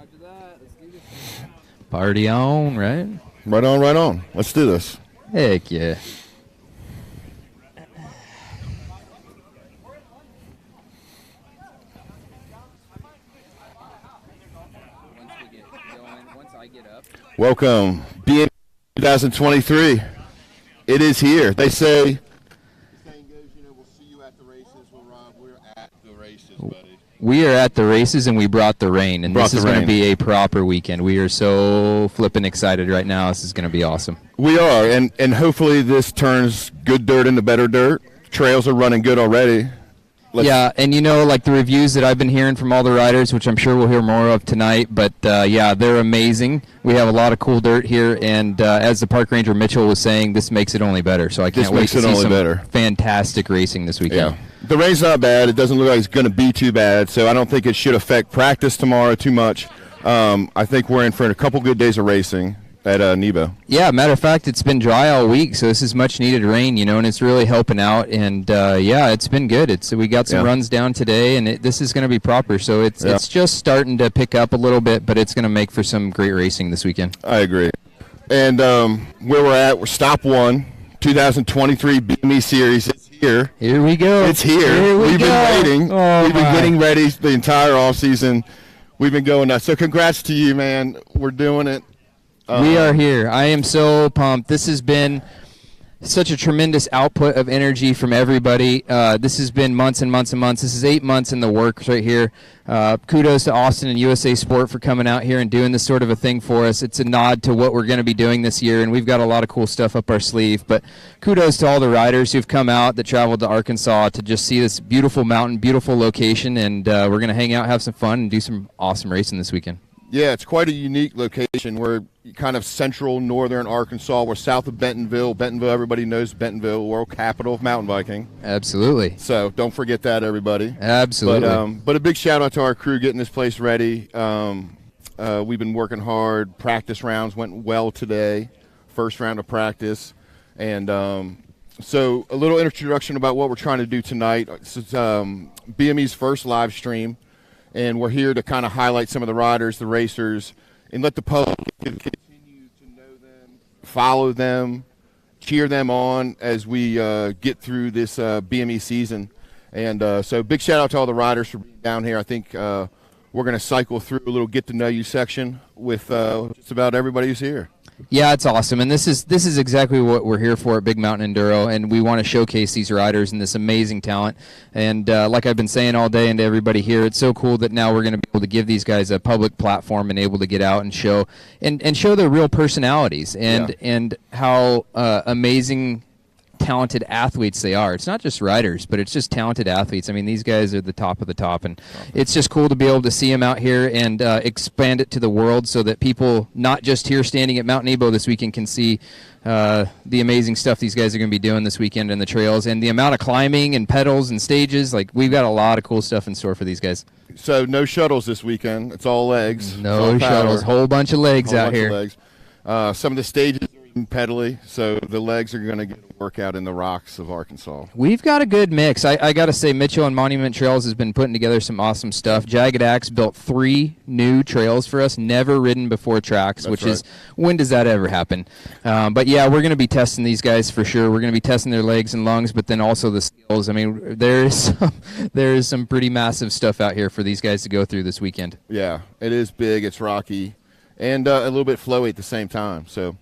Roger that. Let's do this. Party on, right? Right on, right on. Let's do this. Heck yeah. Once I get up. Welcome, BM 2023. It is here. They say. We'll see you at the races. Well, Rob, we're at the races, buddy. We are at the races, and we brought the rain, and this is going to be a proper weekend. We are so flipping excited right now. This is going to be awesome. We are, and hopefully this turns good dirt into better dirt. Trails are running good already. Yeah, and like the reviews that I've been hearing from all the riders, which I'm sure we'll hear more of tonight, but yeah, they're amazing. We have a lot of cool dirt here, and as the park ranger Mitchell was saying, this makes it only better. So I can't wait to see some fantastic racing this weekend. Yeah. The rain's not bad. It doesn't look like it's going to be too bad, so I don't think it should affect practice tomorrow too much. I think we're in for a couple good days of racing at Nebo. Yeah, matter of fact, it's been dry all week, so this is much needed rain, and it's really helping out. And yeah, it's been good. We got some runs down today, and this is going to be proper. So it's just starting to pick up a little bit, but it's going to make for some great racing this weekend. I agree. And where we're at, we're stop 1, 2023 BME series. It's here. Here we go. It's here. We've been waiting. We've been getting ready the entire off season. We've been going nuts. So congrats to you, man. We're doing it. We are here. I am so pumped. This has been such a tremendous output of energy from everybody. This has been months and months and months. This is 8 months in the works right here. Kudos to Austin and USA Sport for coming out here and doing this sort of a thing for us. It's a nod to what we're going to be doing this year, and we've got a lot of cool stuff up our sleeve. But kudos to all the riders who've come out that traveled to Arkansas to just see this beautiful mountain, beautiful location, and we're going to hang out, have some fun, and do some awesome racing this weekend. Yeah, it's quite a unique location. We're kind of central northern Arkansas. We're south of Bentonville. Bentonville, everybody knows Bentonville, world capital of mountain biking. Absolutely. So don't forget that, everybody. Absolutely. But a big shout out to our crew getting this place ready. We've been working hard. Practice rounds went well today. First round of practice. And so a little introduction about what we're trying to do tonight. This is BME's first live stream. And we're here to kind of highlight some of the riders, the racers, and let the public continue to know them, follow them, cheer them on as we get through this BME season. And so big shout out to all the riders for being down here. I think we're going to cycle through a little get-to-know-you section with just about everybody who's here. Yeah, it's awesome, and this is exactly what we're here for at Big Mountain Enduro, and we want to showcase these riders and this amazing talent. And like I've been saying all day and to everybody here, it's so cool that now we're going to be able to give these guys a public platform and able to get out and show show their real personalities and how amazing, talented athletes they are. It's not just riders, but it's just talented athletes. I mean, these guys are the top of the top, and it's just cool to be able to see them out here and expand it to the world so that people not just here standing at Mount Nebo this weekend can see the amazing stuff these guys are going to be doing this weekend in the trails and the amount of climbing and pedals and stages. Like, we've got a lot of cool stuff in store for these guys. So no shuttles this weekend. It's all legs. No shuttles. Whole bunch of legs out here. Some of the stages are even pedally, so the legs are going to get a workout in the rocks of Arkansas. We've got a good mix. I got to say, Mitchell and Monument Trails has been putting together some awesome stuff. Jagged Axe built 3 new trails for us, never ridden before tracks, which is, when does that ever happen? But yeah, we're going to be testing these guys for sure. We're going to be testing their legs and lungs, but then also the skills. I mean, there is some pretty massive stuff out here for these guys to go through this weekend. Yeah, it is big. It's rocky. And a little bit flowy at the same time. So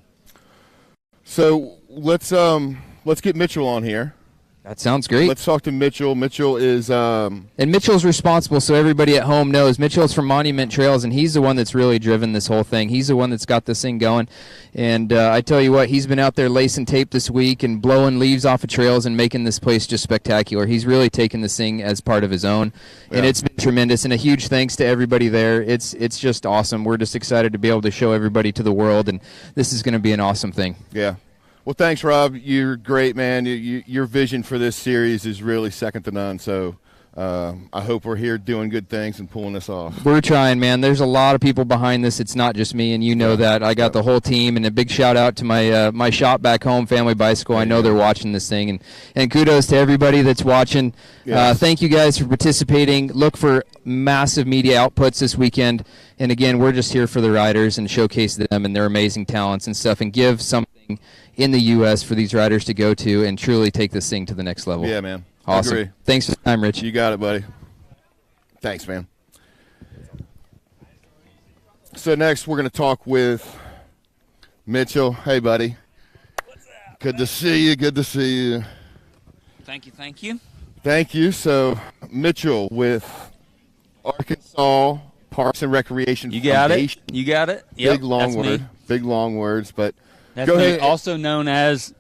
let's get Mitchell on here. That sounds great. Let's talk to Mitchell. Mitchell is and Mitchell's responsible, so everybody at home knows. Mitchell's from Monument Trails, and he's the one that's really driven this whole thing. He's the one that's got this thing going. And I tell you what, he's been out there lacing tape this week and blowing leaves off of trails and making this place just spectacular. He's really taken this thing as part of his own, and it's been tremendous. And a huge thanks to everybody there. It's just awesome. We're just excited to be able to show everybody to the world, and this is going to be an awesome thing. Yeah. Well, thanks, Rob. You're great, man. Your vision for this series is really second to none. So I hope we're here doing good things and pulling this off. We're trying, man. There's a lot of people behind this. It's not just me, and you know that. I got the whole team, and a big shout out to my shop back home, Family Bicycle. I know they're watching this thing, and kudos to everybody that's watching. Yes. Thank you guys for participating. Look for massive media outputs this weekend, and again, we're just here for the riders and showcase them and their amazing talents and stuff, and give something in the U.S. for these riders to go to and truly take this thing to the next level. Yeah, man. Awesome. Agree. Thanks for the time, Rich. You got it, buddy. Thanks, man. So next we're going to talk with Mitchell. Hey, buddy. What's up? Good to see you. Good to see you. Thank you, thank you. Thank you. So Mitchell with Arkansas Parks and Recreation You got Foundation. it. You got it. Yep, Big long that's word. me. Big long words, but That's go me. ahead. Also known as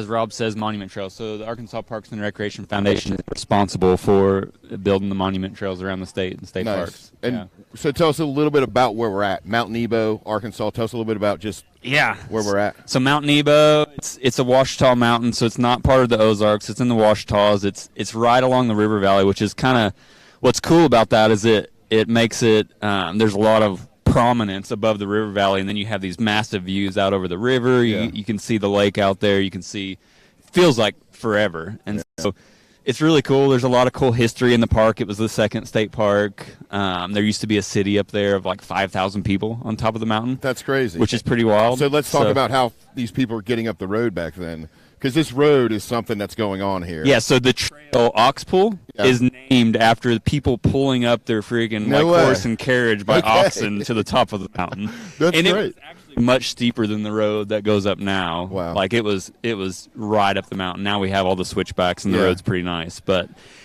Rob says, Monument Trails. So the Arkansas Parks and Recreation Foundation is responsible for building the monument trails around the state and state Nice. parks. And so tell us a little bit about where we're at. Mount Nebo, Arkansas. Tell us a little bit about just where we're at. So Mount Nebo, it's a Washita mountain, so it's not part of the Ozarks. It's in the Washitas. It's right along the river valley, which is kind of what's cool about that is it makes it there's a lot of prominence above the river valley, and then you have these massive views out over the river. You can see the lake out there. You can see, feels like forever, and so it's really cool. There's a lot of cool history in the park. It was the second state park. There used to be a city up there of like 5,000 people on top of the mountain. That's crazy. Which is pretty wild. So let's talk about how these people are getting up the road back then, because this road is something that's going on here. Yeah, so the trail Oxpool is named after the people pulling up their freaking horse and carriage by oxen to the top of the mountain. That's and great. It was actually much steeper than the road that goes up now. Wow. Like it was right up the mountain. Now we have all the switchbacks and the road's pretty nice.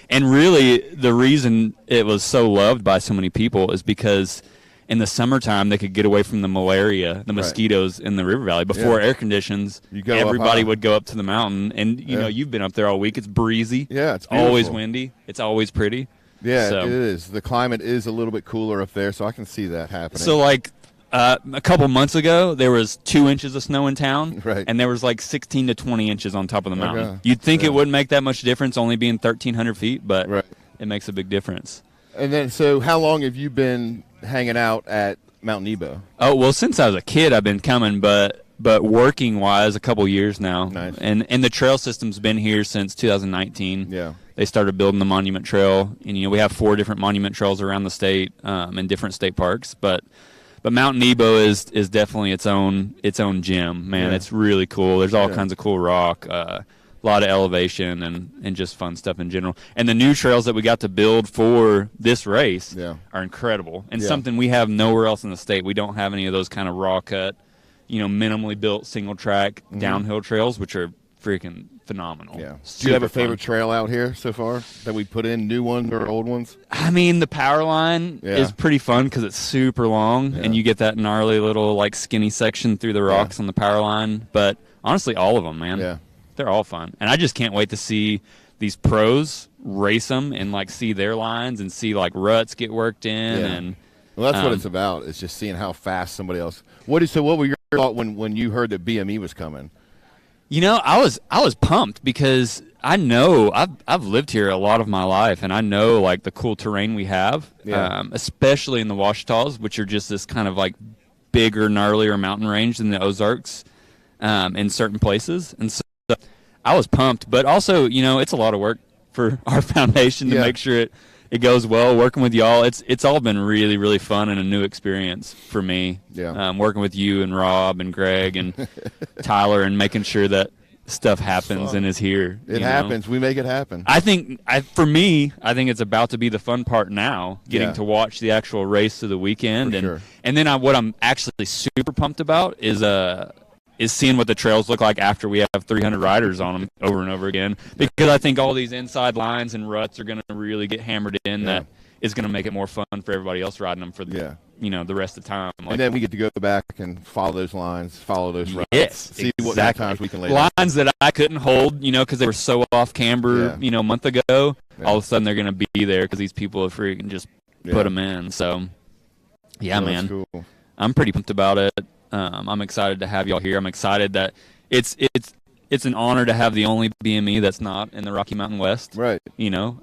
And really the reason it was so loved by so many people is because in the summertime, they could get away from the malaria, the mosquitoes in the river valley. Before air conditions, everybody would go up to the mountain. And, you know, you've been up there all week. It's breezy. Yeah, it's always windy. It's always pretty. Yeah, so. It is. The climate is a little bit cooler up there, so I can see that happening. So, like, a couple months ago, there was 2 inches of snow in town. Right. And there was, like, 16 to 20 inches on top of the mountain. Okay. You'd think it wouldn't make that much difference, only being 1,300 feet, but it makes a big difference. And then, so how long have you been hanging out at Mount Nebo? Oh, well, since I was a kid, I've been coming, but working wise, a couple years now. Nice. And the trail system's been here since 2019. Yeah. They started building the monument trail, and you know we have 4 different monument trails around the state in different state parks. But Mount Nebo is definitely its own gem, man. Yeah. It's really cool. There's all kinds of cool rock. A lot of elevation and just fun stuff in general. And the new trails that we got to build for this race are incredible and something we have nowhere else in the state. We don't have any of those kind of raw cut, you know, minimally built single track downhill trails, which are freaking phenomenal. Yeah. Do Super you have a fun. favorite trail out here so far that we put in, new ones or old ones? I mean, the power line is pretty fun because it's super long and you get that gnarly little like skinny section through the rocks on the power line. But honestly, all of them, man. Yeah. They're all fun. And I just can't wait to see these pros race them and like see their lines and see like ruts get worked in. And well, that's what it's about. It's just seeing how fast somebody else. What were your thoughts when you heard that BME was coming? You know, I was pumped because I know I've lived here a lot of my life, and I know like the cool terrain we have, especially in the Washitas, which are just this kind of like bigger, gnarlier mountain range than the Ozarks in certain places. And so I was pumped, but also, you know, it's a lot of work for our foundation to make sure it goes well. Working with y'all, it's all been really, really fun and a new experience for me. Yeah. Working with you and Rob and Greg and Tyler and making sure that stuff happens and is here. It happens. We make it happen. I think for me, it's about to be the fun part now, getting to watch the actual race of the weekend. And then what I'm actually super pumped about is seeing what the trails look like after we have 300 riders on them over and over again. Because I think all these inside lines and ruts are going to really get hammered in. That is going to make it more fun for everybody else riding them for the the rest of the time. Like, and then we get to go back and follow those lines, follow those ruts. Yes, see what times we can lay lines that I couldn't hold, because they were so off camber, a month ago. All of a sudden they're going to be there because these people have freaking just put them in. So, man, cool. I'm pretty pumped about it. I'm excited to have y'all here. I'm excited that it's it's an honor to have the only BME that's not in the Rocky Mountain West. Right. You know,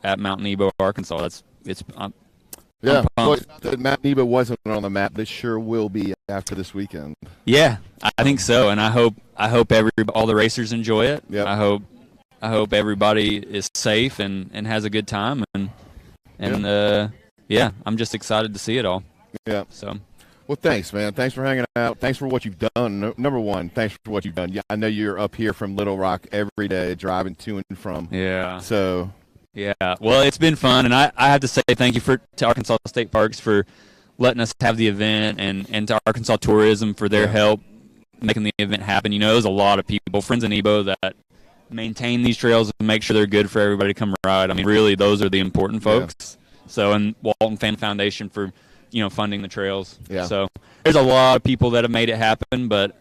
at Mount Nebo, Arkansas. I'm Well, Mount Nebo wasn't on the map. They sure will be after this weekend. Yeah, I think so, and I hope all the racers enjoy it. Yep. I hope everybody is safe and has a good time, and I'm just excited to see it all. Yeah. So. Well, thanks, man. Thanks for hanging out. Thanks for what you've done. Number one, thanks for what you've done. Yeah, I know you're up here from Little Rock every day, driving to and from. Yeah. So. Yeah. Well, it's been fun, and I have to say thank you to Arkansas State Parks for letting us have the event, and to Arkansas Tourism for their help making the event happen. You know, there's a lot of people, friends of Nebo, that maintain these trails and make sure they're good for everybody to come ride. I mean, really, those are the important folks. Yeah. So, and Walton Fan Foundation for funding the trails. Yeah. So there's a lot of people that have made it happen, but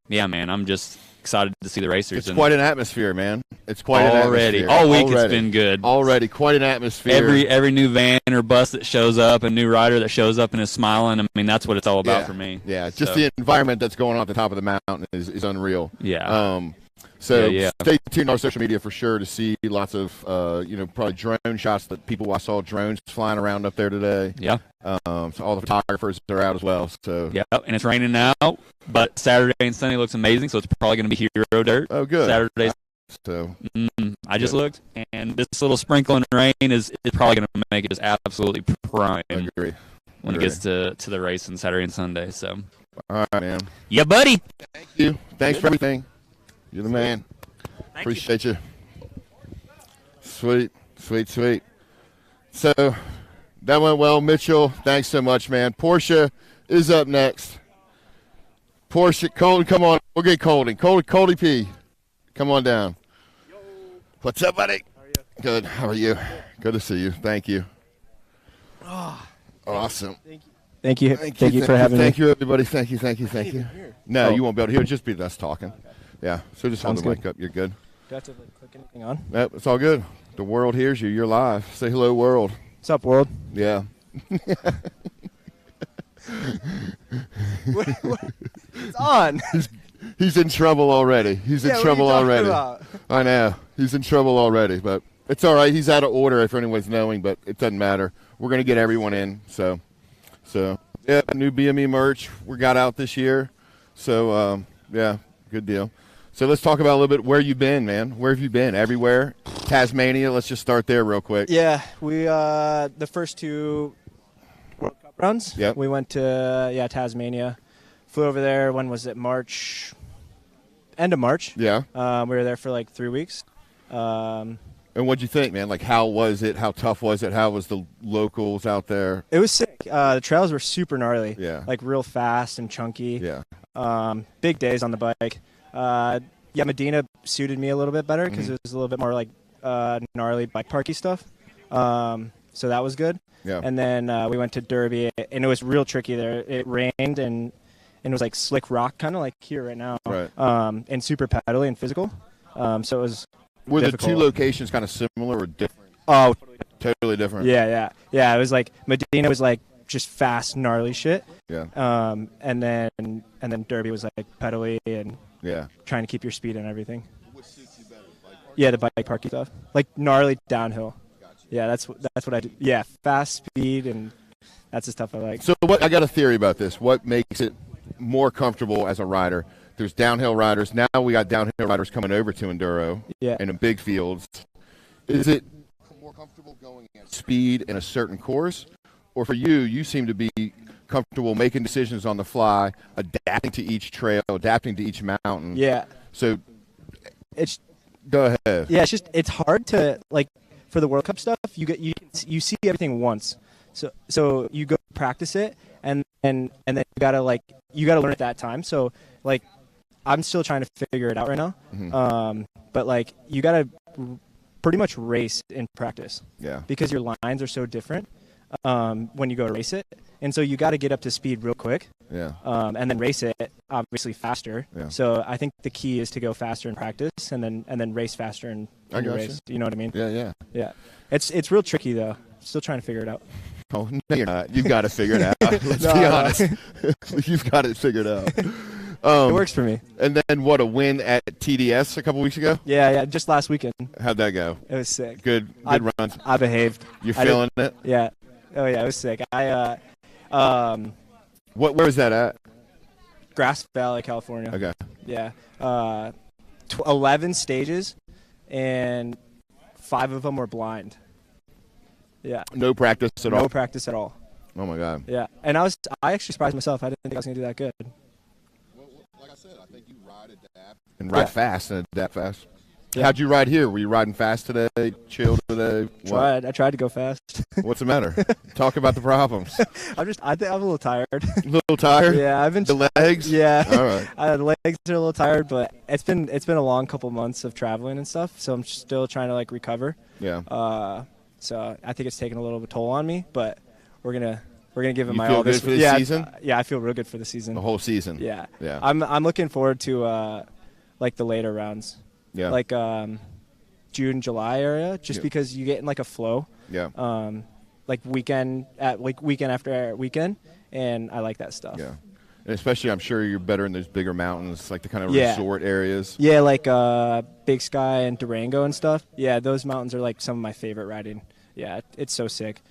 yeah, man, I'm just excited to see the racers. It's quite an atmosphere, man. It's quite an atmosphere. All week it's been good. Already, quite an atmosphere. Every new van or bus that shows up, a new rider that shows up and is smiling. I mean, that's what it's all about for me. Yeah, just the environment that's going on at the top of the mountain is unreal. Yeah. Stay tuned on our social media for sure to see lots of, probably drone shots that I saw drones flying around up there today. Yeah. So all the photographers are out as well. So. Yeah, and it's raining now, but Saturday and Sunday looks amazing, so it's probably going to be hero dirt. Oh, good. Saturday. So. I just looked, and this little sprinkling rain is probably going to make it just absolutely prime. I agree. When it gets to the race on Saturday and Sunday. So. All right, man. Yeah, buddy. Thank you. Thanks for everything. You're the man. Appreciate you. Sweet. So that went well. Mitchell, thanks so much, man. Porcha is up next. Porcha, Colton, come on. We'll get Colton. Colton P. Come on down. Yo. What's up, buddy? How are you? Good. How are you? Good to see you. Thank you. Oh, awesome. Thank you for having me. Thank you, everybody. Thank you. No, you won't be able to hear. Just be us talking. Yeah, so just hold the mic up. You're good. Do I have to click anything on? Yep, it's all good. The world hears you. You're live. Say hello, world. What's up, world? Yeah. It's on. He's in trouble already. He's in trouble already. I know. He's in trouble already, but it's all right. He's out of order if anyone's knowing, but it doesn't matter. We're going to get everyone in. So yeah, new BME merch we got out this year. So, yeah, good deal. So let's talk about a little bit where you've been, man. Where have you been? Everywhere? Tasmania? Let's just start there real quick. Yeah, we the first two World Cup rounds. Yep. We went to Tasmania. Flew over there. When was it? March. End of March. Yeah. We were there for like 3 weeks. And what'd you think, man? Like, how was it? How tough was it? How was the locals out there? It was sick. The trails were super gnarly. Yeah. Like real fast and chunky. Yeah. Big days on the bike. Medina suited me a little bit better because it was a little bit more like gnarly bike parky stuff. So that was good. Yeah. And then we went to Derby, and it was real tricky there. It rained, and it was like slick rock, kind of like here right now. Right. And super paddly and physical. So it was Were difficult. the two locations kind of similar or different? Oh, totally different. Yeah. It was like Medina was like just fast, gnarly shit. Yeah. And then Derby was like pedally and trying to keep your speed and everything. What suits you better? Yeah, the bike parky stuff, like gnarly downhill. Gotcha. Yeah, that's what I do. Yeah, fast speed, and that's the stuff I like. So I got a theory about this. What makes it more comfortable as a rider? There's downhill riders. Now we got downhill riders coming over to Enduro and in big fields. Is it more comfortable going at speed in a certain course? Or for you seem to be comfortable making decisions on the fly, adapting to each trail, adapting to each mountain. Yeah. So it's go ahead. Yeah, it's hard to, like, for the World Cup stuff, you see everything once. So you go practice it and then you gotta learn at that time. So like I'm still trying to figure it out right now. Mm-hmm. But like you gotta pretty much race in practice. Yeah. Because your lines are so different when you go to race it. And so you got to get up to speed real quick. Yeah. And then race it obviously faster. Yeah. So I think the key is to go faster in practice and then race faster in the race. You know what I mean? Yeah. Yeah. It's real tricky though. Still trying to figure it out. Oh, no, you're not. You've got to figure it out. Let's be honest. You've got it figured out. It works for me. And then what, a win at TDS a couple weeks ago? Yeah, just last weekend. How'd that go? It was sick. Good runs. I behaved. You're feeling it? Yeah. Oh yeah, it was sick. Where was that at? Grass Valley, California. Okay. Yeah. 11 stages, and 5 of them were blind. Yeah. No practice at all? No practice at all. Oh, my God. Yeah. And I actually surprised myself. I didn't think I was going to do that good. Well, like I said, I think you ride, adapt. And ride fast and adapt fast. Yeah. How'd you ride here? Were you riding fast today? Chill today? I tried to go fast. What's the matter? Talk about the problems. I think I'm a little tired. A little tired? Yeah, I've been. The legs? Yeah. All right. The legs are a little tired, but it's been a long couple months of traveling and stuff, so I'm still trying to like recover. Yeah. So I think it's taken a little bit toll on me, but we're gonna give it You my feel all. good for the season? Yeah, I feel real good for the season. The whole season? Yeah. Yeah. I'm looking forward to like the later rounds. Yeah. Like June, July area, just because you get in like a flow. Yeah. Like weekend after weekend, and I like that stuff. Yeah. And especially, I'm sure you're better in those bigger mountains, like the kind of Yeah. resort areas. Yeah, like Big Sky and Durango and stuff. Yeah, those mountains are like some of my favorite riding. Yeah, it's so sick.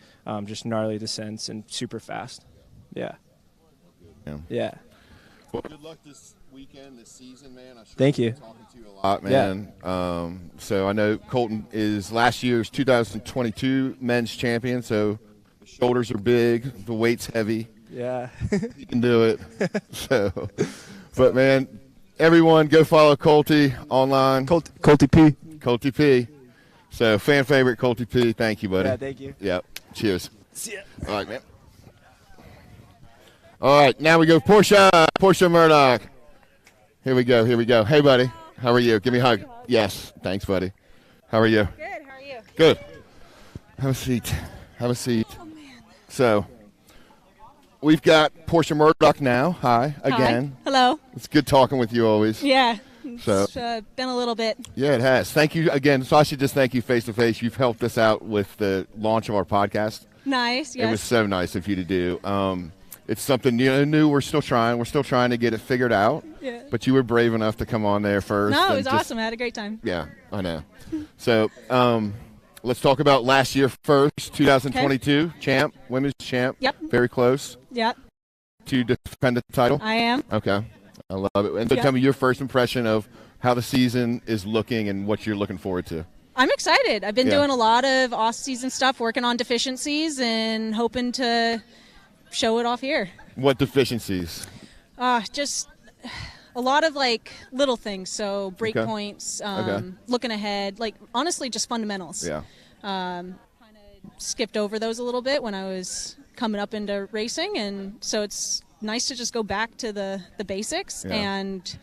Just gnarly descents and super fast. Yeah. Yeah. Well, good luck this weekend, this season, man. Thank you. Talking to you a lot, man. Yeah. So I know Colton is last year's 2022 men's champion. So the shoulders are big, the weight's heavy. Yeah. He can do it. So, but man, everyone go follow Colty online. Colty P. Colty P. So fan favorite Colty P. Thank you, buddy. Yeah, thank you. Yep. Cheers. See ya. All right, man. All right, now we go Porcha Murdoch. Here we go. Hey, buddy. How are you? Give me a hug. Yes. Thanks, buddy. How are you? Good. How are you? Good. Have a seat. Oh, man. So we've got Porcha Murdoch now. Hi, again. Hi. Hello. It's good talking with you always. Yeah. So It's been a little bit. yeah, it has. Thank you again. So I should just thank you face to face. You've helped us out with the launch of our podcast. Nice. Yes. It was so nice of you to do. It's something new. We're still trying to get it figured out. Yeah. But you were brave enough to come on there first. No, it and was just- awesome. I had a great time. Yeah, I know. So let's talk about last year first. 2022 champ, women's champ. Yep. Very close Yep. to defend the title. I am. Okay. I love it. And so Yep. tell me your first impression of how the season is looking and what you're looking forward to. I'm excited. I've been Yeah. doing a lot of off-season stuff, working on deficiencies and hoping to show it off here. What deficiencies? Just a lot of like little things. So break Okay. points, Okay. looking ahead, like honestly just fundamentals. Yeah. Kind of skipped over those a little bit when I was coming up into racing, and so it's nice to just go back to the basics Yeah. and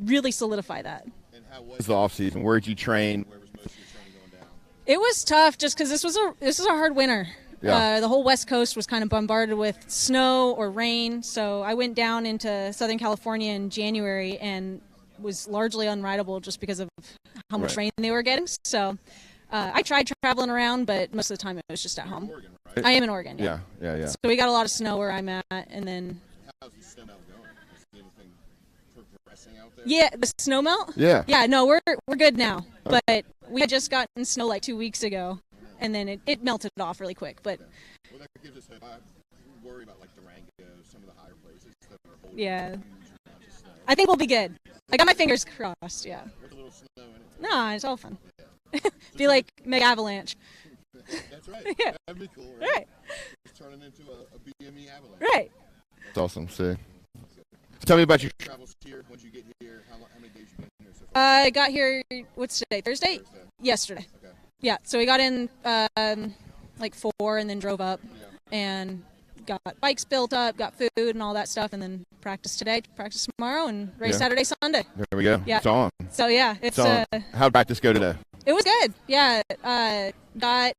really solidify that. And how was the off season? Where did you train? Where was most of your training going down? It was tough just because this was a hard winter. Yeah. The whole West Coast was kind of bombarded with snow or rain, so I went down into Southern California in January and was largely unrideable just because of how much Right. rain they were getting. So I tried traveling around, but most of the time it was just at home. Oregon, right? I am in Oregon. Yeah. So we got a lot of snow where I'm at, and then How's the snow melt going? Is anything progressing out there? yeah, the snow melt. Yeah. Yeah, no, we're good now, but we had just gotten snow like 2 weeks ago, and then it melted off really quick. But Well, that gives us hope. I worry about like Durango, some of the higher places that are holding yeah, huge amounts of snow. I think we'll be good. I got my fingers crossed. Yeah. With a little snow in it. No, it's all fun. Be like mega avalanche. That's right. Yeah. That'd be cool, right? Right. It's turning into a BME avalanche. Right. That's awesome. See. So tell me about your travels here. Once you get here, how many days you been here so far? I got here. What's today? Thursday? Yesterday. Okay. Yeah. So we got in like 4 and then drove up and got bikes built up, got food and all that stuff, and then practice today, practice tomorrow, and race Yeah. Saturday, Sunday. There we go. Yeah. It's on. So yeah, it's It's on. How'd practice go today? it was good. Yeah. Got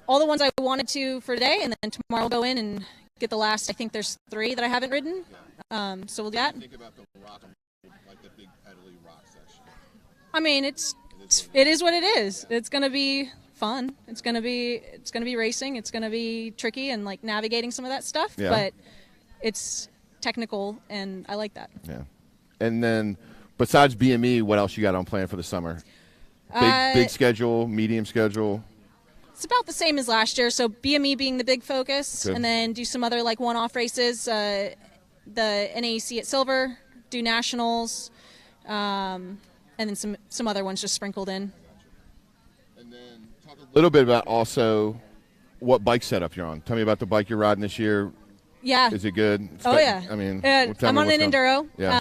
all the ones I wanted to for today, and then tomorrow I'll go in and get the last. I think there's 3 that I haven't ridden. So we'll do that. Think about the rock, like the big pedally rock section. I mean, it is what it is. It's gonna be fun. It's gonna be racing. It's gonna be tricky and like navigating some of that stuff. Yeah. But it's technical, and I like that. Yeah. And then besides BME, what else you got on plan for the summer? Big schedule, medium schedule? It's about the same as last year. So BME being the big focus, Good. and then do some other like one-off races. The NAEC at Silver, do nationals, and then some other ones just sprinkled in. And then talk a little bit about also what bike setup you're on. Tell me about the bike you're riding this year. Yeah. Is it good? Oh, yeah. I mean, I'm on an Enduro. Yeah.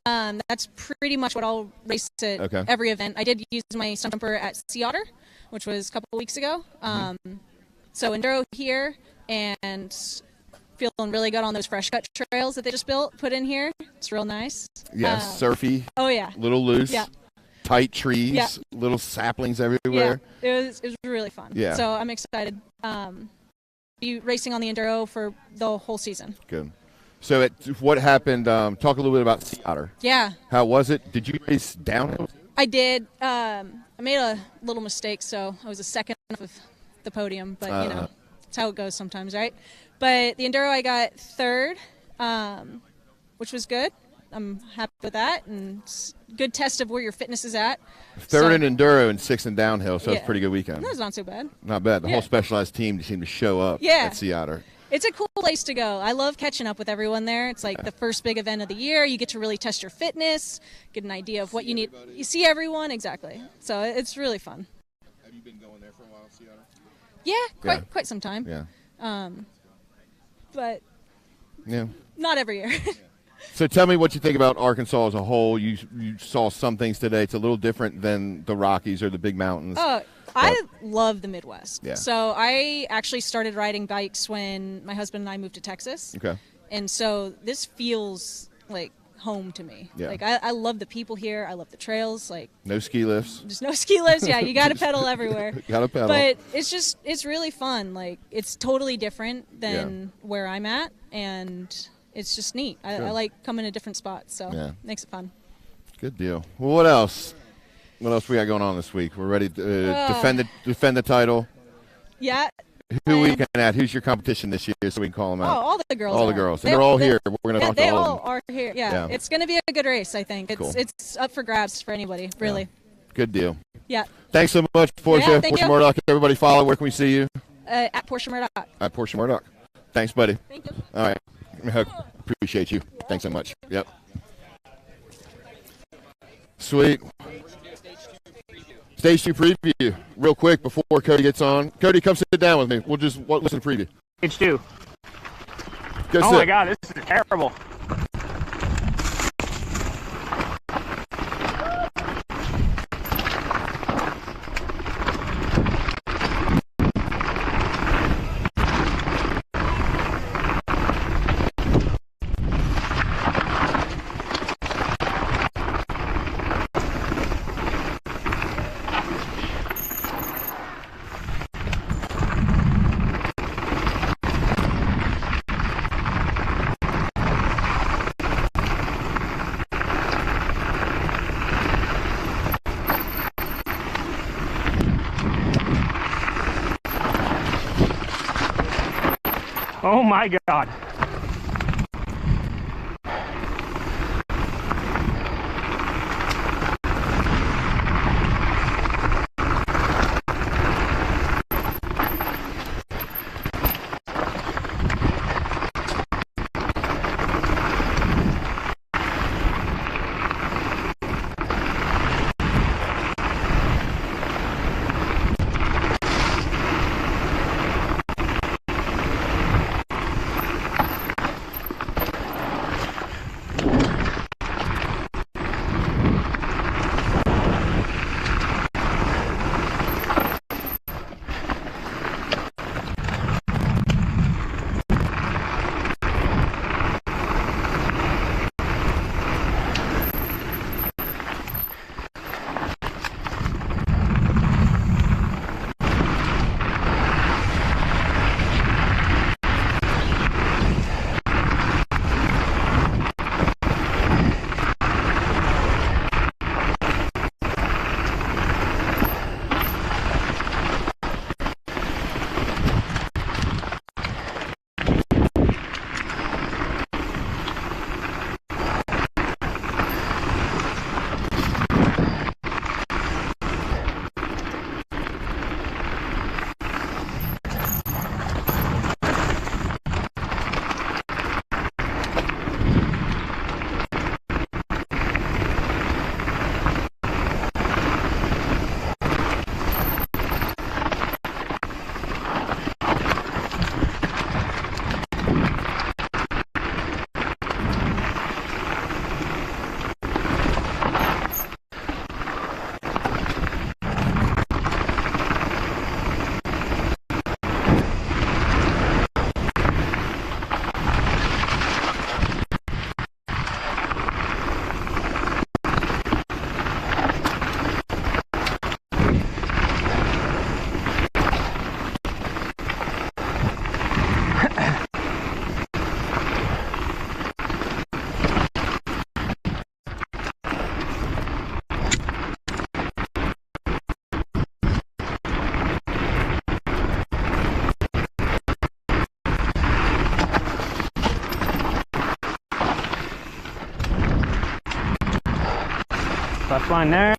That's pretty much what I'll race at every event. I did use my stunt jumper at Sea Otter, which was a couple weeks ago. So Enduro here, and feeling really good on those fresh cut trails that they just put in here. It's real nice. Yes, surfy. Oh, yeah. Little loose. Yeah. Tight trees. Yeah. Little saplings everywhere. Yeah, it was really fun. Yeah. So I'm excited. Be racing on the Enduro for the whole season. Good. So what happened? Talk a little bit about Sea Otter. Yeah. How was it? Did you race downhill? I did. I made a little mistake, so I was a second off of the podium, but you know, it's how it goes sometimes, right? But the Enduro, I got third, which was good. I'm happy with that, and it's a good test of where your fitness is at. Third in Enduro and sixth in downhill, so it's a pretty good weekend. That's not so bad. Not bad. The whole specialized team seemed to show up at Sea Otter. It's a cool place to go. I love catching up with everyone there. It's like the first big event of the year. You get to really test your fitness, get an idea of what you need. You see everyone, exactly. So it's really fun. Have you been going there for a while, Sea Otter? Yeah, quite some time. Yeah. But yeah, not every year. So tell me what you think about Arkansas as a whole. You saw some things today. It's a little different than the Rockies or the big mountains. I love the Midwest. Yeah. So I actually started riding bikes when my husband and I moved to Texas. Okay. And so this feels like home to me. Yeah. Like I love the people here. I love the trails. Like No ski lifts. there's no ski lifts. Yeah, you got to pedal everywhere. Got to pedal. But it's really fun. Like it's totally different than where I'm at, and it's just neat. I like coming to different spots, so it makes it fun. Good deal. Well, what else? What else we got going on this week? We're ready to defend the title. Yeah. Who are we looking at? Who's your competition this year so we can call them out? All the girls. All the girls. And they're all here. We're going to talk to all of them. They all are here. Yeah. It's going to be a good race, I think. It's up for grabs for anybody, really. Yeah. Good deal. Yeah. Thanks so much, Porcha. Thank Porcha you. Murdoch. Everybody follow. Where can we see you? At Porcha Murdoch. At Porcha Murdoch. Thanks, buddy. Thank you. All right. Give me a hug. Appreciate you. Thanks so much. Yep. Sweet. Stage 2 preview. Real quick before Cody gets on. Cody, come sit down with me. We'll just listen to preview. Stage 2. Go oh sit. my God, this is terrible. Oh my God. Last line there.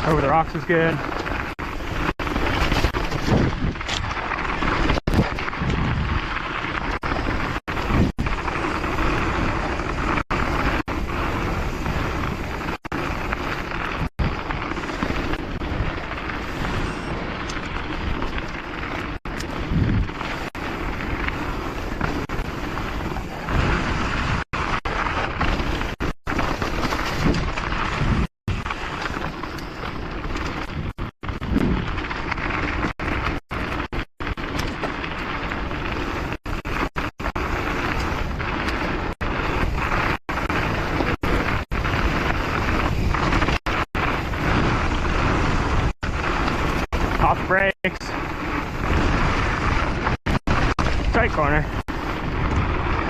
Over the rocks is good. Off brakes. Tight corner.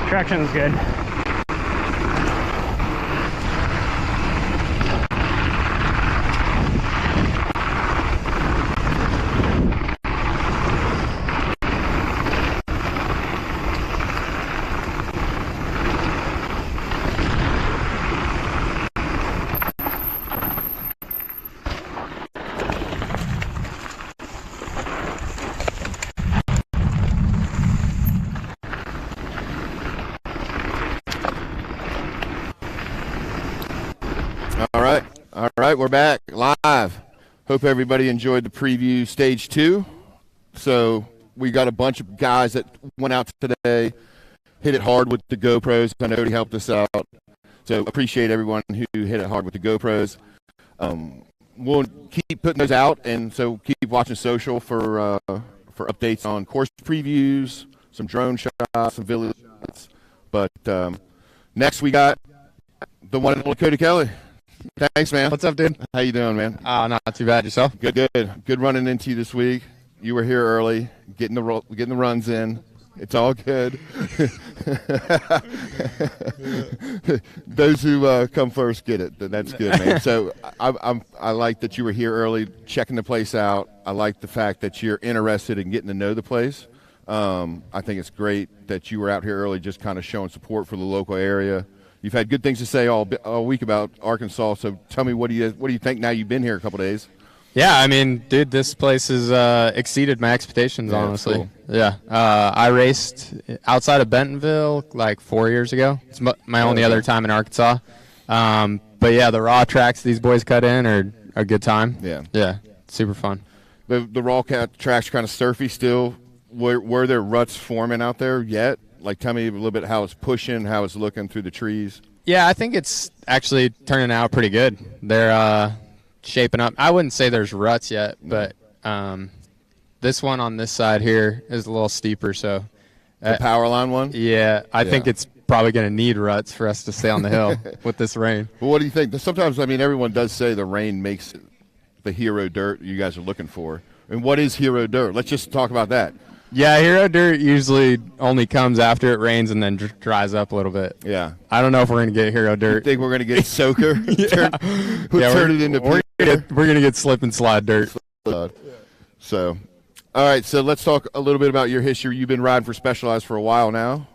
Traction is good. All right, we're back live. Hope everybody enjoyed the preview stage 2. So we got a bunch of guys that went out today, hit it hard with the GoPros. I know he helped us out. So appreciate everyone who hit it hard with the GoPros. We'll keep putting those out, and so keep watching social for updates on course previews, some drone shots, some village shots. But next we got the one and only Cody Kelly. Thanks, man. What's up, dude? How you doing, man? Not too bad. Yourself? Good running into you this week. You were here early, getting the runs in. It's all good. Those who come first get it. That's good, man. So I like that you were here early, checking the place out. I like the fact that you're interested in getting to know the place. I think it's great that you were out here early, just kind of showing support for the local area. You've had good things to say all week about Arkansas. So tell me, what do you think now you've been here a couple days? Yeah, I mean, dude, this place has exceeded my expectations, honestly. Cool. Yeah. I raced outside of Bentonville like 4 years ago. It's my only other time in Arkansas. But, yeah, the raw tracks these boys cut in are a good time. Yeah. Yeah, super fun. The raw tracks are kind of surfy still. Were there ruts forming out there yet? Like, tell me a little bit how it's pushing, how it's looking through the trees. Yeah, I think it's actually turning out pretty good. They're shaping up. I wouldn't say there's ruts yet, but this one on this side here is a little steeper. So the power line one? Yeah, I think it's probably going to need ruts for us to stay on the hill with this rain. Well, what do you think? Sometimes, I mean, everyone does say the rain makes the hero dirt you guys are looking for. And what is hero dirt? Let's just talk about that. Yeah, hero dirt usually only comes after it rains and then dries up a little bit. Yeah. I don't know if we're going to get hero dirt. You think we're going to get soaker? Turn it into we're going to get slip and slide dirt. So, all right, so let's talk a little bit about your history. You've been riding for Specialized for a while now.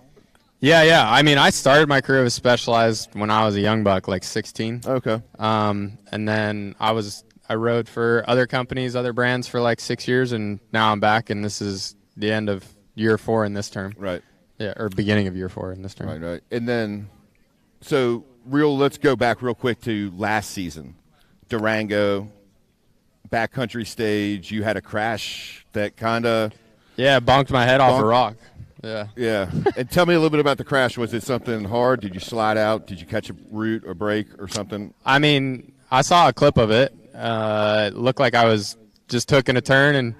Yeah. I mean, I started my career with Specialized when I was a young buck, like 16. Okay. And then I rode for other companies, other brands for like 6 years, and now I'm back, and this is the end of year 4 in this term. Right. Yeah, or beginning of year 4 in this term. Right. And then, so let's go back real quick to last season. Durango, backcountry stage. You had a crash that kind of bonked my head off a rock. Yeah. And tell me a little bit about the crash. Was it something hard? Did you slide out? Did you catch a root or break or something? I mean, I saw a clip of it. It looked like I was just taking a turn and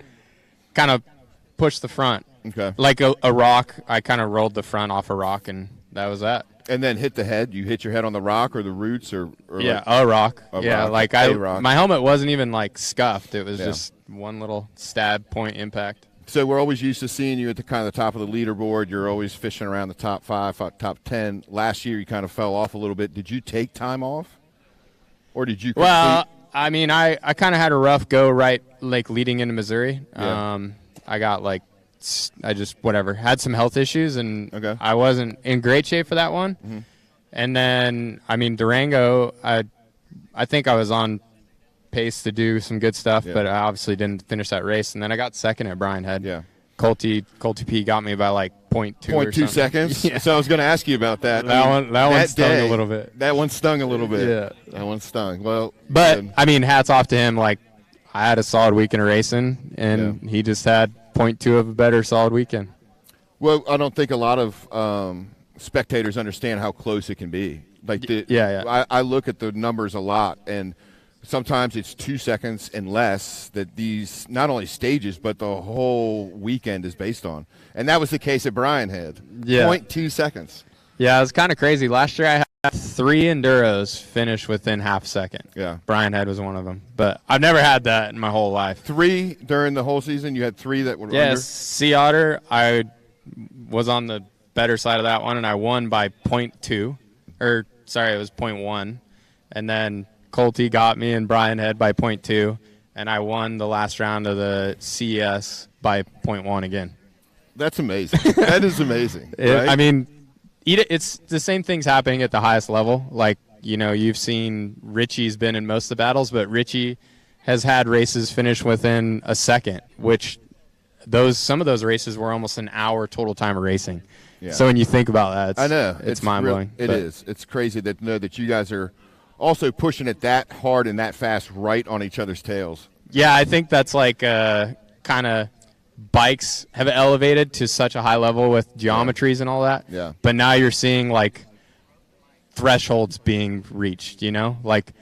kind of pushed the front. Okay. Like a rock. I kind of rolled the front off a rock, and that was that. And then hit the head. You hit your head on the rock or the roots or yeah, like a rock. rock. Rock. My helmet wasn't even like scuffed. It was just one little stab point impact. So we're always used to seeing you at the kind of the top of the leaderboard. You're always fishing around the top 5, top 10. Last year you kind of fell off a little bit. Did you take time off? Or did you complete? Well, I mean, I kind of had a rough go right, like leading into Missouri. Yeah. I got like, I just had some health issues, and Okay. I wasn't in great shape for that one. Mhm. And then, I mean, Durango, I think I was on pace to do some good stuff, Yeah. but I obviously didn't finish that race. And then I got second at Brian Head. Yeah. Colty P got me by like 0.2 or 0.2 something. seconds. Yeah. So I was going to ask you about that. That one stung a little bit. That one stung a little bit. Yeah. That one stung. Well, But, I mean, hats off to him. Like, I had a solid weekend of racing, and he just had 0.2 of a better solid weekend. well, I don't think a lot of spectators understand how close it can be. Like, I look at the numbers a lot, and sometimes it's 2 seconds and less that these not only stages but the whole weekend is based on. And that was the case at Brian Head. Yeah. 0.2 seconds. Yeah, it was kind of crazy. Last year I had 3 Enduros finish within half a second. Yeah. Brian Head was one of them. But I've never had that in my whole life. 3 during the whole season? You had 3 that were Yes, under? Sea Otter, I was on the better side of that one, and I won by 0.2. Or, sorry, it was 0.1. And then Colty got me and Brian Head by 0.2, and I won the last round of the CES by 0.1 again. That's amazing. That is amazing. Right? I mean, it's the same thing's happening at the highest level. Like, you know, you've seen Richie's been in most of the battles, but Richie has had races finish within a second, which some of those races were almost an hour total time of racing. Yeah. So when you think about that, I know. it's mind-blowing. It is. It's crazy to know that you guys are also pushing it that hard and that fast right on each other's tails. Yeah, I think that's like kind of bikes have elevated to such a high level with geometries and all that. Yeah. But now you're seeing like thresholds being reached, you know? Like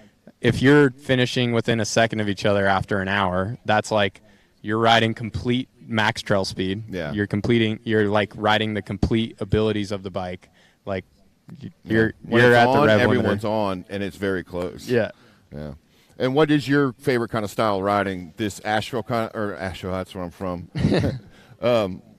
if you're finishing within a second of each other after an hour, that's like you're riding complete max trail speed. Yeah. You're like riding the complete abilities of the bike. Like you're When at it's the on, rev everyone's limiter. on, and it's very close. Yeah. Yeah. And what is your favorite kind of style riding? This Asheville Asheville, that's where I'm from.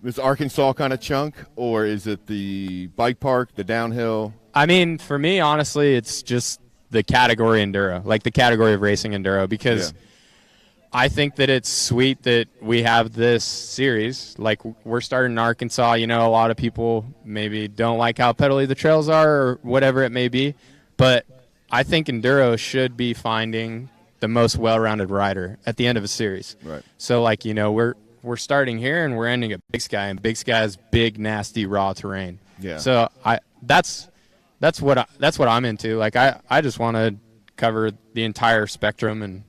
This Arkansas kind of chunk, or is it the bike park, the downhill? I mean, for me, honestly, it's just the category enduro, like the category of racing enduro, because I think that it's sweet that we have this series. Like, we're starting in Arkansas. You know, a lot of people maybe don't like how pedally the trails are or whatever it may be, but I think enduro should be finding the most well-rounded rider at the end of a series. Right. So, like, you know, we're starting here and we're ending at Big Sky, and Big Sky is big, nasty, raw terrain. Yeah. So that's what I'm into. Like, I just want to cover the entire spectrum and,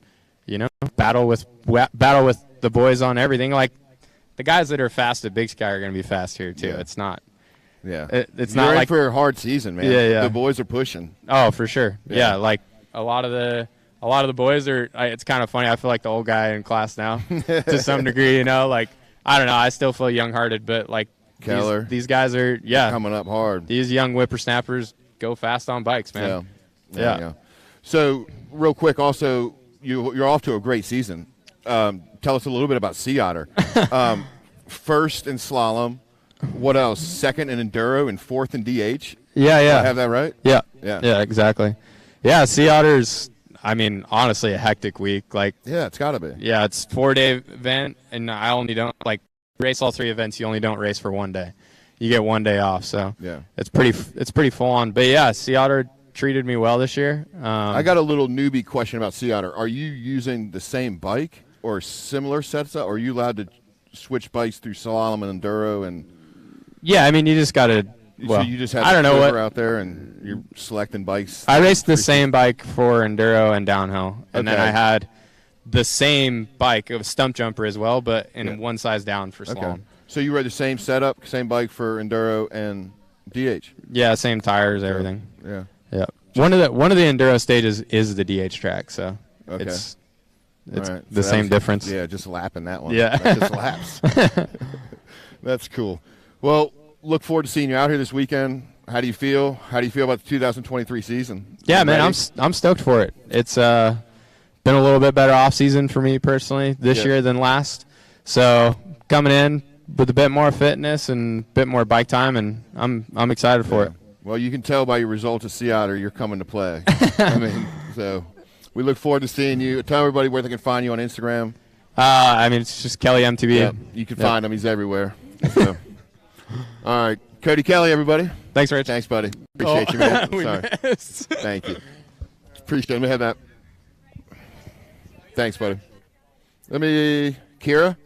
you know, battle with the boys on everything. Like, the guys that are fast at Big Sky are going to be fast here too. Yeah. It's not. Yeah. It's You're not in like for a hard season, man. Yeah. The boys are pushing. Oh, for sure. Yeah. Yeah, like a lot of the boys are. It's kind of funny. I feel like the old guy in class now, to some degree. You know, like I don't know. I still feel young-hearted, but like Keller. these guys are Coming up hard. These young whippersnappers go fast on bikes, man. Yeah. So, real quick, also, you're off to a great season. Tell us a little bit about Sea Otter. First in slalom. What else? Second in enduro and fourth in DH. Yeah. Do I have that right? Yeah. Yeah. Exactly. Yeah, Sea Otter's. I mean, honestly, a hectic week. Like, Yeah, it's got to be. yeah, it's 4-day event, and I only don't like race all 3 events. You only don't race for 1 day. You get 1 day off, so Yeah. it's pretty full on. But yeah, Sea Otter treated me well this year. I got a little newbie question about Sea Otter. Are you using the same bike or similar setup? Or are you allowed to switch bikes through slalom and enduro? And Yeah, I mean, you just got to. Well, so you just have I don't know what. out there and you're selecting bikes. I raced the same bike for enduro and downhill, and then Okay. I had the same bike, a stump jumper as well, but in one size down for slalom. Okay. So you rode the same setup, same bike for enduro and DH. Yeah, same tires, everything. Yeah. Yeah. One of the enduro stages is the DH track, so Okay. it's All right. the So that same was- difference. Yeah, just lapping that one. Yeah. That just laps. That's cool. Well, look forward to seeing you out here this weekend. How do you feel? How do you feel about the 2023 season? Yeah, You man, ready? I'm stoked for it. It's been a little bit better off season for me personally this year than last. So coming in with a bit more fitness and a bit more bike time, and I'm excited for it. Well, you can tell by your results at Sea Otter you're coming to play. I mean, so We look forward to seeing you. Tell everybody where they can find you on Instagram. I mean, it's just Kelly MTB. Yeah, you can find him. He's everywhere. So. All right. Cody Kelly, everybody. Thanks, Rich. Thanks, buddy. Appreciate you, man. We Sorry. missed. Thank you. Appreciate it. Let me have that. Thanks, buddy. Kira.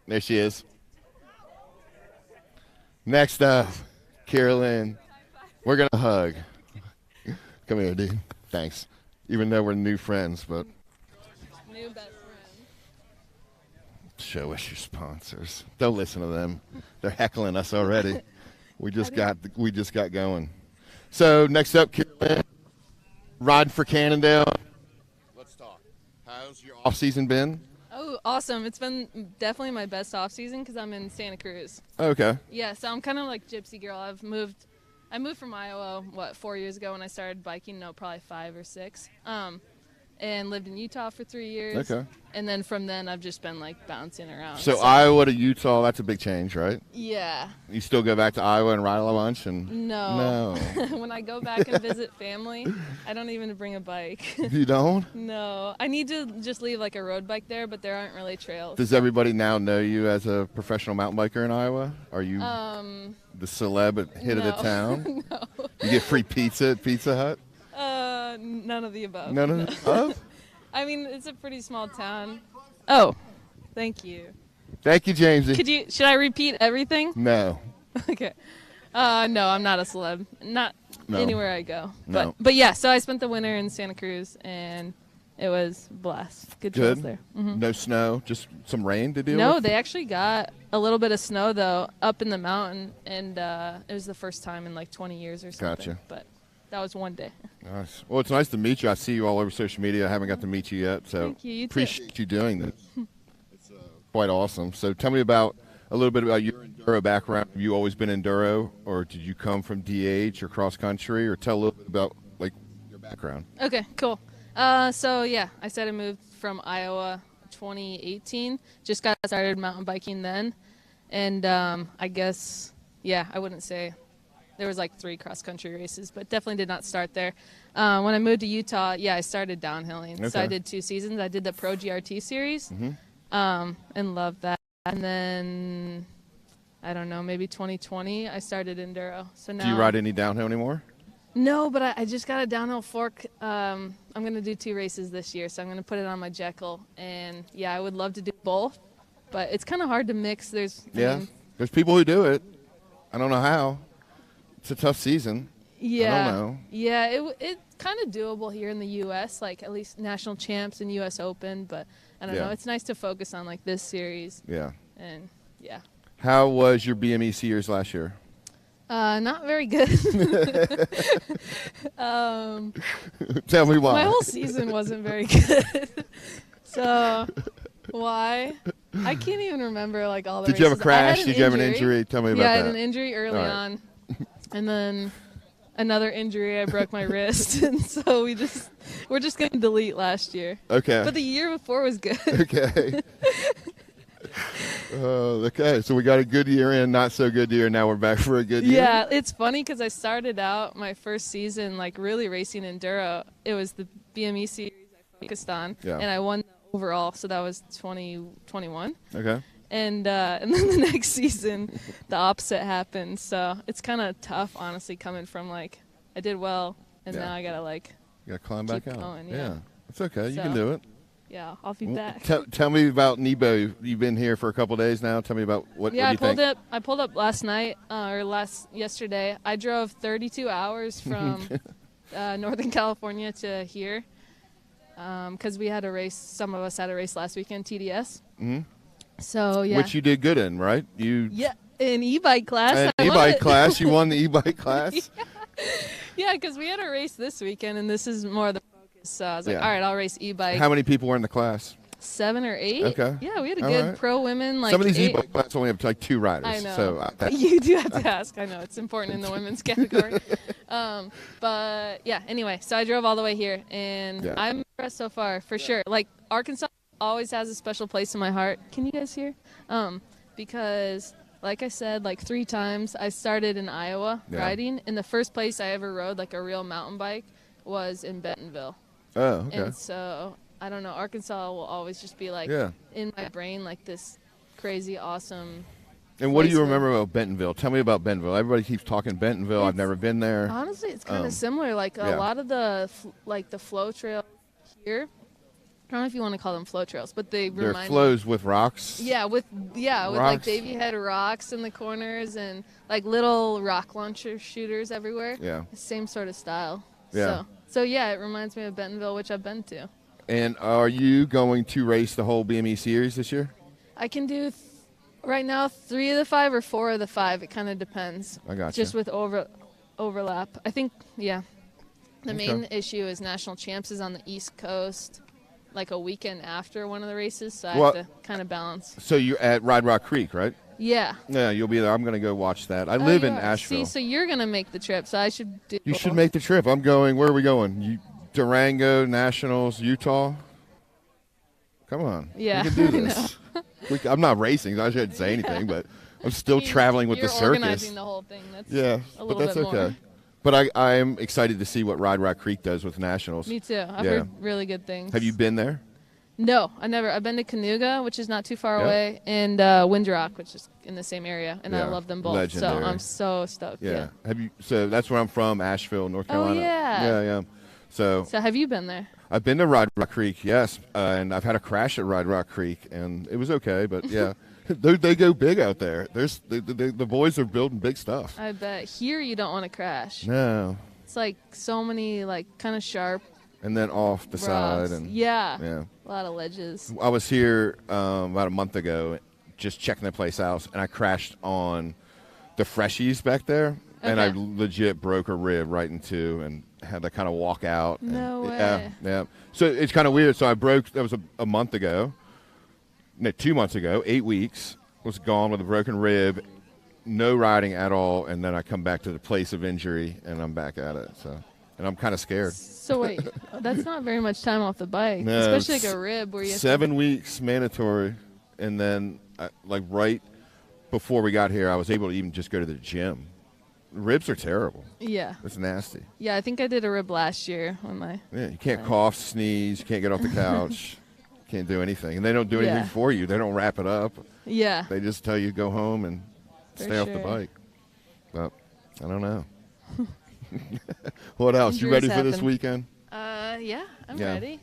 There she is. Next up, Carolyn. We're going to hug. Come here, dude. Thanks. Even though we're new friends, but. New best friend. Show us your sponsors. Don't listen to them. They're heckling us already. We just got going. So next up, Carolyn, riding for Cannondale. Let's talk. How's your off season been? Oh, awesome. It's been definitely my best off season because I'm in Santa Cruz. Okay. Yeah, so I'm kind of like gypsy girl. I moved from Iowa, 4 years ago when I started biking? No, probably 5 or 6. And lived in Utah for 3 years. Okay. And then from then, I've just been like bouncing around. So Iowa to Utah, that's a big change, right? Yeah. You still go back to Iowa and ride a bunch? No. When I go back and visit family, I don't even bring a bike. You don't? No. I need to just leave like a road bike there, but there aren't really trails. Does everybody now know you as a professional mountain biker in Iowa? Are you the celeb hit of the town? No. You get free pizza at Pizza Hut? None of the above. None of the above? I mean, it's a pretty small town. Oh, thank you. Thank you, Jamesy. Should I repeat everything? No. Okay. No, I'm not a celeb. Not No. anywhere I go. No. But yeah, so I spent the winter in Santa Cruz, and it was a blast. Good trails there. Mhm. No snow, just some rain to deal No, with? they actually got a little bit of snow, though, up in the mountain, and it was the first time in like 20 years or something. Gotcha. But that was one day. Nice. Well, it's nice to meet you. I see you all over social media. I haven't got to meet you yet, so Thank you. You too. appreciate you doing this. It's quite awesome. So tell me a little bit about your Enduro background. Have you always been Enduro, or did you come from DH or cross country, or tell a little bit about like your background? Okay, cool. So yeah, I said I moved from Iowa 2018. Just got started mountain biking then, and I guess I wouldn't say there was like 3 cross country races, but definitely did not start there. When I moved to Utah, I started downhilling. Okay. So I did 2 seasons. I did the Pro GRT series, and loved that. And then I don't know, maybe 2020 I started Enduro. So now Do you ride any downhill anymore? No, but I just got a downhill fork. I'm going to do 2 races this year, so I'm going to put it on my Jekyll. And, I would love to do both, but it's kind of hard to mix. There's people who do it. I don't know how. It's a tough season. Yeah. I don't know. Yeah, it's kind of doable here in the U.S., like at least national champs and U.S. Open, but I don't know. It's nice to focus on like this series. Yeah. And, How was your BME series last year? Not very good. Tell me why. My whole season wasn't very good. So, why? I can't even remember like all the Did you have a races. crash? Did you have an injury? Tell me about that. Yeah, I had an injury early on. And then another injury, I broke my wrist. And so we're just going to delete last year. Okay. But the year before was good. Okay. Okay, so we got a good year in, not so good year. Now we're back for a good year. Yeah, it's funny because I started out my first season like really racing Enduro. It was the BME series I focused on, and I won overall. So that was 2021. Okay. And then the next season, the opposite happened. So it's kind of tough, honestly, coming from like I did well, and now I gotta like you gotta climb back keep out. going, Yeah, it's okay. You So, can do it. Yeah, I'll be back. Tell me about Nebo. You've been here for a couple of days now. Tell me about what do you think? I pulled up last night yesterday. I drove 32 hours from Northern California to here because we had a race. Some of us had a race last weekend, TDS. Mm-hmm. So yeah, which you did good in, right? In e-bike class. An e-bike class. You won the e-bike class. Yeah, because we had a race this weekend, and this is more the focus. So I was like, all right, I'll race e-bike. How many people were in the class? 7 or 8. Okay. Yeah, we had a good pro women. Like some of these 8. e-bike classes only have like 2 riders. I know. So you do have to ask. I know it's important in the women's category. But yeah. Anyway, so I drove all the way here, and I'm impressed so far for sure. Like Arkansas always has a special place in my heart. Can you guys hear? Because like I said, like 3 times I started in Iowa riding, and the first place I ever rode like a real mountain bike was in Bentonville. Oh, okay. And so I don't know. Arkansas will always just be like in my brain like this crazy awesome. And what do you place remember about Bentonville? Tell me about Bentonville. Everybody keeps talking Bentonville. I've never been there. Honestly, it's kind of similar. Like a lot of the the flow trails here. I don't know if you want to call them flow trails, but They're remind flows with rocks. Yeah, with Rocks. like baby head rocks in the corners and like little rock launcher shooters everywhere. Yeah. Same sort of style. Yeah. So yeah, it reminds me of Bentonville, which I've been to. And are you going to race the whole BME series this year? I can do right now 3 of the 5 or 4 of the 5. It kind of depends. I got Just you. with overlap. I think the main issue is national champs is on the East Coast, like a weekend after one of the races, so I have to kind of balance. So you're at Ride Rock Creek, right? Yeah. Yeah, you'll be there. I'm going to go watch that. I live in you are. Asheville. See, so you're gonna make the trip, so I should do. You should make the trip. I'm going. Where are we going? Durango, Nationals, Utah. Come on. Yeah, we can do this. I'm not racing. I shouldn't say anything, but I'm still traveling with the circus. You're organizing the whole thing. That's but that's okay. More. But I am excited to see what Ride Rock Creek does with Nationals. Me too. I've heard really good things. Have you been there? No, I never. I've been to Cannondale, which is not too far away, and Windrock, which is in the same area, and I love them both. Legendary. So I'm so stoked. Yeah. Have you? So that's where I'm from, Asheville, North Carolina. Oh yeah. Yeah. So have you been there? I've been to Ride Rock Creek, yes, and I've had a crash at Ride Rock Creek, and it was okay, but yeah. They go big out there. There's the boys are building big stuff. I bet. Here you don't want to crash. No. It's like so many like kind of sharp. And then off the side and yeah, a lot of ledges. I was here about a month ago, just checking the place out, and I crashed on the freshies back there, and I legit broke a rib right in two, and had to kind of walk out. No way. Yeah. So it's kind of weird. So I broke. That was a month ago. No, 2 months ago. 8 weeks was gone with a broken rib, no riding at all, and then I come back to the place of injury, and I'm back at it. So. And I'm kind of scared. So wait, that's not very much time off the bike, no, especially like a rib where you have 7 weeks mandatory, and then like right before we got here, I was able to even just go to the gym. Ribs are terrible. Yeah, it's nasty. Yeah, I think I did a rib last year when my. Yeah, you can't cough, sneeze, you can't get off the couch, can't do anything, and they don't do anything for you. They don't wrap it up. Yeah. They just tell you go home and stay off the bike. But I don't know. What else? You ready for this weekend? Yeah, I'm ready.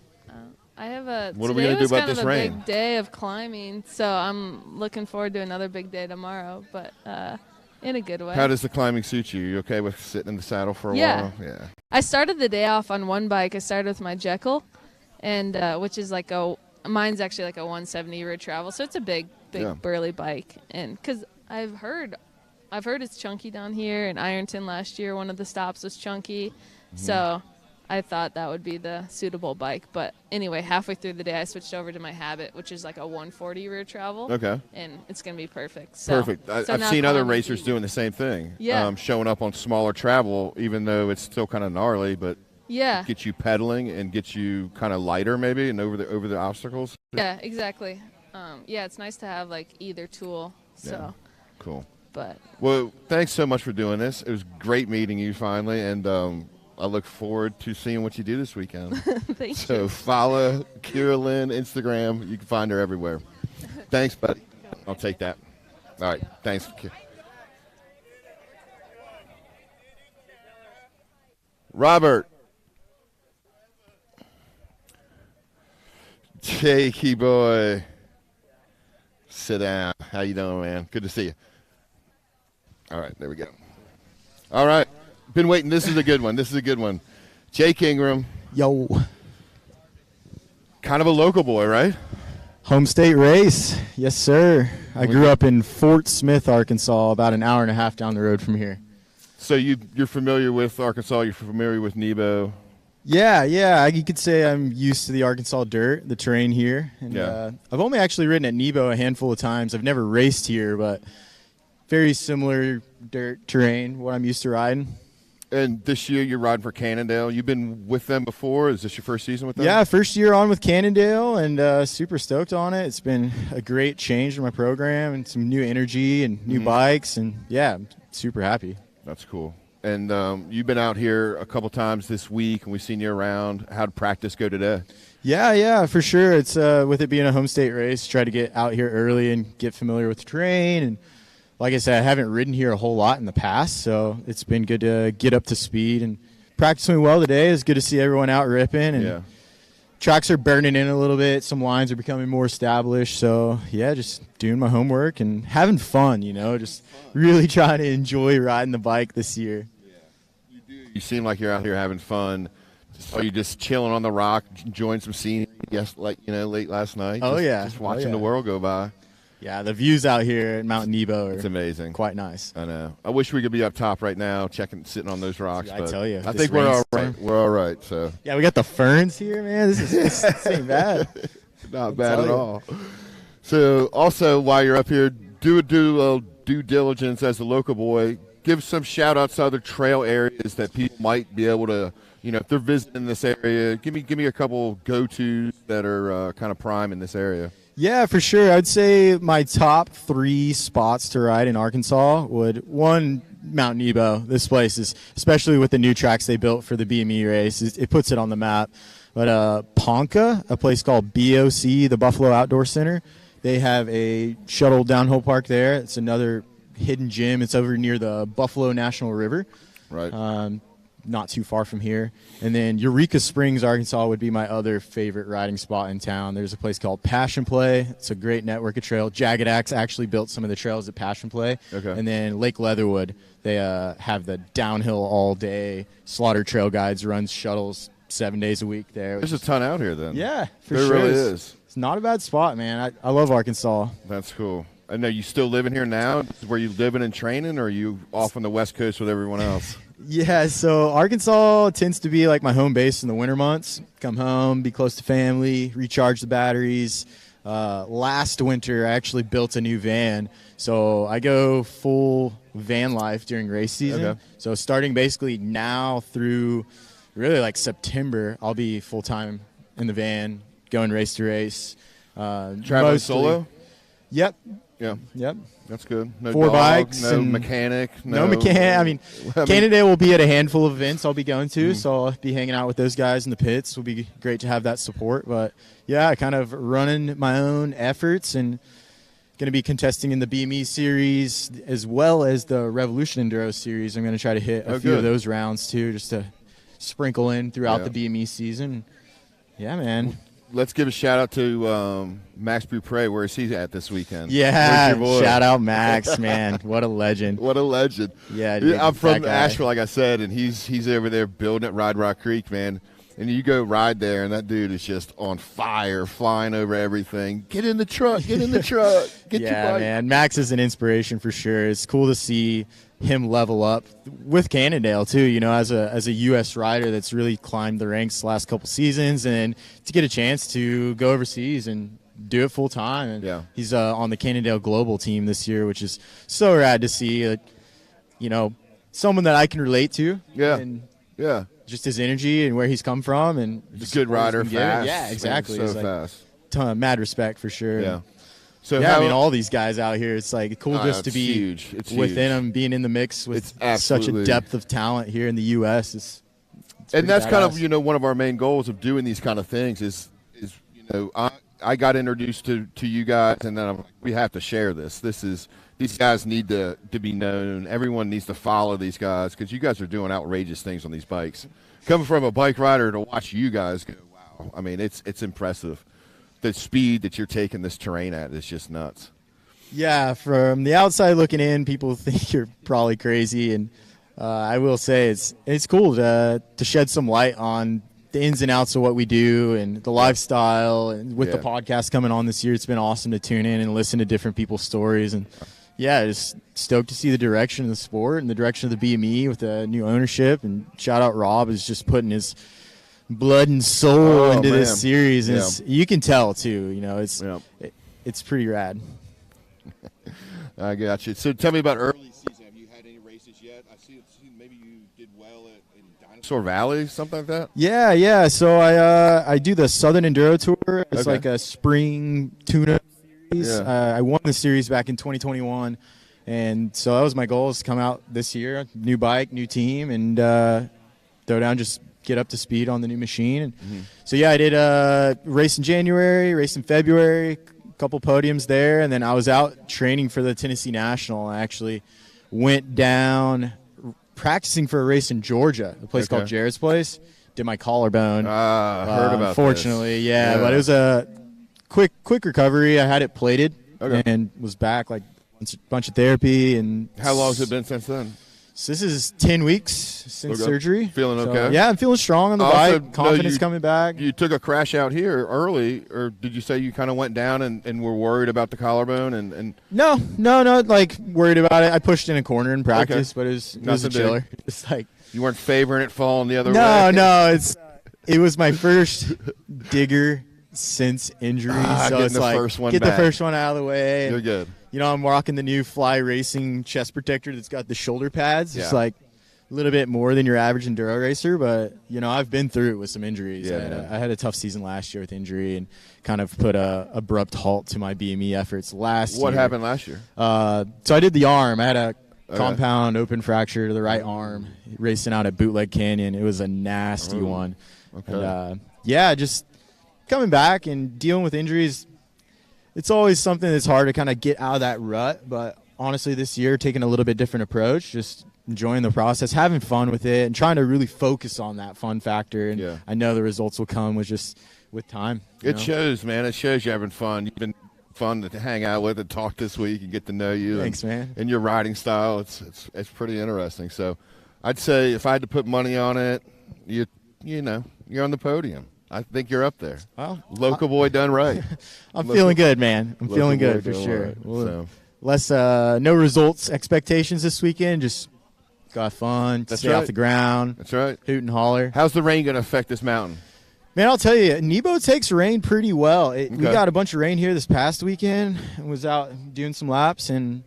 I have a. What are we gonna do about this rain? Big day of climbing, so I'm looking forward to another big day tomorrow, but in a good way. How does the climbing suit you? You okay with sitting in the saddle for a while? Yeah. I started the day off on one bike. I started with my Jekyll, and which is like mine's actually like a 170 road travel, so it's a big burly bike, and because I've heard it's chunky down here. In Ironton last year, one of the stops was chunky. So I thought that would be the suitable bike. But anyway, halfway through the day, I switched over to my Habit, which is like a 140 rear travel. Okay. And it's going to be perfect. So, perfect. I've seen other racers doing the same thing. Yeah. Showing up on smaller travel, even though it's still kind of gnarly, but get you pedaling and get you kind of lighter maybe and over the obstacles. Yeah, exactly. It's nice to have like either tool. So. Yeah. Cool. Well, thanks so much for doing this. It was great meeting you finally, and I look forward to seeing what you do this weekend. Thank you. So follow Kira Lynn Instagram. You can find her everywhere. Thanks, buddy. I'll take that. All right. Thanks. Robert. Jakey boy. Sit down. How you doing, man? Good to see you. All right, there we go. All right. Been waiting. This is a good one. Jake Ingram. Yo. Kind of a local boy, right? Home state race. Yes, sir. I grew up in Fort Smith, Arkansas, about an hour and a half down the road from here. So you're familiar with Arkansas. You're familiar with Nebo. Yeah. You could say I'm used to the Arkansas dirt, the terrain here. And, I've only actually ridden at Nebo a handful of times. I've never raced here, but very similar dirt terrain, what I'm used to riding. And this year you're riding for Cannondale. You've been with them before. Is this your first season with them? Yeah, first year on with Cannondale, and super stoked on it. It's been a great change in my program and some new energy and new bikes, and I'm super happy. That's cool. And you've been out here a couple times this week, and we've seen you around. How'd practice go today? Yeah, for sure. It's with it being a home state race, try to get out here early and get familiar with the terrain. And like I said, I haven't ridden here a whole lot in the past, so it's been good to get up to speed and practicing well today. It's good to see everyone out ripping, and tracks are burning in a little bit. Some lines are becoming more established. So yeah, just doing my homework and having fun. Just really trying to enjoy riding the bike this year. You seem like you're out here having fun. Are you just chilling on the rock, enjoying some scenery? Yes, late last night. Just watching the world go by. Yeah, the views out here at Mount Nebo are it's amazing. Quite nice. I know. I wish we could be up top right now, sitting on those rocks. I tell you, I think we're all right. We're all right. So yeah, we got the ferns here, man. This ain't bad. Not bad at all. So also, while you're up here, do due diligence as a local boy. Give some shout outs to other trail areas that people might be able to, if they're visiting this area, give me a couple go-tos that are kind of prime in this area. Yeah, for sure. I'd say my top 3 spots to ride in Arkansas one, Mount Nebo. This place is, especially with the new tracks they built for the BME race, it puts it on the map. But Ponca, a place called BOC, the Buffalo Outdoor Center, they have a shuttle downhill park there. It's another hidden gem. It's over near the Buffalo National River. Right. Not too far from here. And then Eureka Springs, Arkansas would be my other favorite riding spot in town. There's a place called Passion Play. It's a great network of trail. Jagged Axe actually built some of the trails at Passion Play. Okay. And then Lake Leatherwood, they have the downhill all day. Slaughter Trail Guides runs shuttles 7 days a week there. There's a ton out here then. Yeah, for there sure. There really is. It's not a bad spot, man. I love Arkansas. That's cool. I know you still living here now. This is where you living and training, or are you off on the West Coast with everyone else? Yeah, so Arkansas tends to be like my home base in the winter months. Come home, be close to family, recharge the batteries. Last winter, I actually built a new van, so I go full van life during race season. Okay. So starting basically now through really like September, I'll be full-time in the van, going race to race. Traveling solo? Yep. Yeah. Yep. That's good. No 4 dog, bikes. no and mechanic. No mechanic. I mean, Cannondale will be at a handful of events I'll be going to, so I'll be hanging out with those guys in the pits. It will be great to have that support. But, yeah, kind of running my own efforts and going to be contesting in the BME series as well as the Revolution Enduro series. I'm going to try to hit a few of those rounds, too, just to sprinkle in throughout the BME season. Yeah, man. Let's give a shout out to Max Beaupre. Where is he at this weekend? Yeah, shout out Max, man. What a legend. What a legend. Yeah, dude, I'm from Asheville, like I said, and he's over there building at Ride Rock Creek, man. And you go ride there, and that dude is just on fire, flying over everything. Get in the truck. Get in the truck. Get your bike. Man. Max is an inspiration for sure. It's cool to see him level up with Cannondale too, as a U.S. rider that's really climbed the ranks the last couple seasons, and to get a chance to go overseas and do it full time. And he's on the Cannondale Global team this year, which is so rad to see. Someone that I can relate to. Yeah. And just his energy and where he's come from, and he's a good rider, fast. Yeah, exactly. So fast. Ton of mad respect for sure. Yeah. So I mean, all these guys out here, it's like cool just to be huge. It's within them, being in the mix with such a depth of talent here in the U.S. It's and that's badass. kind of one of our main goals of doing these kind of things is I got introduced to you guys, and then I'm like, we have to share this. These guys need to be known. Everyone needs to follow these guys because you guys are doing outrageous things on these bikes. Coming from a bike rider to watch you guys go, wow! I mean, it's impressive. The speed that you're taking this terrain at is just nuts. Yeah, from the outside looking in, people think you're probably crazy, and I will say it's cool to shed some light on the ins and outs of what we do and the lifestyle. And with the podcast coming on this year, it's been awesome to tune in and listen to different people's stories. And just stoked to see the direction of the sport and the direction of the BME with the new ownership. And shout out Rob is just putting his blood and soul into this series, and you can tell too. It's pretty rad. I got you. So tell me about early season. Have you had any races yet? I see maybe you did well in Dinosaur Valley, something like that. Yeah. So I do the Southern Enduro Tour. It's like a spring tune-up series. I won the series back in 2021, And so that was my goal, is to come out this year, new bike, new team, and throw down, just get up to speed on the new machine. And so, yeah, I did a race in January, race in February, a couple podiums there, and then I was out training for the Tennessee National. I actually went down practicing for a race in Georgia, a place called Jared's Place. Did my collarbone. Heard about unfortunately, this. Yeah, but it was a quick recovery. I had it plated and was back, like a bunch of therapy. And how long has it been since then? So this is 10 weeks since surgery. Feeling okay? Yeah, I'm feeling strong on the bike. Confidence coming back. You took a crash out here early, or did you say you kind of went down and were worried about the collarbone? And No, like worried about it. I pushed in a corner in practice, but it was a chiller. It's like, you weren't favoring it falling the other way? No, it was my first digger since injury. So it's like, get the first one out of the way. You're good. You know, I'm rocking the new Fly Racing chest protector that's got the shoulder pads. It's like a little bit more than your average enduro racer, but, you know, I've been through it with some injuries. I had a tough season last year with injury and kind of put a abrupt halt to my BME efforts last year. What happened last year? So I did the arm. I had a compound open fracture to the right arm racing out at Bootleg Canyon. It was a nasty one. And, just coming back and dealing with injuries, it's always something that's hard to kind of get out of that rut. But honestly, this year, taking a little bit different approach, just enjoying the process, having fun with it, and trying to really focus on that fun factor. And I know the results will come with time. It shows, man. It shows you're having fun. You've been fun to hang out with and talk this week and get to know you. Thanks, man. And your riding style, it's pretty interesting. So I'd say if I had to put money on it, you know, you're on the podium. I think you're up there. Well, local boy done right. I'm feeling good, man. I'm feeling good for sure. Right. Well, less no results expectations this weekend. Just got fun. Stay off the ground. That's right. Hoot and holler. How's the rain going to affect this mountain? Man, I'll tell you, Nebo takes rain pretty well. We got a bunch of rain here this past weekend. I was out doing some laps, and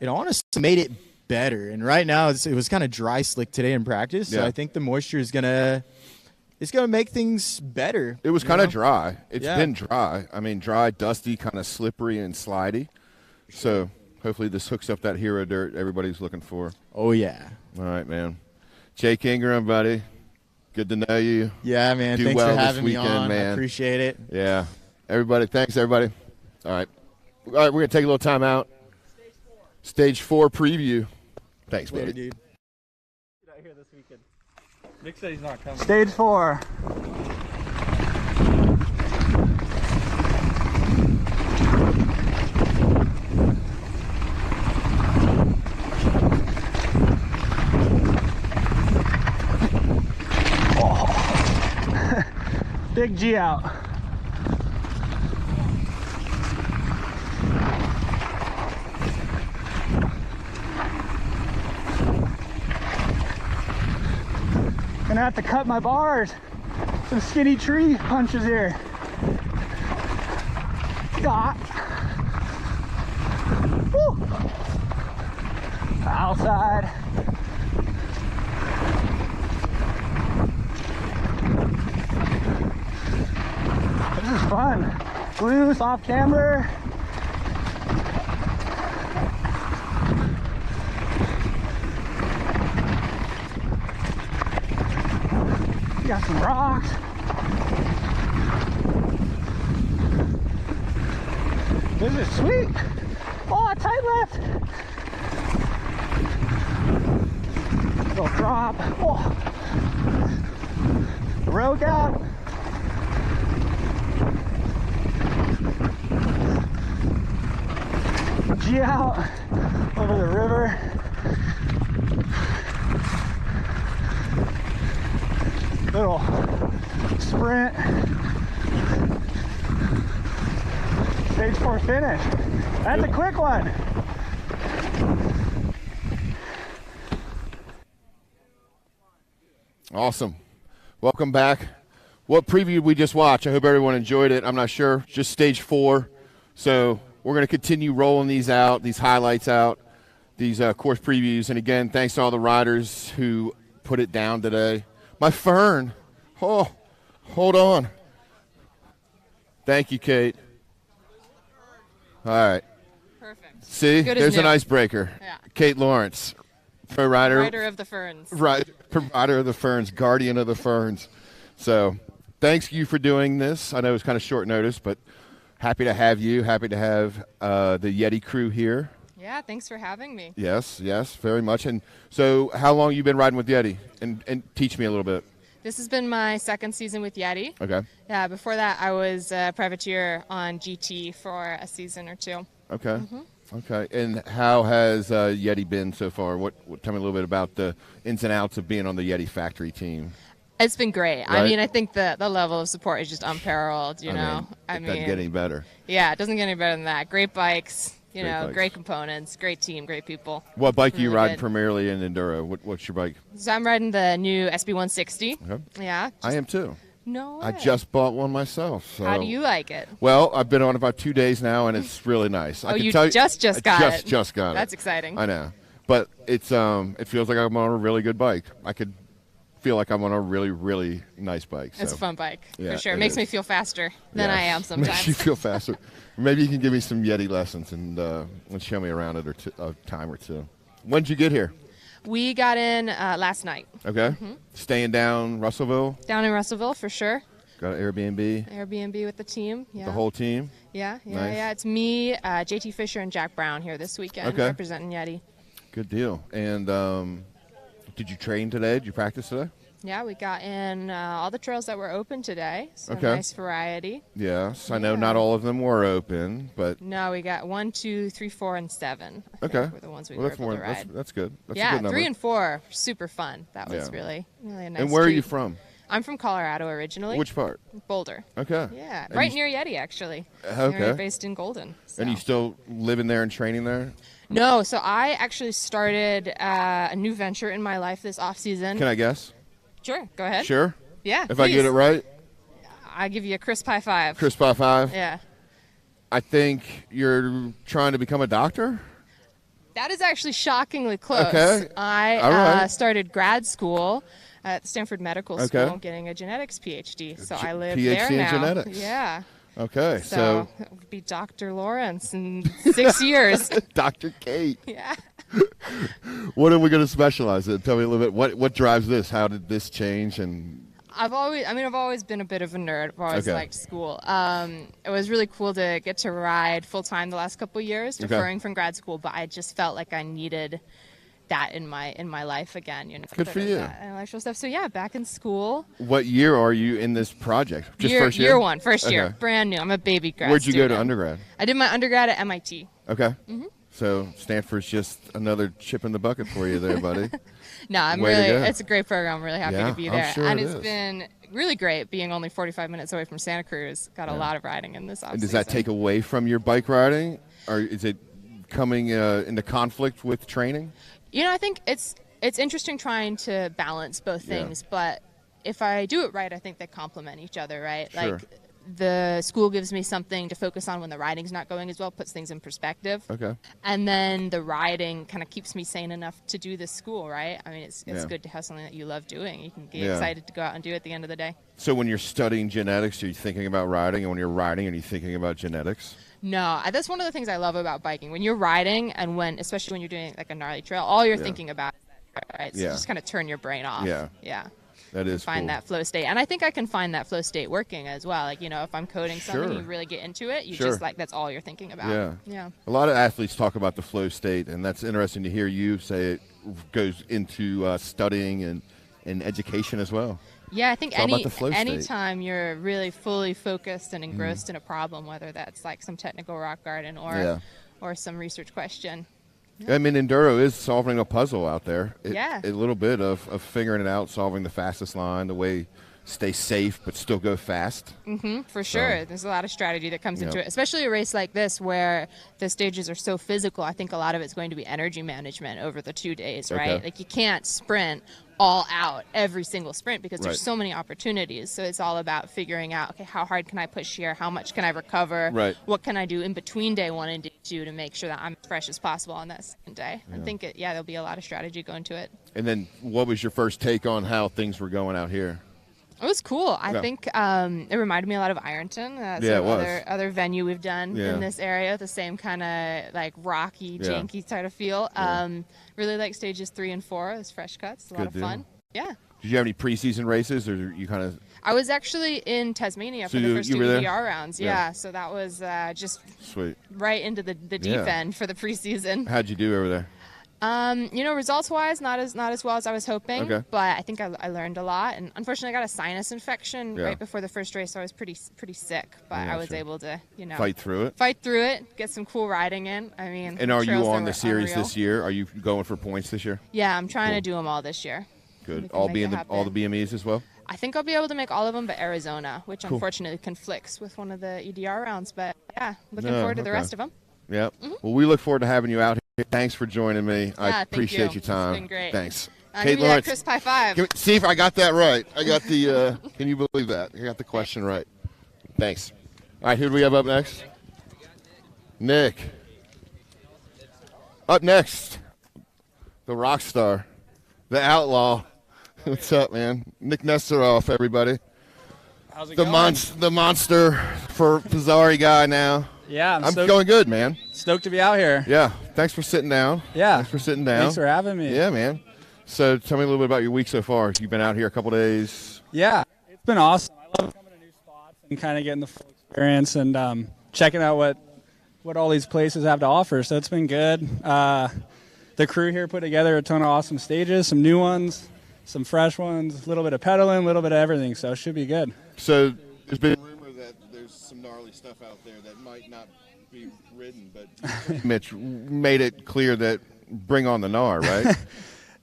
it honestly made it better. And right now, it was kind of dry slick today in practice. So I think the moisture is gonna make things better. It was kind of dry. It's been dry. I mean, dry, dusty, kind of slippery and slidey. So hopefully this hooks up that hero dirt everybody's looking for. Oh, yeah. All right, man. Jake Ingram, buddy. Good to know you. Yeah, man. Do thanks well for having this weekend, me on. man. I appreciate it. Yeah. Everybody, thanks, everybody. All right, we're going to take a little time out. Stage 4 preview. Thanks, buddy. Later, dude. Out here this weekend. Nick said he's not coming. Stage 4. Big G out. Gonna have to cut my bars. Some skinny tree punches here. Got. Woo. Outside. This is fun. Loose, off camber. Got some rocks. This is sweet. Oh, tight left. Little drop. Oh. Rogue out. G out over the river. Little sprint. Stage 4 finish. That's a quick one. Awesome. Welcome back. What preview we just watched? I hope everyone enjoyed it. I'm not sure. Just stage 4. So we're going to continue rolling these out, these highlights out, these course previews. And again, thanks to all the riders who put it down today. My fern. Oh, hold on. Thank you, Kate. All right. Perfect. See, Good as there's an new. icebreaker. Yeah. Kate Lawrence, pro rider. Rider of the Ferns. Right, provider of the Ferns, guardian of the Ferns. So thanks you for doing this. I know it's kind of short notice, but happy to have you. Happy to have the Yeti crew here. Yeah, thanks for having me. Yes, very much. And so how long you been riding with Yeti? And teach me a little bit. This has been my second season with Yeti. Okay. Yeah, before that I was a privateer on GT for a season or two. Okay. Okay. And how has Yeti been so far? Tell me a little bit about the ins and outs of being on the Yeti factory team. It's been great. Right? I mean, I think the level of support is just unparalleled, you know. It doesn't get any better. Yeah, it doesn't get any better than that. Great bikes, Great bikes. great components, great team, great people. What bike are you Really riding good. primarily in Enduro? What's your bike? So I'm riding the new SB160. Okay. Yeah. I am too. No way. I just bought one myself. So. How do you like it? Well, I've been on about 2 days now, and it's really nice. I can You tell just got it. Just got it. That's exciting. I know, but it's it feels like I'm on a really good bike. I could feel like I'm on a really, really nice bike. It's so. a fun bike, Yeah, for sure. it It makes is. me feel faster than I am sometimes. Makes you feel faster. Maybe you can give me some Yeti lessons and show me around it a time or two. When did you get here? We got in last night. Okay. Staying down Russellville. Down in Russellville, for sure. Got an Airbnb. Airbnb with the team. Yeah. The whole team. Yeah. Nice. It's me, JT Fisher, and Jack Brown here this weekend Okay. representing Yeti. Good deal. And did you train today? Did you practice today? Yeah, we got in all the trails that were open today. So Okay. nice variety. Yes. I know not all of them were open, but No, we got 1, 2, 3, 4, and 7. I okay. think were the ones we Well, were that's able more. to ride. That's good. That's a Yeah, good number. 3 and 4, super fun. That was Yeah. really a nice And where are you treat. from? I'm from Colorado originally. Which part? Boulder. Okay. Yeah, And right you- near Yeti actually. Okay. We're based in Golden. And you still living there and training there? No, so I actually started a new venture in my life this off season. Can I guess? Sure, go ahead. Sure. Yeah. If I get please. it right, I give you a crisp high five. Chris by 5. Yeah. I think you're trying to become a doctor. That is actually shockingly close. Okay. I All right. started grad school at Stanford Medical School, Okay. getting a genetics PhD. So I live PhD there in now. genetics. Yeah. Okay. So it would be Dr. Lawrence in 6 years. Dr. Kate. Yeah. What are we going to specialize in? Tell me a little bit. What drives this? How did this change? And I've always been a bit of a nerd. I've always Okay. liked school. It was really cool to get to ride full time the last couple of years, Okay. deferring from grad school. But I just felt like I needed that in my life again. Good for you. That intellectual stuff. So yeah, back in school. what year are you in this project? Just first year? Year one, first year, Okay. brand new. I'm a baby grad. Where'd you go to student. undergrad? I did my undergrad at MIT. Okay. Mhm. So Stanford's just another chip in the bucket for you there, buddy. No, I'm Way to really. go. It's a great program. I'm really happy Yeah, to be I'm there, sure and it it's is. been really great being only 45 minutes away from Santa Cruz. Got a lot of riding in this off And does that season. take away from your bike riding, or is it coming into conflict with training? You know, I think it's interesting trying to balance both Yeah. things, but if I do it right, I think they complement each other, right? Sure. Like the school gives me something to focus on when the riding's not going as well, puts things in perspective. Okay. And then the riding kind of keeps me sane enough to do this school, right? I mean, it's Yeah. good to have something that you love doing. You can get Yeah. excited to go out and do it at the end of the day. So when you're studying genetics, are you thinking about riding? And when you're riding, are you thinking about genetics? No, that's one of the things I love about biking. When you're riding and especially when you're doing like a gnarly trail, all you're Yeah. thinking about, right? So Yeah. just kind of turn your brain off. Yeah. Yeah. That is Find cool. that flow state. And I think I can find that flow state working as well. Like, if I'm coding something, Sure. you really get into it. You Sure. just that's all you're thinking about. Yeah. Yeah. A lot of athletes talk about the flow state, and that's interesting to hear you say it goes into studying and education as well. Yeah, I think It's all about the flow state. anytime you're really fully focused and Mm-hmm. engrossed in a problem, whether that's like some technical rock garden Yeah. or some research question. I mean, Enduro is solving a puzzle out there. Yeah. A little bit of figuring it out, solving the fastest line, the way stay safe but still go fast. For sure. There's a lot of strategy that comes into Yep. it, especially a race like this where the stages are so physical. I think a lot of it's going to be energy management over the 2 days, right? Okay. Like you can't sprint all out every single sprint because there's Right. so many opportunities. So it's all about figuring out, okay, how hard can I push here? How much can I recover? Right. What can I do in between day 1 and day 2 to make sure that I'm as fresh as possible on that second day? I think, there'll be a lot of strategy going to it. And then what was your first take on how things were going out here? It was cool. I Yeah. think it reminded me a lot of Ironton. Yeah, it was. Other venue we've done Yeah. in this area, the same kind of like rocky, Yeah. janky sort of feel. Yeah. Really like stages 3 and 4 as fresh cuts. A lot Good of deal. fun. Yeah. Did you have any preseason races, or you kind of? I was actually in Tasmania So for the first you two were there? EDR rounds. Yeah. Yeah. So that was just Sweet. right into the deep Yeah. end for the preseason. How'd you do over there? Results-wise, not as well as I was hoping, Okay. but I think I learned a lot. And unfortunately, I got a sinus infection Yeah. right before the first race, so I was pretty sick. But Yeah, I was sure. able to, Fight through it. fight through it, get some cool riding in. I mean, And are you trails on there the were series unreal. this year? Are you going for points this year? Yeah, I'm trying Cool. to do them all this year. Good. We can All make being it all the happen. BMEs as well. I think I'll be able to make all of them but Arizona, which Cool. unfortunately conflicts with one of the EDR rounds. But yeah, looking No, forward to the okay. rest of them. Yep. Well, we look forward to having you out here. Thanks for joining me. I thank appreciate you. your time. It's been great. Thanks. Give Kate me that Lawrence. crisp high five. See if I got that right. I got the. Can you believe that? I got the question right. Thanks. All right, who do we have up next? Nick. Up next, the rock star, the outlaw. What's up, man? Nick Nesteroff, everybody. How's it The going? the monster for Pizzari guy now. Yeah, I'm stoked, going good, man. stoked to be out here. Yeah. Thanks for sitting down. Yeah. Thanks for sitting down. Thanks for having me. Yeah, man. So tell me a little bit about your week so far. You've been out here a couple days. Yeah, it's been awesome. I love coming to new spots and kind of getting the full experience and checking out what all these places have to offer. So it's been good. The crew here put together a ton of awesome stages, some new ones, some fresh ones, a little bit of pedaling, a little bit of everything. So it should be good. So there's been rumor that there's some gnarly stuff out there that might not be ridden, but Mitch made it clear that bring on the gnar, right?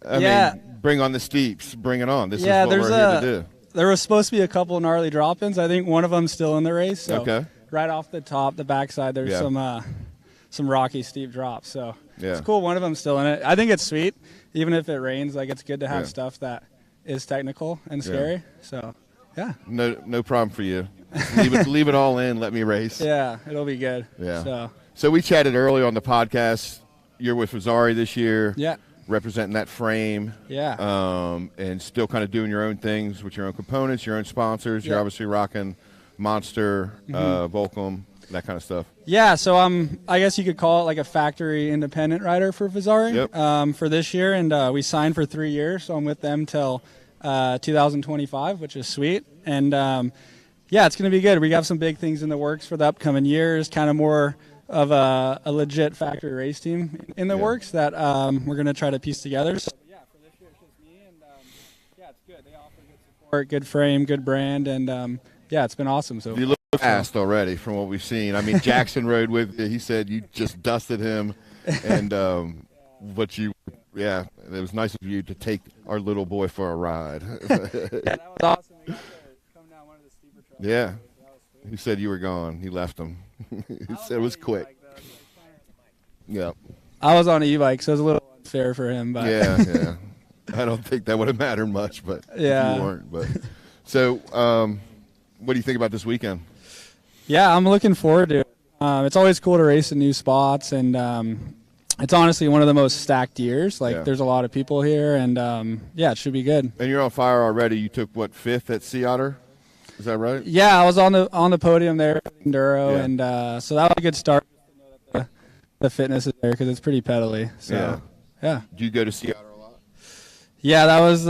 I mean, bring on the steeps, bring it on. This is what we're here to do. There was supposed to be a couple of gnarly drop-ins. I think one of them's still in the race. So Okay. right off the top, the backside, there's some rocky, steep drops. So Yeah. it's cool. One of them's still in it. I think it's sweet. Even if it rains, like it's good to have Yeah. stuff that is technical and scary. So, yeah. No problem for you. Leave it all in. Let me race. Yeah, it'll be good. Yeah. So we chatted earlier on the podcast. You're with Pizzari this year. Yeah. Representing that frame. Yeah. And still kind of doing your own things with your own components, your own sponsors. You're Yeah. obviously rocking Monster, Volcom, that kind of stuff. Yeah, so I guess you could call it like a factory independent rider for Pizzari for this year, and we signed for 3 years, so I'm with them till 2025, which is sweet. And yeah, it's going to be good. We have some big things in the works for the upcoming years, kind of more of a legit factory race team in the works that we're going to try to piece together. So, yeah, for this year it's just me, and yeah, it's good. They offer good support, good frame, good brand, and yeah, it's been awesome. So You look fast already from what we've seen. I mean, Jackson rode with you. He said you just dusted him, and it was nice of you to take our little boy for a ride. yeah, that was awesome. We got to come down one of the steeper tracks. Yeah. He said you were gone. He left him. He said it was quick. Yeah. I was on an e-bike, so it was a little unfair for him. But Yeah. I don't think that would have mattered much, but Yeah. you weren't. But so, what do you think about this weekend? Yeah, I'm looking forward to it. It's always cool to race in new spots, and it's honestly one of the most stacked years. Like, there's a lot of people here, and yeah, it should be good. And you're on fire already. You took, what, 5th at Sea Otter? Is that right? Yeah, I was on the podium there at Enduro, and so that was a good start. The fitness is there because it's pretty pedally. So, yeah. Do you go to Sea Otter a lot? Yeah, that was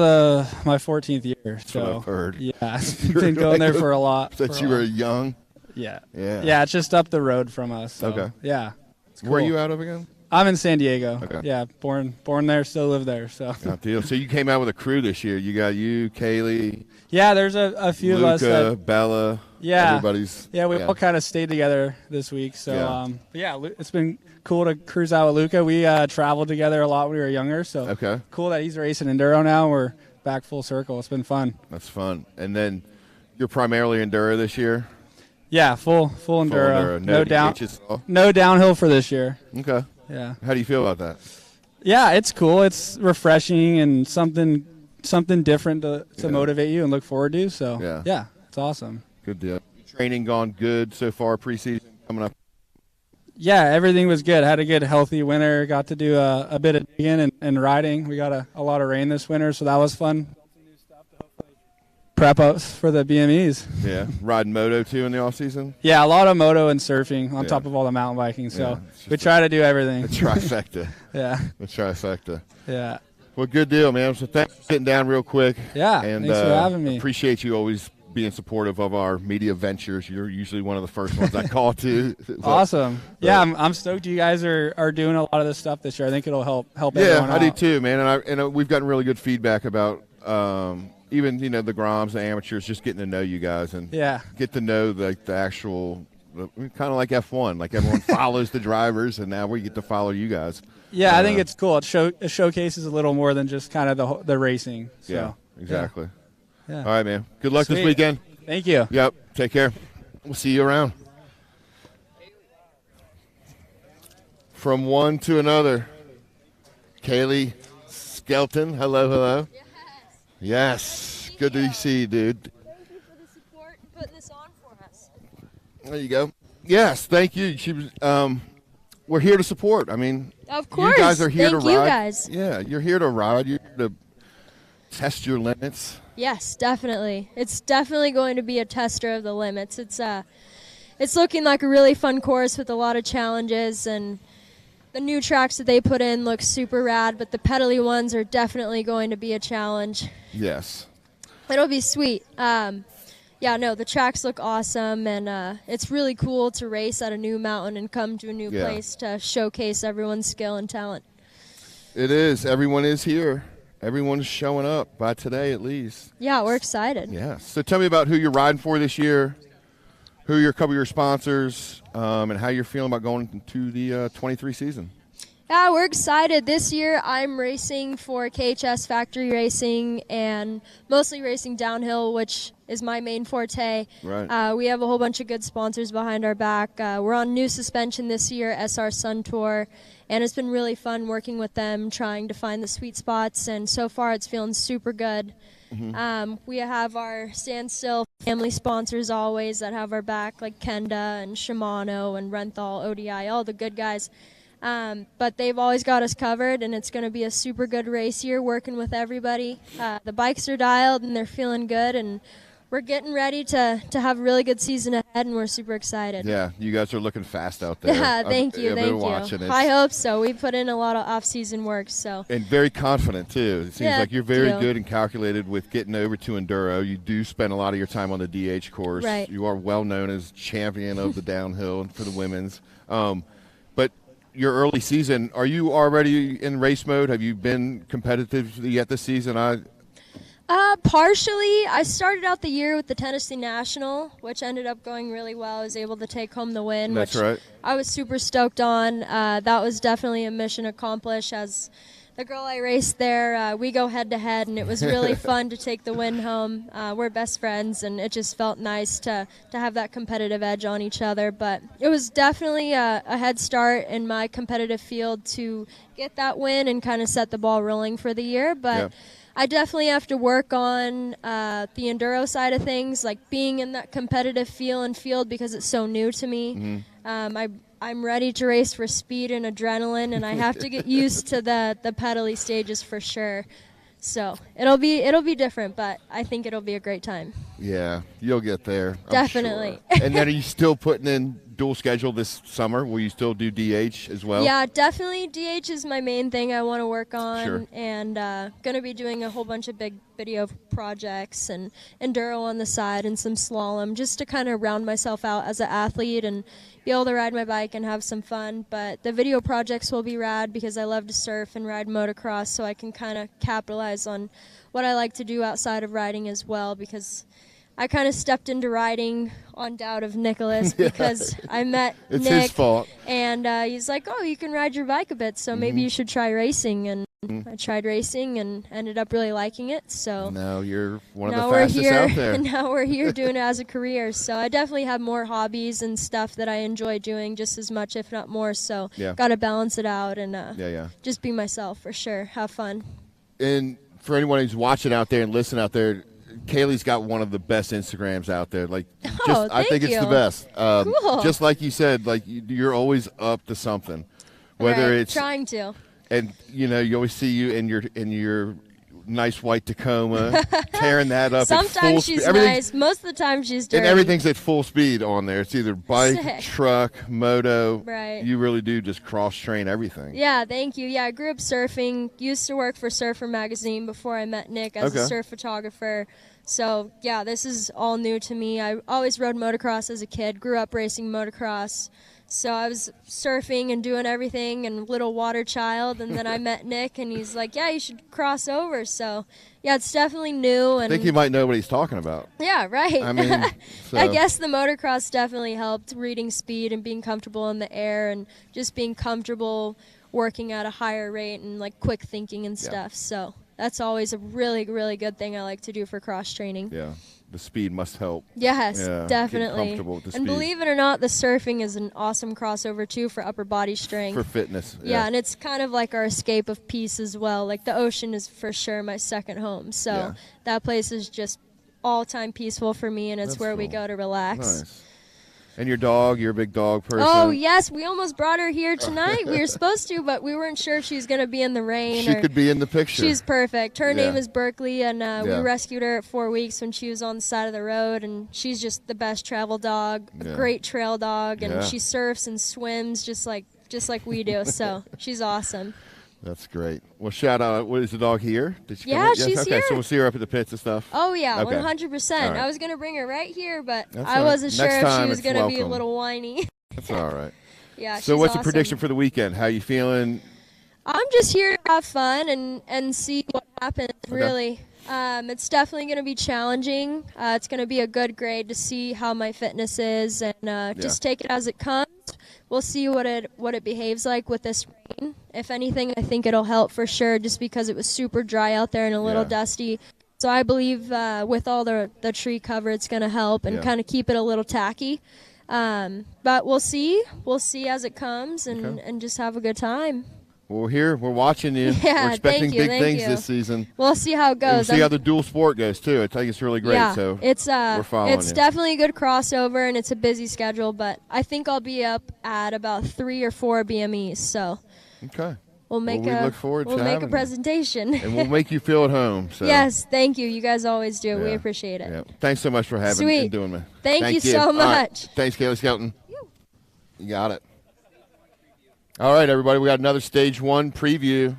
my 14th year. That's so what I've heard. Yeah, I've been going there for a lot. Since you were young? Yeah. Yeah. Yeah, it's just up the road from us. So, Okay. Yeah. It's Where are cool. you out of again? I'm in San Diego. Okay. Yeah, born there, still live there. So. Good deal. So you came out with a crew this year. You got you, Kaylee. Yeah, there's a few Luca, of us that. Bella. Yeah. Everybody's. Yeah, we all kind of stayed together this week. So but yeah, it's been cool to cruise out with Luca. We traveled together a lot when we were younger. So cool that he's racing enduro now. We're back full circle. It's been fun. That's fun. And then you're primarily enduro this year. Yeah, full enduro. No down. DHs at all? No downhill for this year. Okay. Yeah. How do you feel about that? Yeah, it's cool. It's refreshing and something different to motivate you and look forward to. So yeah, it's awesome. Good deal. Training gone good so far preseason coming up? Yeah, everything was good. Had a good healthy winter. Got to do a bit of digging and riding. We got a lot of rain this winter, so that was fun. prep ups for the BMEs. Yeah, riding moto too in the off season. Yeah, a lot of moto and surfing on top of all the mountain biking. So we try to do everything. A trifecta. Yeah. A trifecta. Yeah. Well, good deal, man. So thanks for sitting down real quick. Yeah, and thanks for having me. Appreciate you always being supportive of our media ventures. You're usually one of the first ones I call to. Awesome. Yeah, I'm stoked you guys are doing a lot of this stuff this year. I think it'll help everyone out. I do too, man. And we've gotten really good feedback about even the Groms, the amateurs, just getting to know you guys and get to know the actual kind of like F1. Like everyone follows the drivers, and now we get to follow you guys. Yeah, I think it's cool. It showcases a little more than just kind of the racing. So, yeah, exactly. Yeah. All right, man. Good luck Sweet. this weekend. Thank you. Yep. Take care. We'll see you around. From one to another, Kaylee Skelton. Hello. Yes. Good to see you, dude. Thank you for the support and putting this on for us. There you go. Yes, thank you. She was. We're here to support. I mean, of course. You guys are here to ride. Thank you guys. Yeah, you're here to ride. You're here to test your limits. Yes, definitely. It's definitely going to be a tester of the limits. It's looking like a really fun course with a lot of challenges, and the new tracks that they put in look super rad, but the pedally ones are definitely going to be a challenge. Yes. It'll be sweet. The tracks look awesome, and it's really cool to race at a new mountain and come to a new place to showcase everyone's skill and talent. It is. Everyone is here. Everyone's showing up by today at least. Yeah, we're excited. Yeah. So tell me about who you're riding for this year, who are a couple of your sponsors, and how you're feeling about going into the 23 season. Yeah, we're excited. This year I'm racing for KHS Factory Racing and mostly racing downhill, which is my main forte. Right. We have a whole bunch of good sponsors behind our back. We're on new suspension this year, SR Sun Tour, and it's been really fun working with them, trying to find the sweet spots, and so far it's feeling super good. Mm-hmm. We have our Standstill family sponsors always that have our back, like Kenda and Shimano and Renthal, ODI, all the good guys. But they've always got us covered, and it's going to be a super good race year working with everybody. The bikes are dialed, and they're feeling good, and we're getting ready to have a really good season ahead, and we're super excited. Yeah, you guys are looking fast out there. Yeah, thank you. I've been watching it. I hope so. We put in a lot of off-season work. And very confident, too. It seems like you're very you. good and calculated with getting over to Enduro. You do spend a lot of your time on the DH course. Right. You are well known as champion of the downhill for the women's. But your early season, are you already in race mode? Have you been competitive yet this season? Partially. I started out the year with the Tennessee National, which ended up going really well. I was able to take home the win, That's which right. I was super stoked on. That was definitely a mission accomplished. As the girl I raced there, we go head-to-head, and it was really fun to take the win home. We're best friends, and it just felt nice to have that competitive edge on each other. But it was definitely a head start in my competitive field to get that win and kind of set the ball rolling for the year. But I definitely have to work on the enduro side of things, like being in that competitive feel and field, because it's so new to me. Mm-hmm. I'm ready to race for speed and adrenaline, and I have to get used to the pedally stages for sure. So it'll be different, but I think it'll be a great time. Yeah, you'll get there. I'm Definitely. Sure. And then are you still putting in dual schedule this summer? Will you still do DH as well? Yeah, definitely. DH is my main thing I want to work on, Sure. and going to be doing a whole bunch of big video projects and enduro on the side and some slalom, just to kind of round myself out as an athlete and be able to ride my bike and have some fun. But the video projects will be rad because I love to surf and ride motocross, so I can kind of capitalize on what I like to do outside of riding as well, because I kind of stepped into riding on doubt of Nicholas because I met It's Nick, his fault. and he's like, "Oh, you can ride your bike a bit, so maybe you should try racing." And I tried racing and ended up really liking it. So Now you're one of now the fastest we're here, out there. and now we're here doing it as a career. So I definitely have more hobbies and stuff that I enjoy doing just as much, if not more. So got to balance it out and just be myself for sure. Have fun. And for anyone who's watching out there and listening out there, Kaylee's got one of the best Instagrams out there. Like, I think it's the best. Cool. Just like you said, like you're always up to something, whether Right, it's trying to. And you always see you in your nice white Tacoma, tearing that up. Sometimes she's nice. Most of the time she's dirty. And everything's at full speed on there. It's either bike, Sick. truck, moto. Right. You really do just cross-train everything. Yeah, thank you. Yeah, I grew up surfing. Used to work for Surfer Magazine before I met Nick as a surf photographer. So, yeah, this is all new to me. I always rode motocross as a kid, grew up racing motocross. So I was surfing and doing everything and little water child, and then I met Nick, and he's like, yeah, you should cross over. So, yeah, it's definitely new. And I think you might know what he's talking about. Yeah, right. I mean, so. I guess the motocross definitely helped, reading speed and being comfortable in the air and just being comfortable working at a higher rate and, like, quick thinking and stuff. So that's always a really, really good thing I like to do for cross-training. Yeah. The speed must help. Yes, yeah, definitely. Comfortable with the and speed. believe it or not, the surfing is an awesome crossover too for upper body strength. For fitness. Yeah, and it's kind of like our escape of peace as well. Like the ocean is for sure my second home. So that place is just all-time peaceful for me, and it's where we go to relax. Nice. And your dog, you're a big dog person. Oh, yes. We almost brought her here tonight. We were supposed to, but we weren't sure if she was going to be in the rain. She could be in the picture. She's perfect. Her name is Berkeley, and we rescued her at 4 weeks when she was on the side of the road, and she's just the best travel dog, a great trail dog, and she surfs and swims just like we do, so she's awesome. That's great. Well, shout out. What is the dog here? Did she yeah, come in? she's okay, here. So we'll see her up at the pits and stuff. Oh, yeah, okay. 100%. Right. I was going to bring her right here, but That's I wasn't sure if she was going to be a little whiny. That's all right. Yeah, so what's awesome. the prediction for the weekend? How you feeling? I'm just here to have fun and see what happens, really. It's definitely going to be challenging. It's going to be a good grade to see how my fitness is, and just take it as it comes. We'll see what it behaves like with this rain. If anything, I think it'll help for sure, just because it was super dry out there and a little dusty. So I believe with all the tree cover, it's going to help and kind of keep it a little tacky. But we'll see. We'll see as it comes, and just have a good time. Well, we're here. We're watching you. Yeah, we're expecting thank you, big things this season. We'll see how it goes. We'll see how the dual sport goes, too. I think it's really great. Yeah, so it's we're following it's you. definitely a good crossover, and it's a busy schedule, but I think I'll be up at about 3 or 4 BMEs, so we'll make we look forward to make a having presentation. And we'll make you feel at home. So. Yes, thank you. You guys always do. We appreciate it. Yeah. Thanks so much for having and doing it. Thank you so much. Right. Thanks, Kaylee Skelton. You got it. All right, everybody, we got another Stage 1 preview,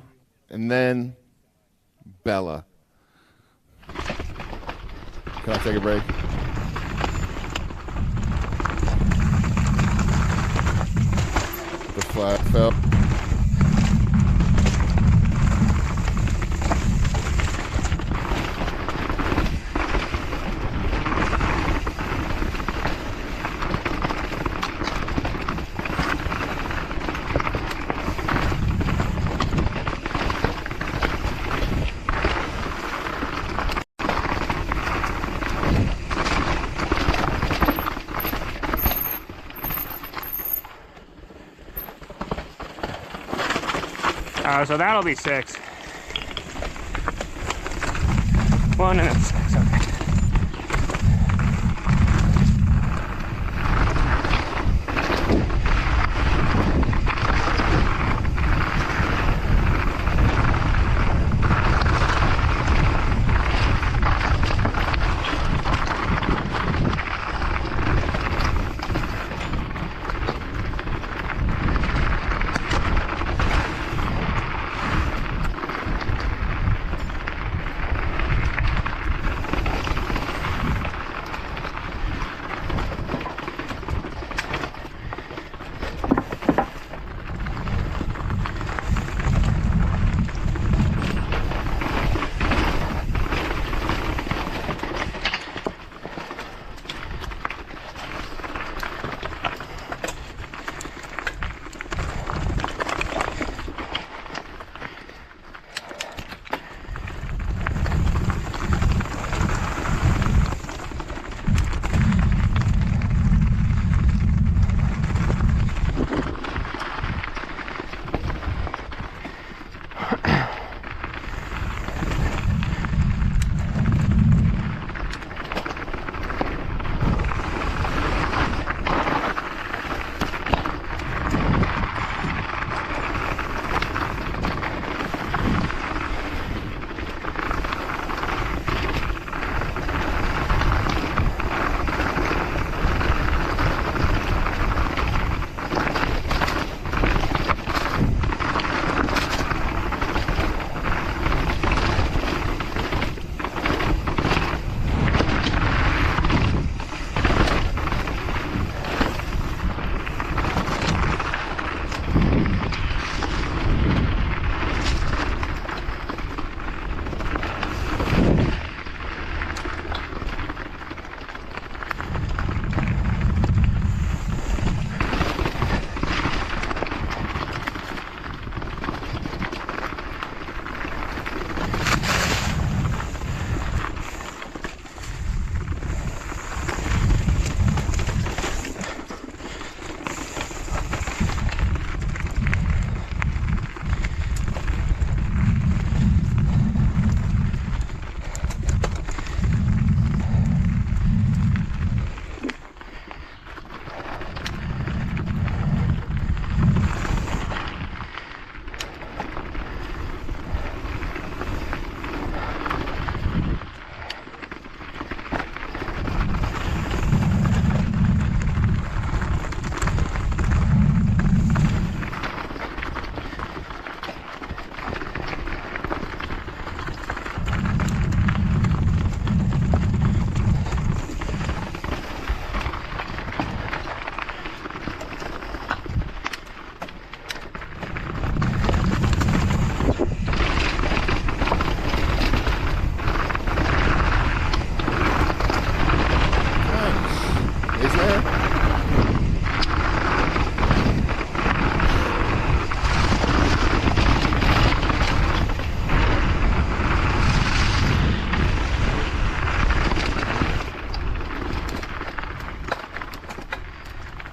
and then Bella. Can I take a break? The flat fell. So that'll be 6. 1 and then 6, okay.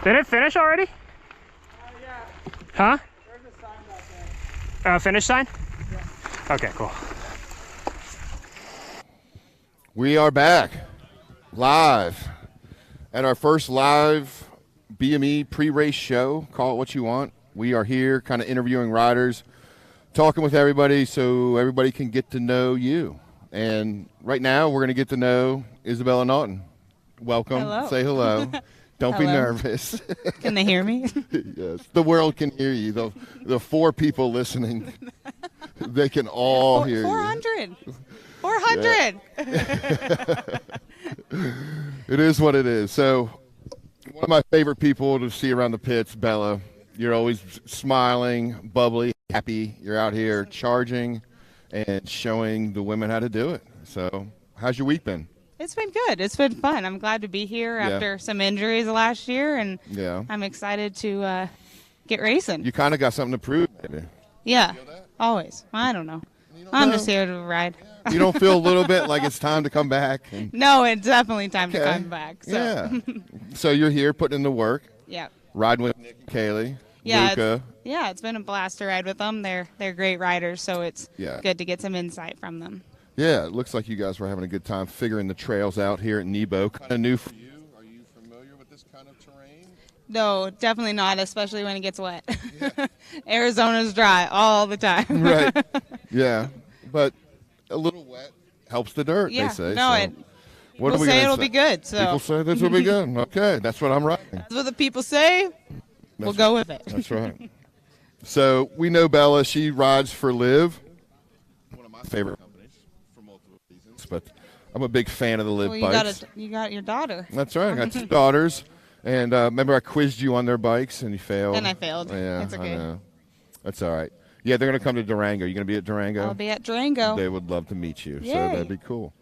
Did it finish already? Yeah. Huh? There's a sign back there. Finish sign? Yeah. Okay, cool. We are back live at our first live BME pre-race show. Call it what you want. We are here kind of interviewing riders, talking with everybody so everybody can get to know you. And right now we're going to get to know Isabella Naughton. Welcome. Hello. Say hello. Don't be Hello. nervous. Can they hear me? Yes. The world can hear you. The 4 people listening, they can all hear 400. 400. It is what it is. So one of my favorite people to see around the pits, Bella. You're always smiling, bubbly, happy. You're out here charging and showing the women how to do it. So how's your week been? It's been good. It's been fun. I'm glad to be here after some injuries last year, and I'm excited to get racing. You kind of got something to prove, maybe. Yeah, always. I don't know. I'm just here to ride. You don't feel a little bit like it's time to come back? No, it's definitely time to come back. So. Yeah. So you're here putting in the work. Yeah. Riding with Nick and Kaylee. Yeah, Luca. It's been a blast to ride with them. They're great riders, so it's good to get some insight from them. Yeah, it looks like you guys were having a good time figuring the trails out here at Nebo. Kind of new for you. Are you familiar with this kind of terrain? No, definitely not, especially when it gets wet. Yeah. Arizona's dry all the time. Right. Yeah, but a little wet helps the dirt, they say. No, so. What people say it'll be good. So. People say this will be good. Okay, that's what I'm writing. That's what the people say. We'll go with it. That's right. So we know Bella. She rides for Liv, one of my favorite companies for multiple reasons. But I'm a big fan of the Liv bikes. You got your daughter. That's right. I got 2 daughters. And remember I quizzed you on their bikes and you failed? And I failed. Yeah, That's okay. I know. That's all right. Yeah, they're going to come to Durango. You going to be at Durango? I'll be at Durango. They would love to meet you. Yay. So that'd be cool.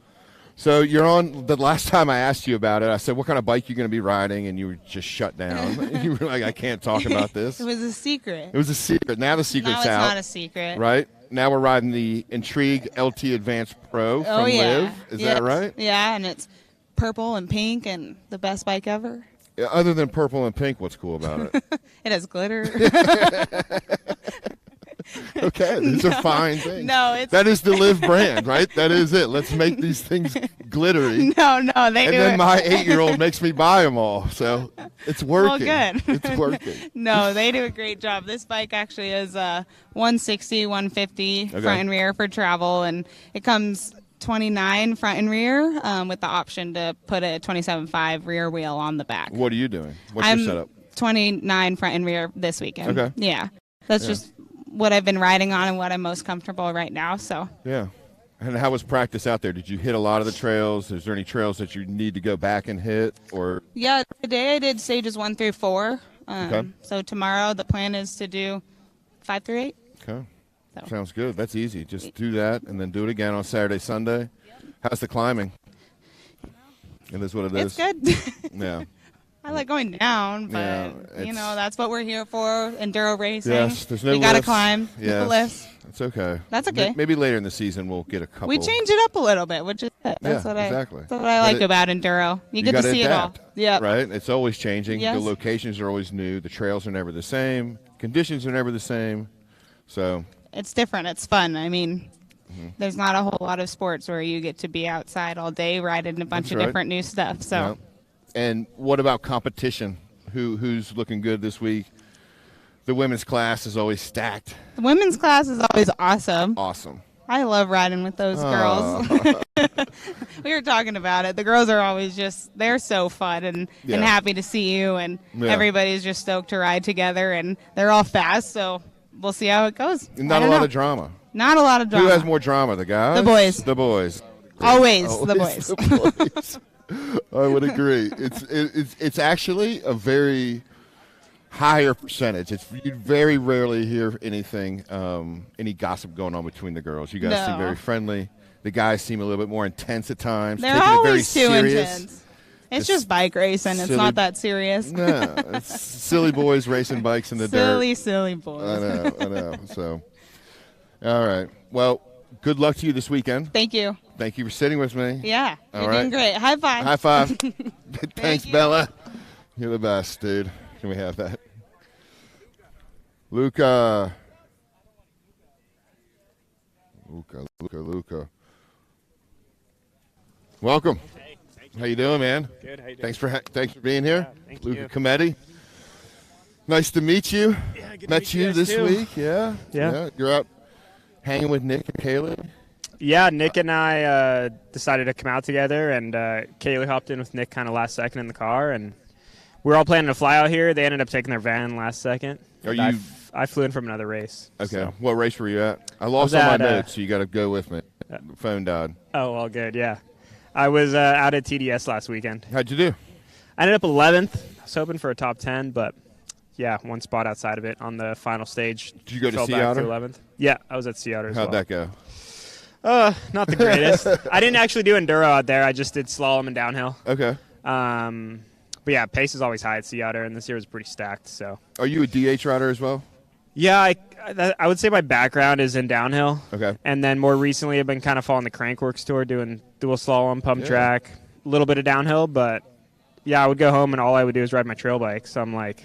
So you're on, the last time I asked you about it, I said, what kind of bike you going to be riding? And you were just shut down. You were like, I can't talk about this. It was a secret. It was a secret. Now the secret's out. Now it's not a secret. Right? Now we're riding the Intrigue LT Advanced Pro from Liv. Is that right? Yeah, and it's purple and pink and the best bike ever. Yeah, other than purple and pink, what's cool about it? It has glitter. Okay, these are fine things. No, that is the Liv brand, right? That is it. Let's make these things glittery. No, they do it. And then my 8-year-old makes me buy them all, so it's working. Well, good. It's working. No, they do a great job. This bike actually is 160, 150 front and rear for travel, and it comes 29 front and rear with the option to put a 27.5 rear wheel on the back. What are you doing? What's your setup? 29 front and rear this weekend. Okay. Yeah. That's just what I've been riding on and what I'm most comfortable right now. So. Yeah. And how was practice out there? Did you hit a lot of the trails? Is there any trails that you need to go back and hit? Or Yeah, today I did stages 1 through 4. Okay. So tomorrow the plan is to do 5 through 8. Okay. So. Sounds good. That's easy. Just do that and then do it again on Saturday, Sunday. How's the climbing? It is what it is. It's good. Yeah. I like going down, but that's what we're here for. Enduro racing. Yes, there's no We got to lifts. climb. Yes. The lifts. It's okay. That's okay. Maybe later in the season we'll get a couple. We change it up a little bit, which is it. That's what exactly. That's what I like about Enduro. You get to gotta see adapt, it all. Yeah. Right? It's always changing. Yes. The locations are always new. The trails are never the same. Conditions are never the same. So it's different. It's fun. I mean, there's not a whole lot of sports where you get to be outside all day riding a bunch of different new stuff. So. Yeah. And what about competition? Who's looking good this week? The women's class is always stacked. The women's class is always awesome. Awesome. I love riding with those girls. We were talking about it. The girls are always they're so fun and happy to see you, and everybody's just stoked to ride together, and they're all fast, so we'll see how it goes. Not a lot of drama. Not a lot of drama. Who has more drama, the guys? The boys. The boys. Always the boys. The boys. I would agree. It's actually a very higher percentage. You very rarely hear anything, any gossip going on between the girls. You guys seem very friendly. The guys seem a little bit more intense at times. They're taking always it very too serious. intense. It's just bike racing. It's not that serious. No, it's silly boys racing bikes in the dirt. Silly boys. I know. So, all right. Well, good luck to you this weekend. Thank you. Thank you for sitting with me. Yeah, All you're right. doing great. High five. High five. Thanks, Bella. You're the best, dude. Can we have that? Luca. Welcome. How you doing, man? Good. How you doing? Thanks for being here. Thank Luca you. Cometti. Nice to meet you. Yeah, good to Met meet you guys this too. week. Yeah. Yeah. You're out hanging with Nick and Kaylee. Yeah, Nick and I decided to come out together, and Kaylee hopped in with Nick kind of last second in the car, and we were all planning to fly out here. They ended up taking their van last second. Are And you- I flew in from another race. Okay. so. What race were you at? I lost was all my at, notes, so you got to go with me. The phone died. Oh, all good, yeah. I was out at TDS last weekend. How'd you do? I ended up 11th. I was hoping for a top 10, but yeah, one spot outside of it on the final stage. Did you go to Fell Sea back Otter? 11th. Yeah, I was at Sea Otter as How'd well. that go? Not the greatest. I didn't actually do enduro out there. I just did slalom and downhill. Okay. But yeah, pace is always high at Sea Otter, and this year was pretty stacked. So. Are you a DH rider as well? Yeah, I would say my background is in downhill. Okay. And then more recently, I've been kind of following the Crankworks tour, doing dual slalom, pump Yeah. track, a little bit of downhill. But yeah, I would go home and all I would do is ride my trail bike. So I'm like,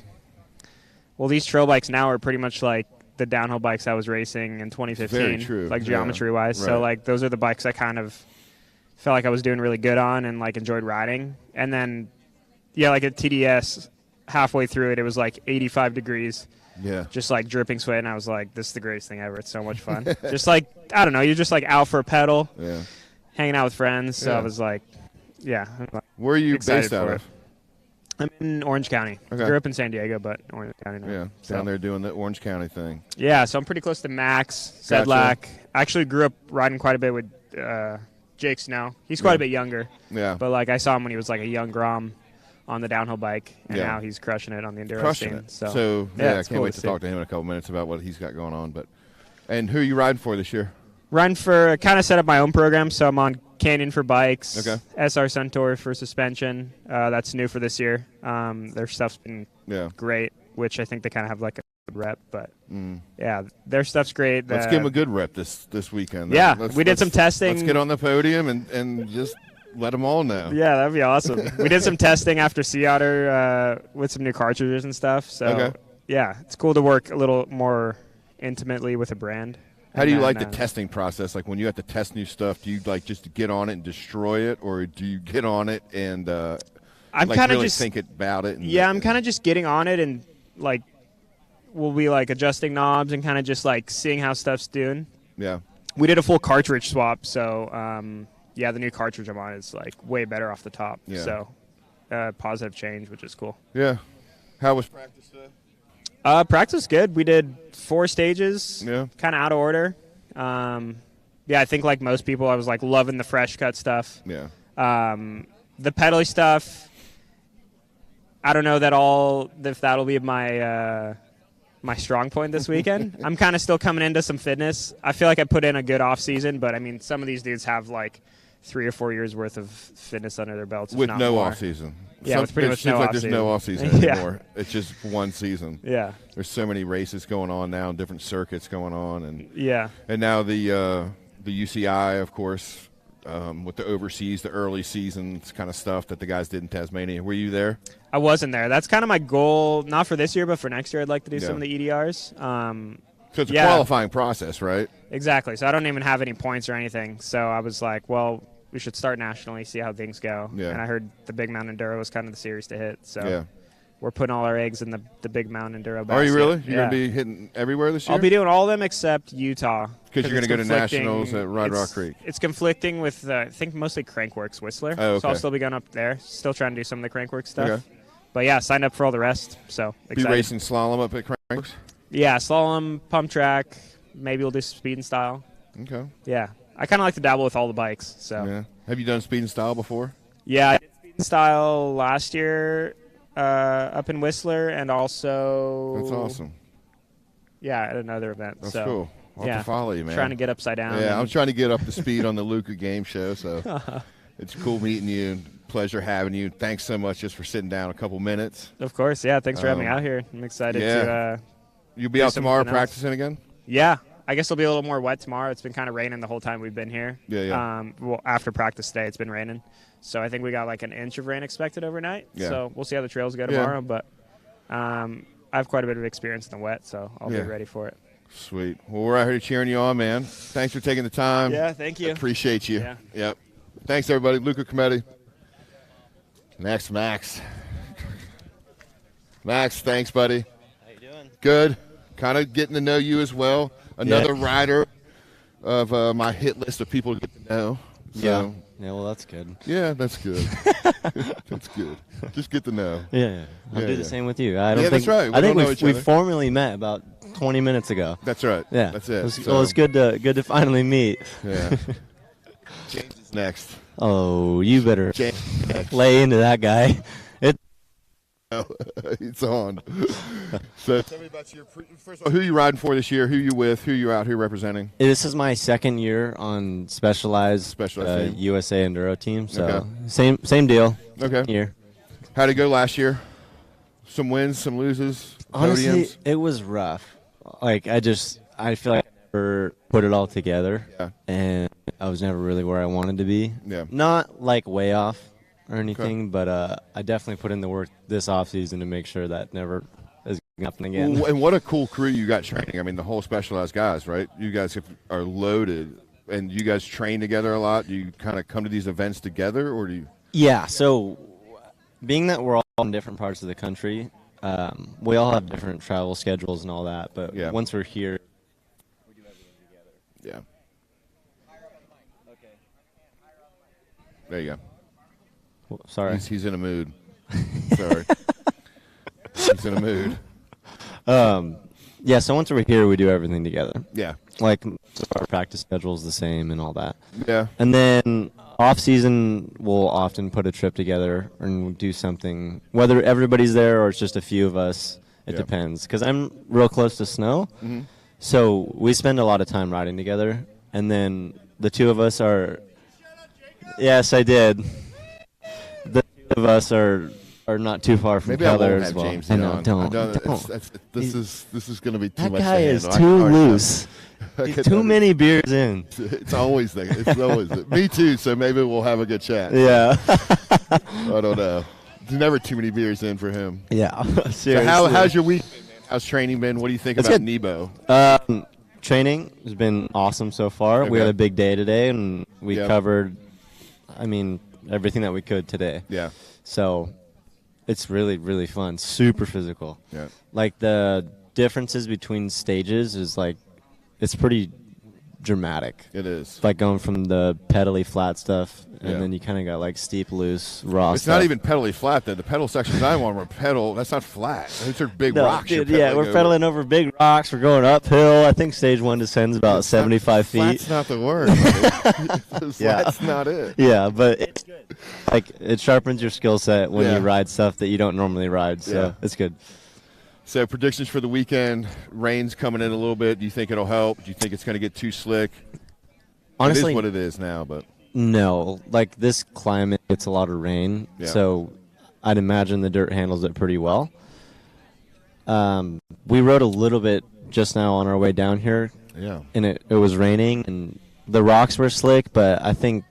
well, these trail bikes now are pretty much like the downhill bikes I was racing in 2015, Very true. like Yeah. geometry-wise. So Right. like those are the bikes I kind of felt like I was doing really good on and like enjoyed riding. And then yeah, like at TDS, halfway through it, it was like 85 degrees. Yeah. Just like dripping sweat, and I was like, this is the greatest thing ever. It's so much fun. Just like, I don't know, you're just like out for a pedal, Yeah. hanging out with friends. So Yeah. I was like, yeah. I'm Where are you excited based out for of? it. I'm in Orange County. Okay. Grew up in San Diego, but Orange County now. Yeah. So. Down there doing the Orange County thing. Yeah, so I'm pretty close to Max, Gotcha. Sedlak. I actually grew up riding quite a bit with Jake Snow. He's quite Yeah. a bit younger. Yeah. But like I saw him when he was like a young Grom on the downhill bike, and Yeah. now he's crushing it on the enduro Crushing scene. it. So, yeah, I it's can't cool wait to see. talk to him in a couple minutes about what he's got going on. But and who are you riding for this year? Run for kind of set up my own program, so I'm on Canyon for bikes, Okay. SR Centaur for suspension. That's new for this year. Their stuff's been great, which I think they kind of have like a good rep. But yeah, their stuff's great. Let's give him a good rep this weekend. Yeah, Let's- we did some testing. Let's get on the podium and just let them all know. Yeah, that'd be awesome. We did some testing after Sea Otter with some new cartridges and stuff. So Okay. yeah, it's cool to work a little more intimately with a brand. How do you And like then, the testing process? Like when you have to test new stuff, do you like just get on it and destroy it, or do you get on it and I'm like kind of really just think about it? And Yeah, I'm kind of just getting on it and like we'll be like adjusting knobs and kind of just like seeing how stuff's doing. Yeah. We did a full cartridge swap, so yeah, the new cartridge I'm on is like way better off the top. Yeah. So positive change, which is cool. Yeah. How was practice today? Practice good. We did 4 stages. Yeah. Kind of out of order. Yeah, I think like most people, I was like loving the fresh cut stuff. Yeah. The pedally stuff, I don't know if that'll be my my strong point this weekend. I'm kind of still coming into some fitness. I feel like I put in a good off season, but I mean, some of these dudes have like 3 or 4 years worth of fitness under their belts. if With not no more. off season. Yeah, with pretty it much seems no like off there's season. no off season Yeah. anymore. It's just one season. Yeah. There's so many races going on now, and different circuits going on, and Yeah. and now the UCI, of course, with the overseas, the early seasons kind of stuff that the guys did in Tasmania. Were you there? I wasn't there. That's kind of my goal, not for this year, but for next year. I'd like to do Yeah. some of the EDRs. So it's a qualifying process, right? Exactly. So I don't even have any points or anything. So I was like, well, we should start nationally, see how things go. Yeah. And I heard the Big Mountain Enduro was kind of the series to hit. So Yeah. we're putting all our eggs in the Big Mountain Enduro basket. Are you really? You're Yeah. going to be hitting everywhere this year? I'll be doing all of them except Utah. Because you're it's going to go to conflicting- nationals at Ride Rock it's- Creek. It's conflicting with, I think, mostly Crankworks Whistler. Oh, So I'll okay. still be going up there. Still trying to do some of the Crankworks stuff. Okay. But yeah, signed up for all the rest. So Be excited. racing slalom up at Cranks? Yeah, slalom, pump track. Maybe we'll do some speed and style. Okay. Yeah. I kind of like to dabble with all the bikes. So Yeah. Have you done speed and style before? yeah, I did speed and style last year up in Whistler, and also That's awesome. Yeah, at another event. That's so, cool. I'll have to follow you, man. Trying to get upside down. Yeah, and- I'm trying to get up to speed on the Luca game show, so it's cool meeting you. Pleasure having you. Thanks so much just for sitting down a couple minutes. Of course, yeah. Thanks for having me out here. I'm excited to. You'll be do out tomorrow something else. practicing again? Yeah, I guess it'll be a little more wet tomorrow. It's been kind of raining the whole time we've been here. Yeah. Well, after practice today, it's been raining, so I think we got like an inch of rain expected overnight. Yeah. So we'll see how the trails go Yeah. tomorrow. But I have quite a bit of experience in the wet, so I'll be ready for it. Sweet. Well, we're out here cheering you on, man. Thanks for taking the time. Yeah, thank you. Appreciate you. Yeah. Yep. Thanks, everybody. Luca Cometti. Next, Max. Max, thanks, buddy. How you doing? Good. Kind of getting to know you as well. Another rider of my hit list of people to get to know. So, yeah, well, that's good. Yeah, that's good. That's good. Just get to know. Yeah. I'll do the same with you. I don't think, that's right. I think we other. formally met about 20 minutes ago. That's right. Yeah. That's it. Well, it's good to finally meet. Yeah. James is next. Oh, you better lay into that guy. It's on. So tell me about first of all, who you riding for this year, who you with, who you out here representing? This is my second year on Specialized team. USA Enduro team. So same deal. Okay. Year. How'd it go last year? Some wins, some loses, Honestly, podiums? it was rough. Like I feel like I never put it all together. Yeah. And I was never really where I wanted to be. Yeah. Not like way off or anything, but I definitely put in the work this off season to make sure that never is going to happen again. Well, and what a cool crew you got training. I mean, the whole Specialized guys, right? You guys are loaded, and you guys train together a lot. Do you kind of come to these events together, or do you? Yeah, so being that we're all in different parts of the country, we all have different travel schedules and all that, but once we're here, we do everything together. Yeah. There you go. Sorry. He's in a mood. Sorry. He's in a mood. Yeah, so once we're here, we do everything together. Yeah. Like, so our practice schedule is the same and all that. Yeah. And then off season, we'll often put a trip together and do something, whether everybody's there or it's just a few of us. It depends. Because I'm real close to snow, so we spend a lot of time riding together. And then the two of us are. Yes, I did. The two of us are not too far from Maybe each I other won't as have well. James I know, on. don't. This is going to be too that much. guy to is handle. too loose. He's too many beers in. It's always there. It's always there. Me too. So maybe we'll have a good chat. Yeah. I don't know. There's never too many beers in for him. Yeah. So how's your week been, man? How's training been? What do you think about Nebo? Training has been awesome so far. We had a big day today, and we covered, everything that we could today. Yeah. So it's really, really fun. Super physical. Yeah. Like the differences between stages is like, it's pretty dramatic. It is. Like going from the pedally flat stuff, and then you kind of got like steep, loose, raw It's stuff. not even pedally flat, though. The pedal sections I'm on were pedal. That's not flat. Those are big rocks. Dude, we're pedaling over big rocks. We're going uphill. I think stage 1 descends about 75 feet. Flat's not the word. Flat's not it. Yeah, but it's good. Like, it sharpens your skill set when you ride stuff that you don't normally ride, so it's good. So predictions for the weekend. Rain's coming in a little bit. Do you think it'll help? Do you think it's going to get too slick? Honestly, it is what it is now, but no. Like, this climate gets a lot of rain, so I'd imagine the dirt handles it pretty well. We rode a little bit just now on our way down here. Yeah. And it was raining, and the rocks were slick, but I think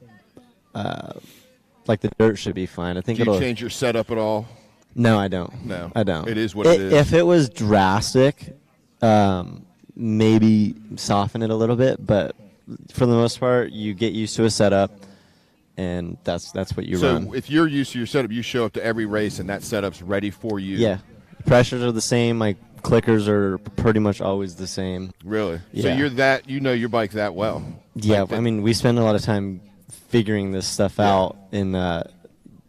like the dirt should be fine. I think do it'll you change your setup at all? No, I don't. No. I don't. It is what it is. If it was drastic, maybe soften it a little bit, but for the most part, you get used to a setup, and that's what you run. So if you're used to your setup, you show up to every race, and that setup's ready for you. Yeah. Pressures are the same. My clickers are pretty much always the same. Really? Yeah. So you know your bike that well. Yeah, Like I mean, we spend a lot of time figuring this stuff out in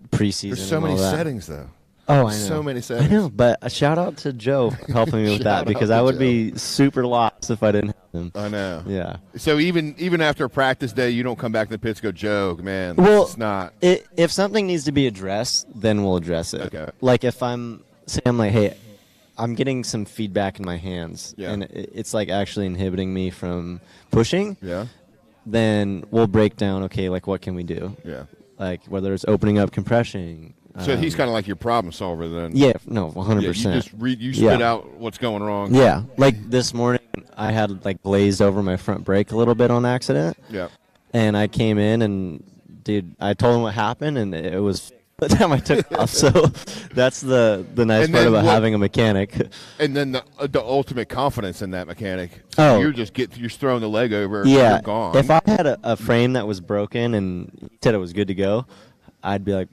preseason. There's so and many all that. settings, though. Oh, I know. So many settings. I know, but a shout out to Joe for helping me with that, because I would be super lost if I didn't have him. I know. Yeah. So even after a practice day, you don't come back to the pits and go, Joe, man, Well, it's not. If something needs to be addressed, then we'll address it. Okay. Like if I'm like, hey, I'm getting some feedback in my hands, and it's like actually inhibiting me from pushing. Yeah. Then we'll break down. Okay, like what can we do? Yeah. Like whether it's opening up compression. So he's kind of like your problem solver then. Yeah, no, 100%. You spit out what's going wrong. Yeah, like this morning I had like glazed over my front brake a little bit on accident. Yeah. And I came in and, dude, I told him what happened, and it was the time I took off. So that's the nice part about having a mechanic. And then the ultimate confidence in that mechanic. So you're throwing the leg over. Yeah. You're gone. If I had a frame that was broken and he said it was good to go, I'd be like,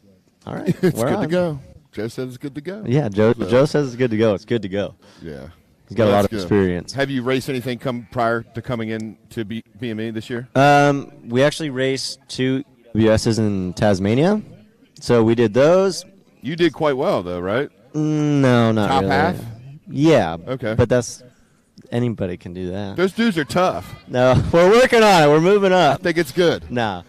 all right, it's good to go. Joe says it's good to go. Yeah, Joe says it's good to go. It's good to go. Yeah. He's got a lot of experience. Have you raced anything prior to coming in to BME this year? We actually raced 2 EWSs in Tasmania. So we did those. You did quite well, though, right? No, not Top really. half? Yeah. Okay. But anybody can do that. Those dudes are tough. No, we're working on it. We're moving up. I think it's good. Nah.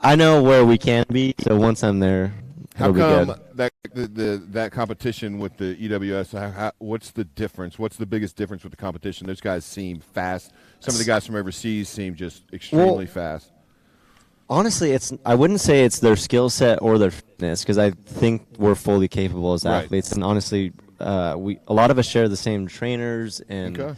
I know where we can be, so once I'm there, How it'll be come good. that competition with the EWS, what's the difference? What's the biggest difference with the competition? Those guys seem fast. Some of the guys from overseas seem just extremely fast. Honestly, I wouldn't say it's their skill set or their fitness, because I think we're fully capable as athletes. And honestly, a lot of us share the same trainers, and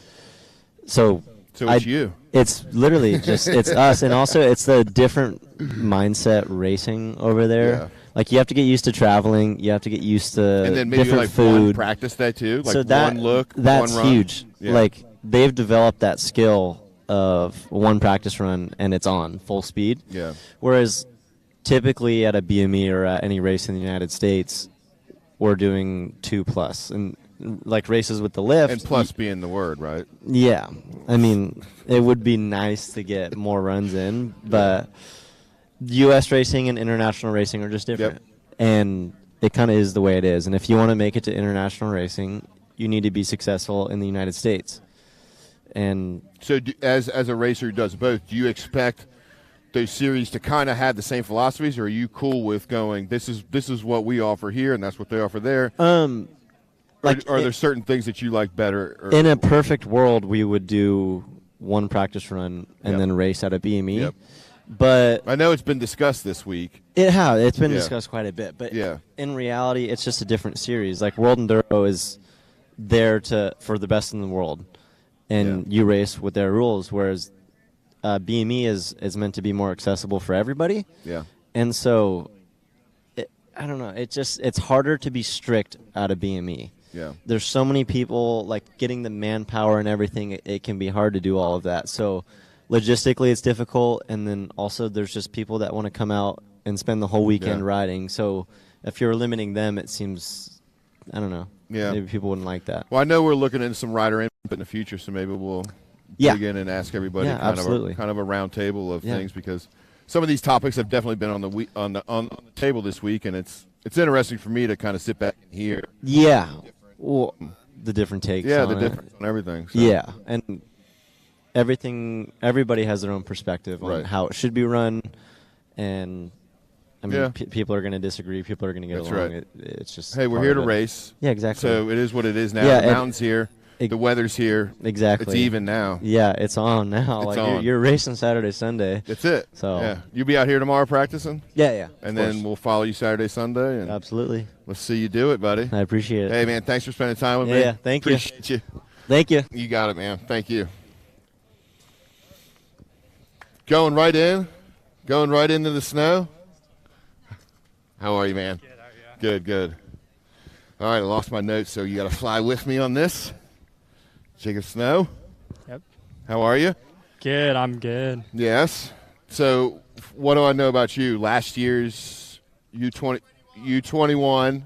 so it's you. It's literally just it's us, and also it's the different mindset racing over there. Yeah. Like you have to get used to traveling. You have to get used to And then maybe different like food. one practice day too, like so that, one look, that's one run. huge. Yeah. Like they've developed that skill of one practice run and it's on full speed. Yeah. Whereas typically at a BME or at any race in the United States, we're doing 2+, and like races with the lift. And plus being the word, right? Yeah. I mean, it would be nice to get more runs in, but U.S. racing and international racing are just different. And it kind of is the way it is. And if you want to make it to international racing, you need to be successful in the United States. And so as a racer who does both, do you expect those series to kind of have the same philosophies, or are you cool with going, this is what we offer here and that's what they offer there? Like, are there certain things that you like better? In a perfect world, we would do one practice run and then race at a BME. Yep. But I know it's been discussed this week. It's been discussed quite a bit. But yeah. In reality, it's just a different series. Like World Enduro is there for the best in the world, and you race with their rules. Whereas BME is meant to be more accessible for everybody. Yeah. And so, I don't know. It's harder to be strict at a BME. Yeah. There's so many people, like getting the manpower and everything. It can be hard to do all of that. So logistically, it's difficult, and then also there's just people that want to come out and spend the whole weekend riding. So if you're limiting them, it seems, I don't know. Yeah. Maybe people wouldn't like that. Well, I know we're looking into some rider input in the future, so maybe we'll dig in and ask everybody kind of a round table of things, because some of these topics have definitely been on the table this week, and it's interesting for me to kind of sit back and hear. Yeah. Well, the different takes. Yeah, on the it. different on everything. So. Yeah, and everybody has their own perspective on how it should be run, and I mean, people are going to disagree. People are going to get along. Right. It's just we're here to race. Yeah, exactly. So it is what it is now. Yeah, the mountain's here. The weather's here. Exactly. It's even now. Yeah, it's on now. It's like on. You're racing Saturday, Sunday. That's it. So you'll be out here tomorrow practicing. Yeah. And then we'll follow you Saturday, Sunday. And absolutely. Let's see you do it, buddy. I appreciate it. Hey, man, thanks for spending time with me. Yeah, thank you. Appreciate you. Thank you. You got it, man. Thank you. Going right into the snow. How are you, man? Good, how are you? Good. All right, I lost my notes, so you got to fly with me on this. Jacob Snow. Yep. How are you? Good, I'm good. Yes. So what do I know about you? Last year's U21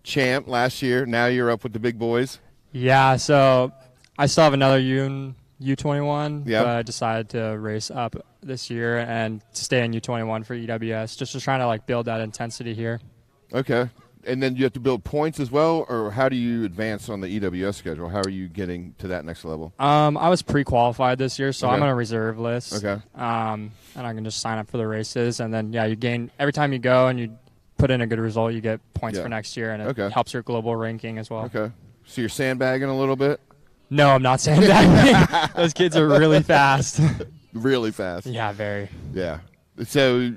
champ last year. Now you're up with the big boys. Yeah, so I still have another U21, Yep. but I decided to race up this year and to stay in U21 for EWS, just trying to build that intensity here. Okay. And then you have to build points as well, or how do you advance on the EWS schedule? How are you getting to that next level? I was pre-qualified this year, so Okay. I'm on a reserve list. Okay. And I can just sign up for the races, and then, you gain every time you go and you put in a good result, you get points for next year, and it helps your global ranking as well. Okay. So you're sandbagging a little bit? No, I'm not sandbagging. Those kids are really fast. Really fast. Yeah, very. Yeah. So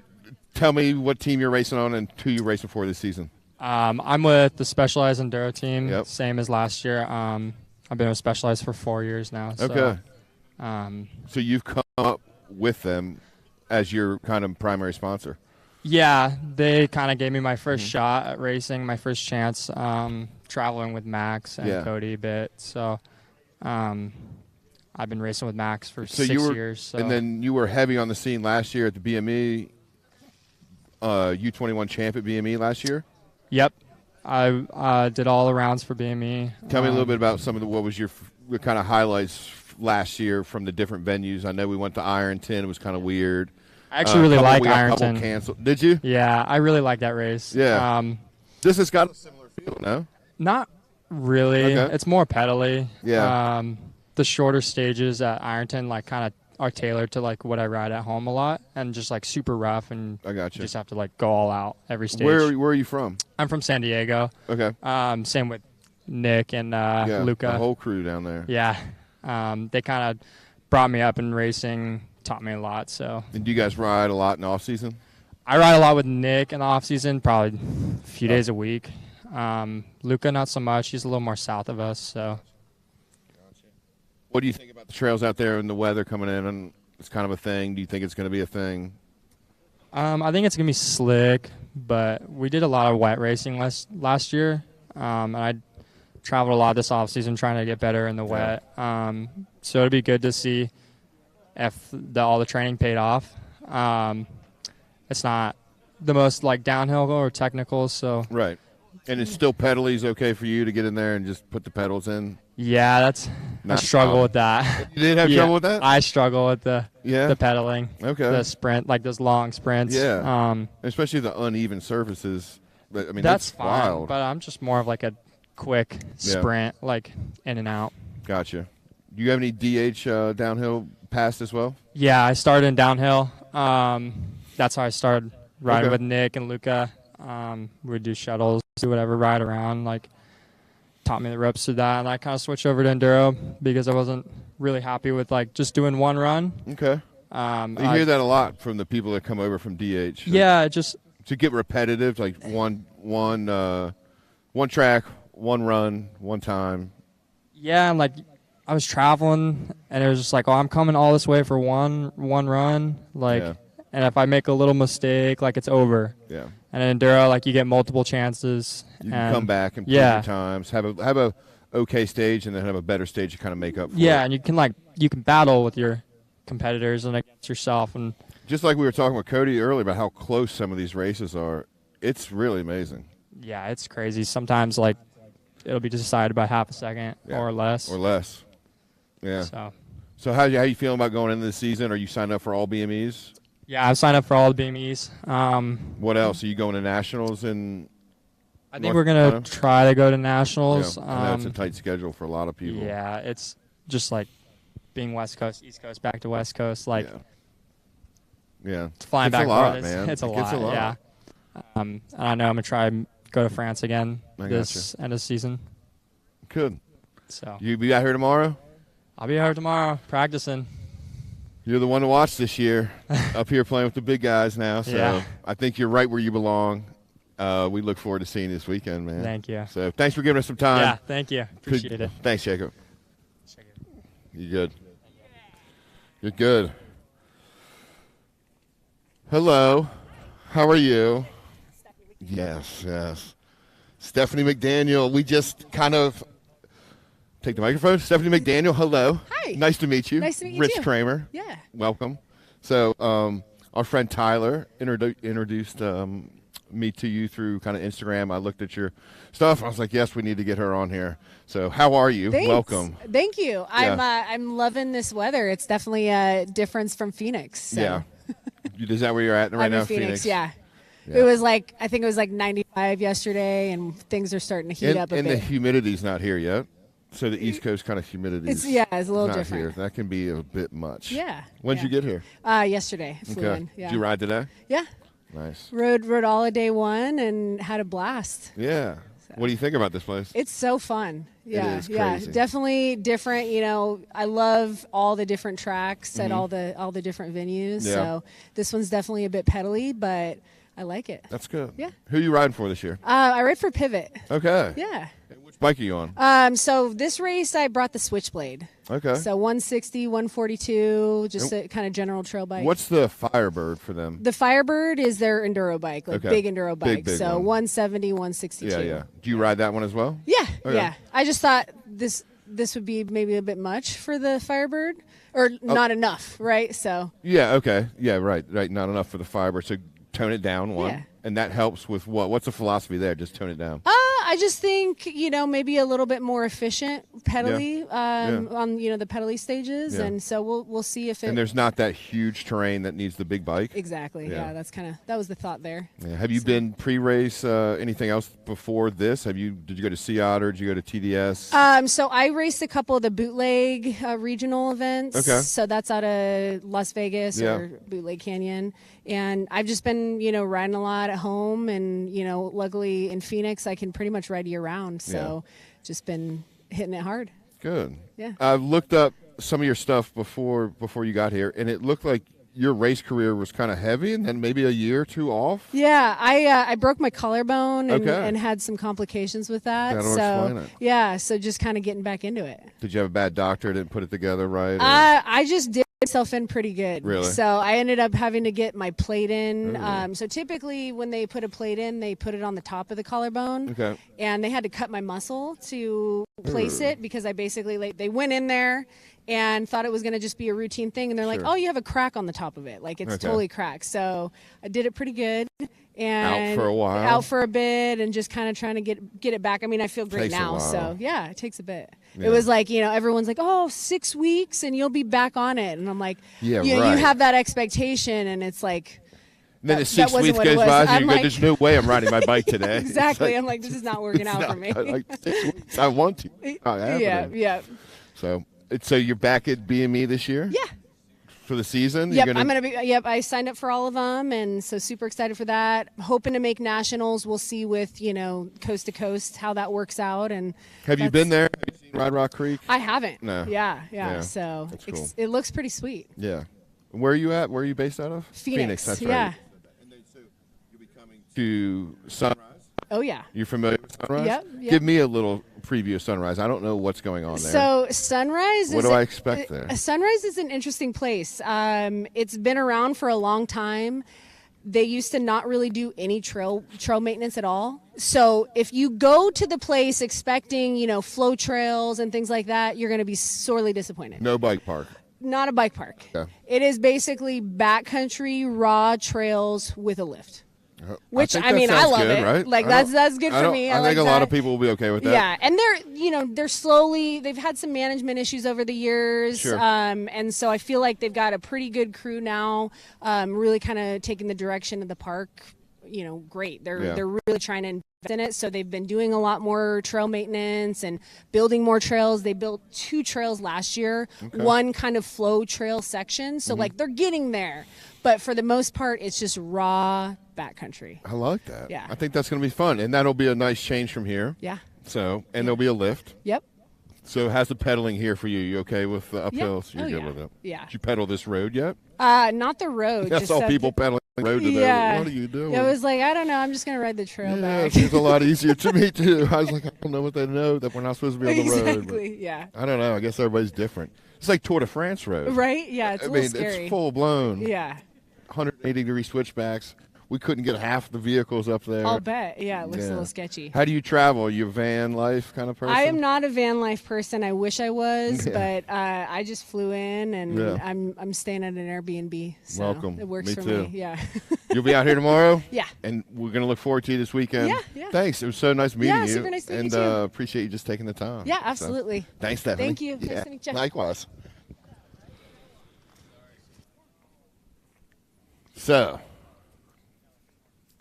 tell me what team you're racing on and who you're racing for this season. I'm with the Specialized Enduro team, same as last year. I've been with Specialized for 4 years now. So, okay. So you've come up with them as your kind of primary sponsor. Yeah, they kind of gave me my first shot at racing, my first chance, traveling with Max and Cody a bit. So I've been racing with Max for 6 years. So. And then you were heavy on the scene last year at the BME, U21 champ at BME last year? Yep. I did all the rounds for BME. Tell me a little bit about what was your kind of highlights last year from the different venues. I know we went to Ironton. It was kind of weird. I actually really like Ironton. Canceled. Did you? Yeah, I really like that race. Yeah. This has got a similar feel, no? Not really. Okay. It's more pedally. Yeah. The shorter stages at Ironton kind of are tailored to what I ride at home a lot, and just super rough, and I got you just have to go all out every stage. Where are you from? I'm from San Diego. Okay. Same with Nick and Luca. The whole crew down there. Yeah. They kind of brought me up in racing, taught me a lot. So. And do you guys ride a lot in the off season? I ride a lot with Nick in the off season, probably a few days a week. Luca, not so much. He's a little more south of us. So. What do you think about the trails out there and the weather coming in? And it's kind of a thing. Do you think it's going to be a thing? I think it's going to be slick, but we did a lot of wet racing last year, and I traveled a lot this off season trying to get better in the wet. So it'd be good to see if all the training paid off. It's not the most downhill or technical, so right. And it's still pedally's okay for you to get in there and just put the pedals in. Yeah, I struggle with that. You did have trouble with that? I struggle with the pedaling. Okay. The sprint, those long sprints. Yeah. Especially the uneven surfaces. But, I mean, that's fine, wild. but I'm just more of a quick sprint, in and out. Gotcha. Do you have any DH downhill past as well? Yeah, I started in downhill. That's how I started riding with Nick and Luca. We would do shuttles, do whatever, ride around, taught me the ropes to that, and I kind of switched over to enduro because I wasn't really happy with just doing one run. Okay. You hear that a lot from the people that come over from DH. Yeah, just to get repetitive, one track, one run, one time. Yeah, and I was traveling, and it was just I'm coming all this way for one run, and if I make a little mistake, it's over. Yeah. And in enduro, you get multiple chances. You can come back and prove your times, have a okay stage, and then have a better stage to kind of make up for it. Yeah, and you can battle with your competitors and against yourself, and just like we were talking with Cody earlier about how close some of these races are, it's really amazing. Yeah, it's crazy. Sometimes it'll be decided by half a second or less. Or less. Yeah. So how you feeling about going into the season? Are you signed up for all BMEs? Yeah, I've signed up for all the BMEs. What else? Are you going to nationals in? I think we're gonna try to go to nationals. Yeah, that's a tight schedule for a lot of people. Yeah, it's just being West Coast, East Coast, back to West Coast. Yeah. Flying back a lot, forth, man. It's a lot. Yeah. And I know I'm gonna try and go to France again this end of the season. Good. So you be out here tomorrow? I'll be out here tomorrow practicing. You're the one to watch this year, up here playing with the big guys now. So I think you're right where you belong. We look forward to seeing you this weekend, man. Thank you. So thanks for giving us some time. Yeah, thank you. Appreciate it. Thanks, Jacob. You good? You're good. Hello. How are you? Yes. Stephanie McDaniel. We just kind of take the microphone. Stephanie McDaniel, hello. Hi. Nice to meet you. Nice to meet you Rich too. Kramer. Yeah. Welcome. So our friend Tyler introduced me to you through kind of Instagram. I looked at your stuff. I was like, yes, we need to get her on here. So how are you? Thanks. Welcome. Thank you. Yeah. I'm loving this weather. It's definitely a difference from Phoenix. So. Yeah. Is that where you're at right I'm now? in Phoenix. Yeah. Yeah. It was I think it was 95 yesterday, and things are starting to heat up a and bit. the humidity's not here yet. So the East Coast kind of humidity It's a little not different. Here. That can be a bit much. Yeah. When'd you get here? Yesterday. Flew in. Yeah. Did you ride today? Yeah. Nice. Rode all of day one and had a blast. Yeah. So. What do you think about this place? It's so fun. Yeah. It is crazy. Yeah. Definitely different. I love all the different tracks at all the different venues. Yeah. So this one's definitely a bit pedally, but I like it. That's good. Yeah. Who are you riding for this year? I ride for Pivot. Okay. Yeah. Which bike are you on? So this race I brought the Switchblade. Okay. So 160, 142, just a kind of general trail bike. What's the Firebird for them? The Firebird is their enduro bike, like big enduro bike. Big so one. 170, 162. Yeah. Do you ride that one as well? Yeah, Okay. yeah. I just thought this would be maybe a bit much for the Firebird, or not enough, right? So. Yeah. Okay. Yeah. Right. Not enough for the Firebird. So tone it down one. Yeah. And that helps with what? What's the philosophy there? Just tone it down. I just think, maybe a little bit more efficient pedally on, the pedally stages. Yeah. And so we'll see if it. And there's not that huge terrain that needs the big bike. Exactly. Yeah. That was the thought there. Yeah. Have you been pre-race anything else before this? Did you go to Sea Otter? Did you go to TDS? So I raced a couple of the bootleg regional events. Okay. So that's out of Las Vegas or Bootleg Canyon. And I've just been, riding a lot at home. And, luckily in Phoenix, I can pretty much ride year round. So just been hitting it hard. Good. Yeah. I've looked up some of your stuff before you got here, and it looked like your race career was kind of heavy, and then maybe a year or two off. Yeah, I broke my collarbone and, Okay. and had some complications with that. That'll so explain it. yeah, so just kind of getting back into it. Did you have a bad doctor? Didn't put it together right? or- I just did myself in pretty good. Really? So I ended up having to get my plate in. Ooh. So typically when they put a plate in, they put it on the top of the collarbone. Okay. And they had to cut my muscle to place Ooh. it because I basically they went in there and thought it was going to just be a routine thing. And they're like, Sure. oh, you have a crack on the top of it. Like it's Okay. totally cracked. So I did it pretty good. And Out for a while. Out for a bit and just kind of trying to get it back. I mean, I feel great Takes a now. while. So yeah, it takes a bit. Yeah. It was like, everyone's like, oh, 6 weeks and you'll be back on it. And I'm like, Yeah, you right. have that expectation and it's like, Then that- the 6 that wasn't weeks what it goes was. by, and I'm you go, like- there's no way I'm riding my bike today. It's exactly. like- I'm like, this is not working it's out not- for me. Like 6 weeks. I want to. Not yeah, happening. yeah. So you're back at BME this year? Yeah. For the season? Yep, You're I'm gonna be. Yep, I signed up for all of them, and so super excited for that. Hoping to make nationals. We'll see with coast to coast how that works out. And Have you been there? Have you seen Ride Rock Creek? I haven't. No. Yeah. So That's cool. it looks pretty sweet. Yeah. Where are you at? Where are you based out of? Phoenix. That's Yeah. right. To Sunrise? Oh yeah. You familiar with Sunrise? Yep. Give me a little preview of Sunrise. I don't know what's going on there. So Sunrise. What do I expect there? Sunrise is an interesting place. It's been around for a long time. They used to not really do any trail maintenance at all. So if you go to the place expecting, flow trails and things like that, you're going to be sorely disappointed. No bike park. Not a bike park. Okay. It is basically backcountry raw trails with a lift. Which think I that mean, I sounds love good, it. right? Like I that's don't- good I for don't- me. I like think a lot that. of people will be okay with that. Yeah, and they're slowly. They've had some management issues over the years, Sure. and so I feel like they've got a pretty good crew now. Really kind of taking the direction of the park. Great. They're really trying to invest in it. So they've been doing a lot more trail maintenance and building more trails. They built 2 trails last year. Okay. One kind of flow trail section. So like they're getting there, but for the most part, it's just raw backcountry. I like that. Yeah. I think that's going to be fun. And that'll be a nice change from here. Yeah. So, and there'll be a lift. Yep. So how's the pedaling here for you? You okay with the uphills? You're Oh, good yeah. with it? Yeah. Did you pedal this road yet? Not the road. I just saw that people pedaling the road today. Yeah. What are you doing? I was like, I don't know. I'm just going to ride the trail Yeah, back. it seems a lot easier to me too. I was like, I don't know what they know that we're not supposed to be on the road. Exactly, yeah. I don't know. I guess everybody's different. It's like Tour de France road. Right? Yeah, it's a little scary. It's full blown. Yeah. 180-degree switchbacks. We couldn't get half the vehicles up there. I'll bet. Yeah, it looks a little sketchy. How do you travel? Are you a van life kind of person? I am not a van life person. I wish I was, Yeah. but I just flew in and Yeah. I'm staying at an Airbnb. So Welcome. It works Me for too. me. Yeah. You'll be out here tomorrow? Yeah. And we're going to look forward to you this weekend. Yeah, yeah. Thanks. It was so nice meeting Yeah, you. super nice to meet and you, too. Appreciate you just taking the time. Yeah, So, absolutely. thanks, Stephanie. Thank you. Yeah. Nice to meet you. Likewise. So,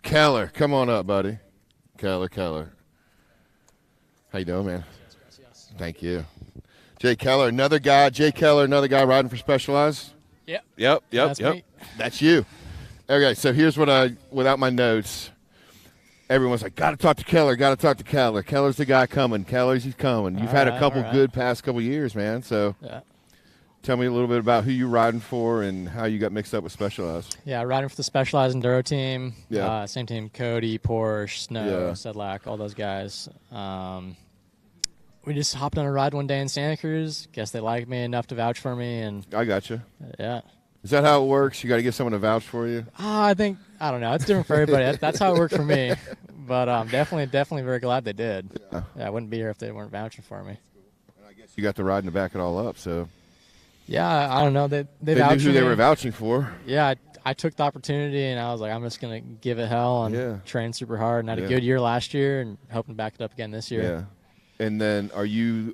Keller, come on up, buddy. Keller. How you doing, man? Thank you. Jay Keller, another guy riding for Specialized? Yep. Yep. That's me. That's you. Okay, so here's what without my notes, everyone's like, got to talk to Keller. Keller's the guy coming. He's coming. You've had a couple good past couple years, man. So tell me a little bit about who you're riding for and how you got mixed up with Specialized. Yeah, riding for the Specialized Enduro team. Yeah. Same team, Cody, Porcha, Snow, Yeah. Sedlak, all those guys. we just hopped on a ride one day in Santa Cruz. Guess they liked me enough to vouch for me, and I got you. Yeah. Is that how it works? You got to get someone to vouch for you? I don't know. It's different for everybody. That's how it worked for me. But definitely very glad they did. Yeah. I wouldn't be here if they weren't vouching for me. And I guess you got the ride and back it all up, so. Yeah, I don't know. They knew vouched who for they me. were vouching for. Yeah, I took the opportunity, and I was like, I'm just going to give it hell and train super hard. And I had a good year last year and hoping to back it up again this year. Yeah. And then are you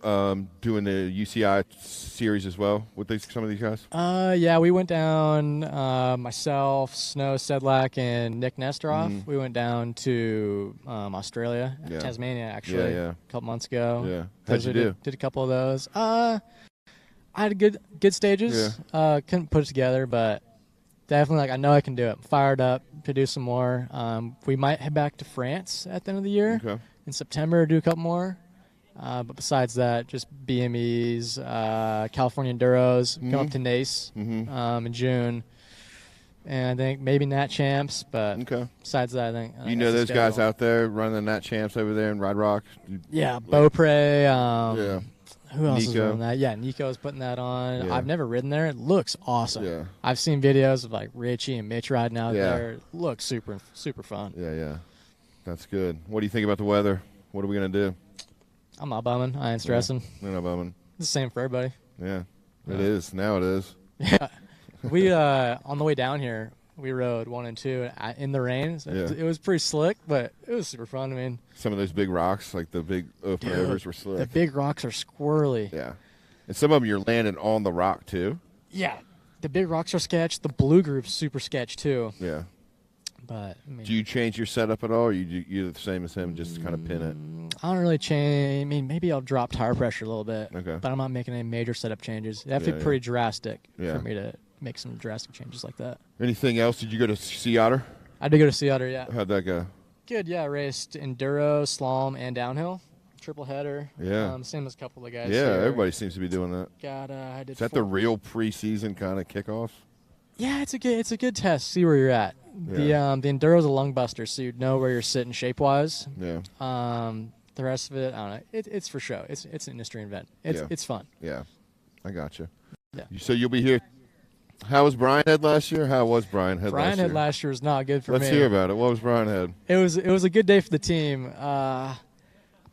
doing the UCI series as well with some of these guys? Yeah, we went down, myself, Snow Sedlak, and Nick Nesteroff. Mhm. We went down to Australia, Tasmania, actually, a couple months ago. Yeah. How'd you do? Did a couple of those. I had good stages. Couldn't put it together, but definitely, I know I can do it. I'm fired up to do some more. We might head back to France at the end of the year in September, do a couple more. But besides that, just BMEs, California Enduros, come up to NACE in June. And I think maybe Nat Champs, but besides that, I think You know those guys out there running the Nat Champs over there in Ride Rock? Yeah, Beaupre. Who else is Nico. running that? Yeah, Nico's putting that on. Yeah. I've never ridden there. It looks awesome. Yeah. I've seen videos of like Richie and Mitch riding out Yeah. there. It looks super fun. Yeah. That's good. What do you think about the weather? What are we going to do? I'm not bumming. I ain't stressing. You're not bumming. It's the same for everybody. Yeah, it is. Now it is. Yeah. We, on the way down here, we rode 1 and 2 in the rain. So it was pretty slick, but it was super fun. I mean, some of those big rocks, like the big open overs, were slick. The big rocks are squirrely. Yeah. And some of them you're landing on the rock, too. Yeah. The big rocks are sketch. The blue groove's super sketch, too. Yeah. But I mean, do you change your setup at all, or you're the same as him, just kind of pin it? I don't really change. I mean, maybe I'll drop tire pressure a little bit. Okay. But I'm not making any major setup changes. It'd have to be pretty drastic Yeah. for me to make some drastic changes like that. Anything else? Did you go to Sea Otter? I did go to Sea Otter, yeah. How'd that go? Good, yeah. I raced enduro, slalom, and downhill. Triple header. Yeah. Same as a couple of the guys Yeah, here. everybody seems to be doing that. I did Is that the real preseason kind of kickoff? Yeah, it's a good test. See where you're at. Yeah. The enduro's a lung buster, so you know where you're sitting shape wise. Yeah. The rest of it, I don't know. It's for show. It's an industry event. It's fun. Yeah, I got you. Yeah. So you'll be here. How was Brian Head last year? How was Brian Head Brian last year? Head last year was not good for me. Let's hear about it. What was Brian Head? It was a good day for the team. I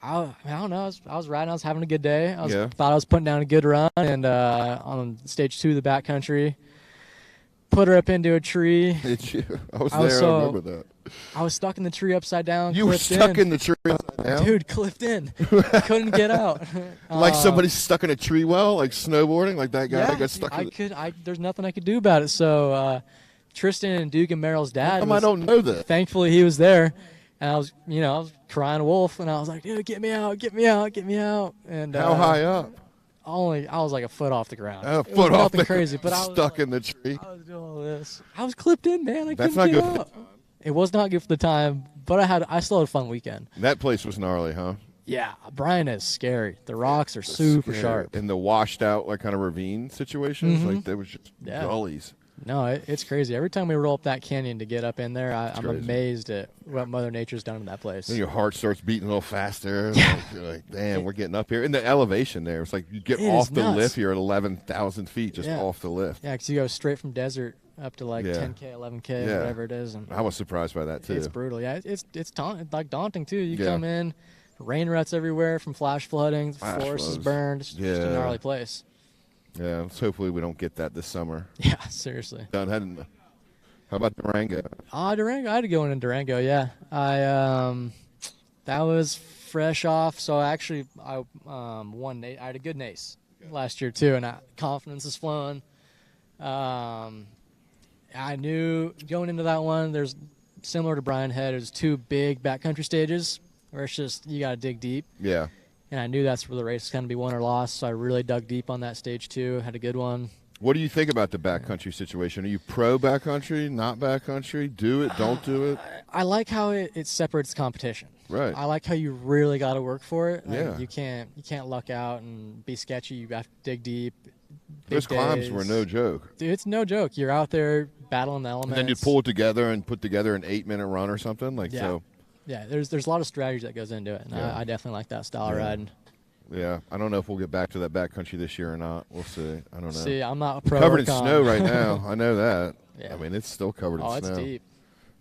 don't know. I was riding. I was having a good day. I thought I was putting down a good run, and on stage 2 of the backcountry, put her up into a tree. Did you? I was there. I remember that. I was stuck in the tree upside down. You were stuck in the tree upside down? Dude, clipped in. I couldn't get out. Like somebody stuck in a tree well, like snowboarding, like that guy got stuck in there's nothing I could do about it. So Tristan and Duke and Merrill's dad. How come I don't know that? Thankfully, he was there. And I was crying wolf, and I was like, dude, get me out, get me out, get me out. And how high up? I was like a foot off the ground. A foot off the crazy, but I was stuck in the tree. I was doing all this. I was clipped in, man. I That's couldn't not get good. out. It was not good for the time, but I still had a fun weekend. That place was gnarly, huh? Yeah, Brian is scary. The rocks are super sharp. And the washed out, like kind of ravine situations, like there was just gullies. No, it's crazy. Every time we roll up that canyon to get up in there, I'm crazy. amazed at what Mother Nature's done in that place. Then your heart starts beating a little faster. You're like, damn, we're getting up here. And the elevation there, it's like you get off the lift, you're at 11,000 feet just off the lift. Yeah, because you go straight from desert up to like 10K, 11K, whatever it is. And I was surprised by that, too. It's brutal. Yeah, it's like daunting, too. You come in, rain ruts everywhere from flash flooding, the forest is burned. It's just a gnarly place. Yeah, let's hopefully we don't get that this summer. Yeah, seriously. How about Durango? Durango. I had to go in Durango, yeah. That was fresh off. So actually, I won. I had a good NACE last year, too, and confidence is flowing. I knew going into that one, there's similar to Brian Head, there's 2 big backcountry stages where it's just you got to dig deep. Yeah. And I knew that's where the race was going to be won or lost, so I really dug deep on that stage 2, had a good one. What do you think about the backcountry situation? Are you pro backcountry, not backcountry? Do it, don't do it? I like how it separates competition. Right. I like how you really got to work for it. Like, Yeah. You can't luck out and be sketchy. You have to dig deep. Those climbs were no joke. Dude, it's no joke. You're out there battling the elements. And then you pull it together and put together an 8-minute run or something. Yeah, there's a lot of strategy that goes into it, and I definitely like that style of riding. Yeah, I don't know if we'll get back to that backcountry this year or not. We'll see. I don't know. See, I'm not a pro. Covered in or con. snow right now. I know that. Yeah. I mean, it's still covered in snow. Oh, it's deep.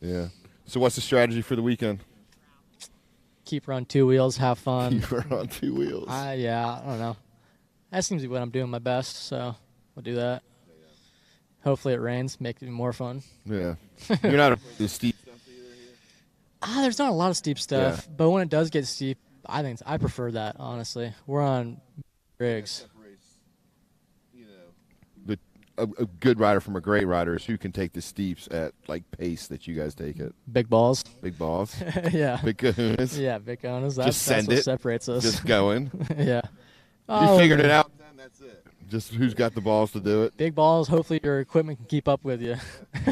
Yeah. So what's the strategy for the weekend? Keep her on 2 wheels, have fun. Keep her on 2 wheels. Yeah, I don't know. That seems to be what I'm doing my best, so we'll do that. Hopefully it rains, make it more fun. Yeah. You're not a steep stuff either here? There's not a lot of steep stuff, but when it does get steep, I prefer that, honestly. We're on rigs. A good rider from a great rider is who can take the steeps at like pace that you guys take it. Big balls. Big balls. Yeah. Big kahunas. Yeah, big kahunas. Just send that's what it. separates us. Just going. Yeah. You figured it out. Then that's it. Just who's got the balls to do it. Big balls. Hopefully your equipment can keep up with you.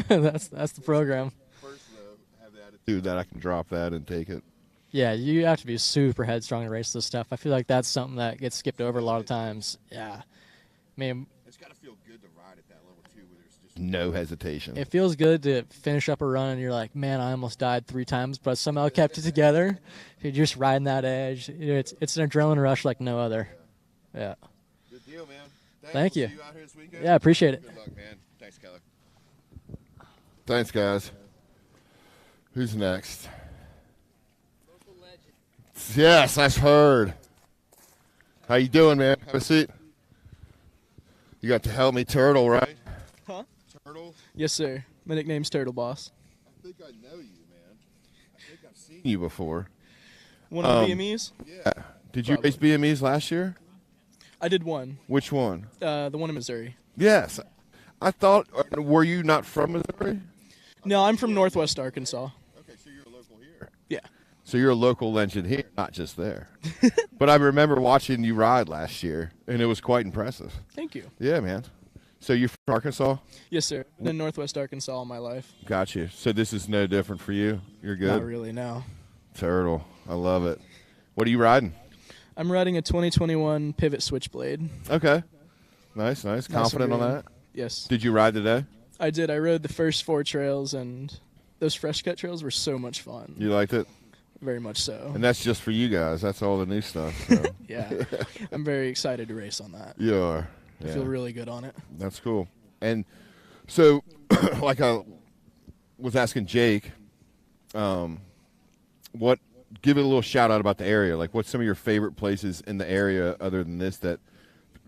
that's the program. First, though, have the attitude that I can drop that and take it. Yeah, you have to be super headstrong to race this stuff. I feel like that's something that gets skipped over a lot of times. Yeah. I mean, it's got to feel good to ride at that level too, where there's just no hesitation. it feels good to finish up a run and you're like, man, I almost died 3 times, but somehow kept it together. You're just riding that edge. It's an adrenaline rush like no other. Yeah. Good deal, man. Thank you. See you out here this weekend. Yeah, appreciate it. Good luck, man. Thanks, Keller. Thanks, guys. Who's next? Yes, I've heard. How you doing, man? Have a seat. You got to help me turtle, right? Huh? Turtle? Yes, sir. My nickname's Turtle Boss. I think I know you, man. I think I've seen you before. One of the BMEs? Yeah. Did you race BMEs last year? I did one. Which one? The one in Missouri. Yes. I thought, were you not from Missouri? No, I'm from Northwest Arkansas. Okay, so you're a local here. Yeah. So you're a local legend here, not just there. But I remember watching you ride last year, and it was quite impressive. Thank you. Yeah, man. So you're from Arkansas? Yes, sir. Been in Northwest Arkansas all my life. Got you. So this is no different for you? You're good? Not really, no. Turtle. I love it. What are you riding? I'm riding a 2021 Pivot Switchblade. Okay. Nice. Confident on that? Yes. Did you ride today? I did. I rode the first 4 trails, and those fresh cut trails were so much fun. You liked it? Very much so. And that's just for you guys. That's all the new stuff. So. Yeah. I'm very excited to race on that. You are. I feel really good on it. That's cool. And so, like I was asking Jake, give it a little shout out about the area. Like, what's some of your favorite places in the area other than this that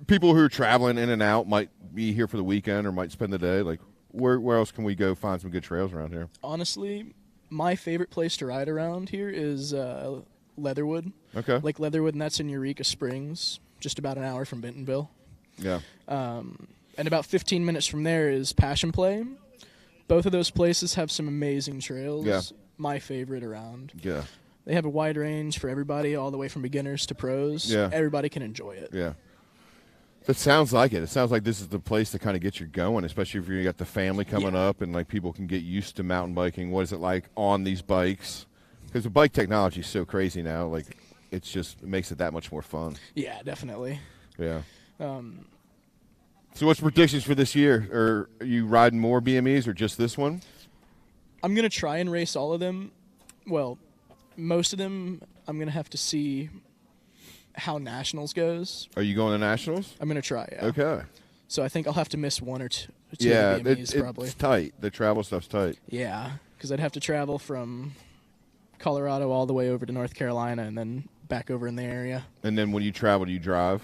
people who are traveling in and out might be here for the weekend or might spend the day? Like, where else can we go find some good trails around here? Honestly, my favorite place to ride around here is Leatherwood. Okay. Lake Leatherwood, and that's in Eureka Springs, just about an hour from Bentonville. Yeah. And about 15 minutes from there is Passion Play. Both of those places have some amazing trails. Yeah. My favorite around. Yeah. They have a wide range for everybody, all the way from beginners to pros. Yeah. Everybody can enjoy it. Yeah. It sounds like it. It sounds like this is the place to kind of get you going, especially if you got the family coming up and like people can get used to mountain biking. What is it like on these bikes? Because the bike technology is so crazy now. Like, it makes it that much more fun. Yeah, definitely. Yeah. So what's predictions for this year? Are you riding more BMEs or just this one? I'm going to try and race all of them. Well, most of them I'm going to have to see how Nationals goes. Are you going to Nationals? I'm going to try, yeah. Okay. So I think I'll have to miss one or two yeah, BMEs probably. It's tight. The travel stuff's tight. Yeah, because I'd have to travel from Colorado all the way over to North Carolina and then back over in the area. And then when you travel, do you drive?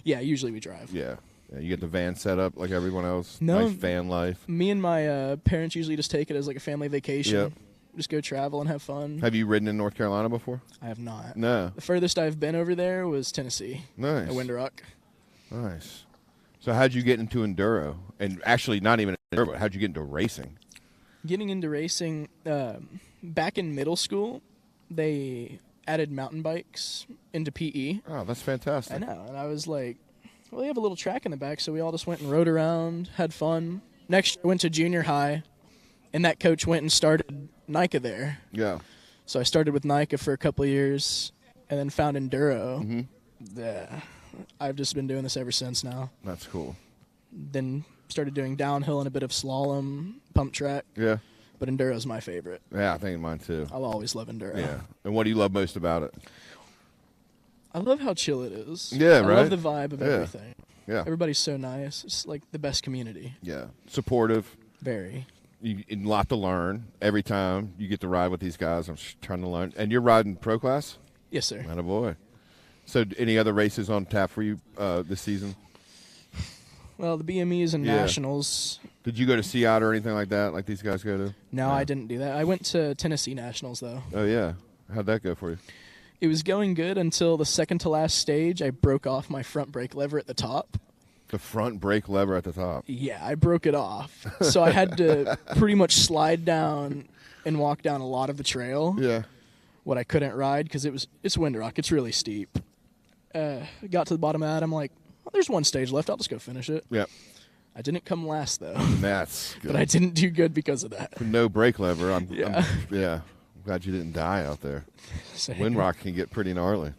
Yeah, usually we drive. Yeah. You get the van set up like everyone else. No, nice van life. Me and my parents usually just take it as like a family vacation. Yep. Just go travel and have fun. Have you ridden in North Carolina before? I have not. No. The furthest I've been over there was Tennessee. Nice. At Winter Rock. Nice. So how'd you get into Enduro? And actually not even Enduro, but how'd you get into racing? Getting into racing, back in middle school, they added mountain bikes into PE. Oh, that's fantastic. I know. And I was like, well, they have a little track in the back, so we all just went and rode around, had fun. Next year, I went to junior high, and that coach went and started NICA there. Yeah. So I started with NICA for a couple of years, and then found Enduro. Mm-hmm. Yeah. I've just been doing this ever since now. That's cool. Then started doing downhill and a bit of slalom, pump track. Yeah. But Enduro's my favorite. Yeah, I think mine too. I'll always love Enduro. Yeah. And what do you love most about it? I love how chill it is. Yeah, I right? love the vibe of Yeah. everything. Yeah. Everybody's so nice. It's like the best community. Yeah. Supportive. Very. A lot to learn every time you get to ride with these guys. I'm trying to learn. And you're riding pro class? Yes, sir. Attaboy. So any other races on tap for you this season? Well, the BMEs and Yeah. Nationals. Did you go to SEAT or anything like that, like these guys go to? No, I didn't do that. I went to Tennessee Nationals, though. Oh, yeah. How'd that go for you? It was going good until the second to last stage. I broke off my front brake lever at the top. The front brake lever at the top. Yeah, I broke it off. So I had to pretty much slide down and walk down a lot of the trail. Yeah. What I couldn't ride because it's Windrock. It's really steep. Got to the bottom of that. I'm like, well, there's one stage left. I'll just go finish it. Yep. I didn't come last, though. That's good. But I didn't do good because of that. No brake lever. I'm glad you didn't die out there. Same. Windrock can get pretty gnarly.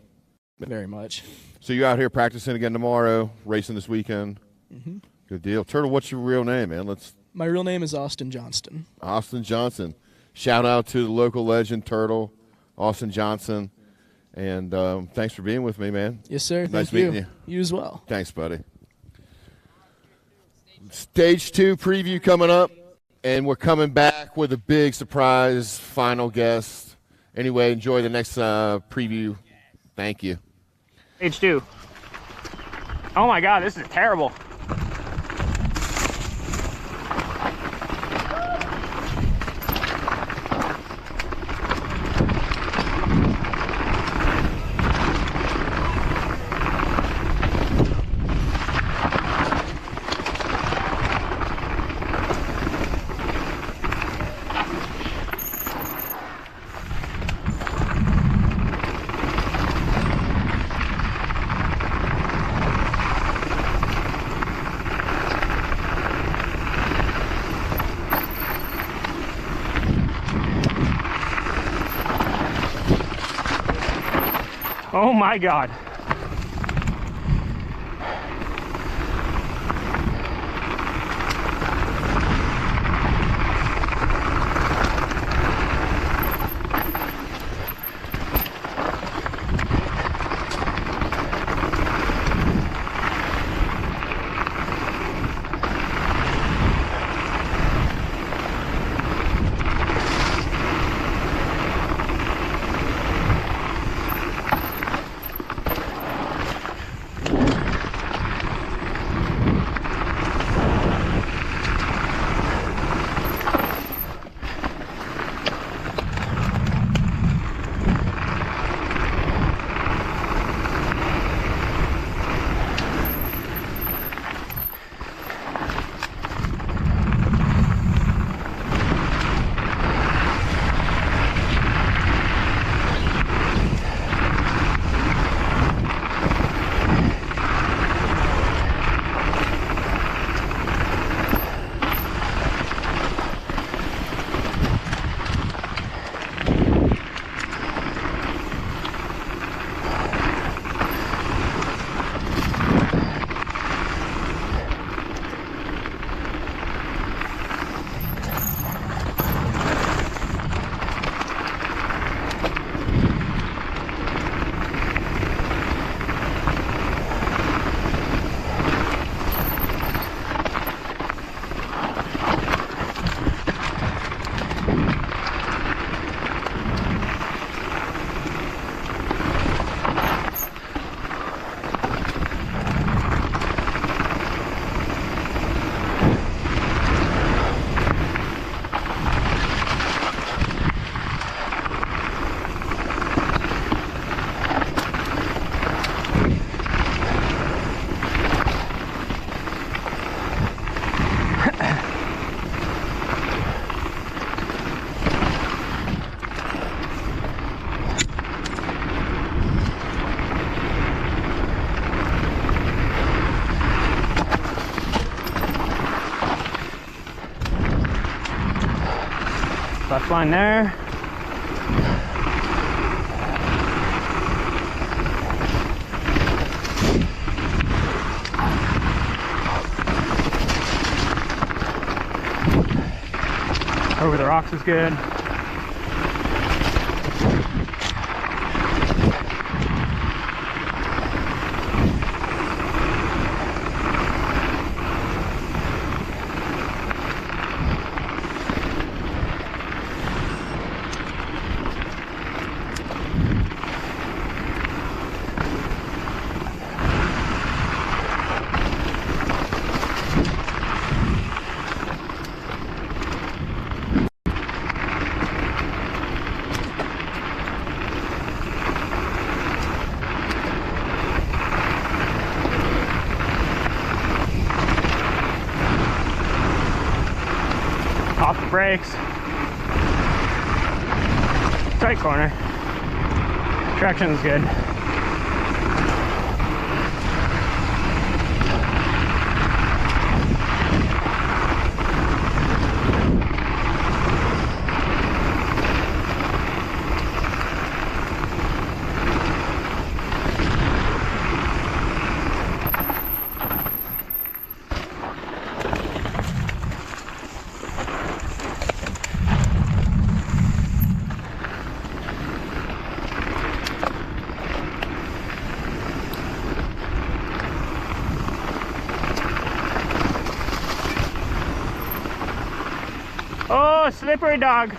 Very much. So you're out here practicing again tomorrow, racing this weekend. Mm-hmm. Good deal. Turtle, what's your real name, man? My real name is Austin Johnston. Austin Johnson. Shout out to the local legend, Turtle, Austin Johnson. And thanks for being with me, man. Yes, sir. Nice Thank you. meeting you. You as well. Thanks, buddy. Stage 2 preview coming up, and we're coming back with a big surprise final guest. Anyway, enjoy the next preview. Thank you. Stage 2. Oh my God, this is terrible. Oh my God. Left line there. Over the rocks is good. brakes. Tight corner. Traction is good. Oh, slippery dog.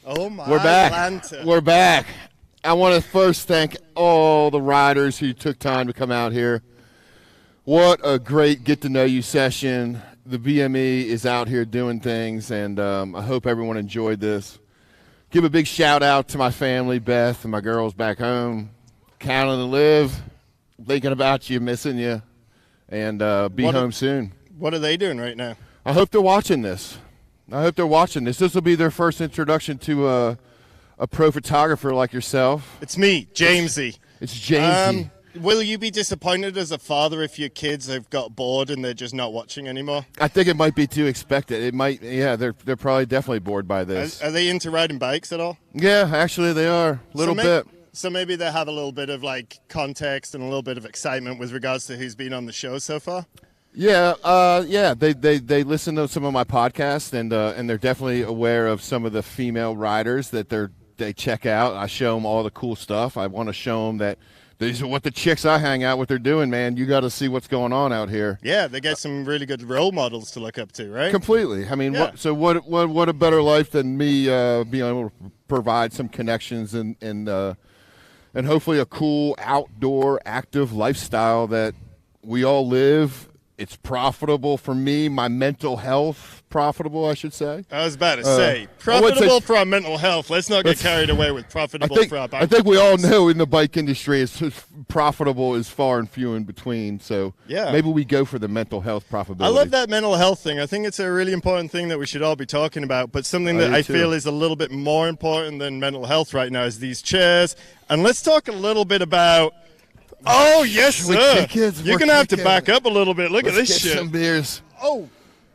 Oh my We're back. Atlanta. We're back. I want to first thank all the riders who took time to come out here. What a great get-to-know-you session. The BME is out here doing things, and I hope everyone enjoyed this. Give a big shout-out to my family, Beth, and my girls back home. Counting to live, thinking about you, missing you, and be home soon. What are they doing right now? I hope they're watching this. This will be their first introduction to a pro photographer like yourself. It's me, Jamesy. It's Jamesy. Will you be disappointed as a father if your kids have got bored and they're just not watching anymore? I think it might be too expected. It might, yeah, they're probably definitely bored by this. Are they into riding bikes at all? Yeah, actually they are, a little bit. So maybe they have a little bit of like context and a little bit of excitement with regards to who's been on the show so far? Yeah, they listen to some of my podcasts, and they're definitely aware of some of the female riders that they check out. I show them all the cool stuff. I want to show them that these are what the chicks I hang out with are doing, man. You got to see what's going on out here. Yeah, they get some really good role models to look up to, right? Completely. I mean, yeah. what a better life than me being able to provide some connections and hopefully a cool outdoor active lifestyle that we all live. It's profitable for me, my mental health profitable, I should say. I was about to say, profitable for our mental health. Let's not get carried away with profitable for our bike. I think we all know in the bike industry, it's profitable is far and few in between. So yeah. Maybe we go for the mental health profitability. I love that mental health thing. I think it's a really important thing that we should all be talking about. But something that I feel is a little bit more important than mental health right now is these chairs. And let's talk a little bit about... Oh, yes, sir. You're going to have to back up a little bit. Look at this shit. Some beers. Oh.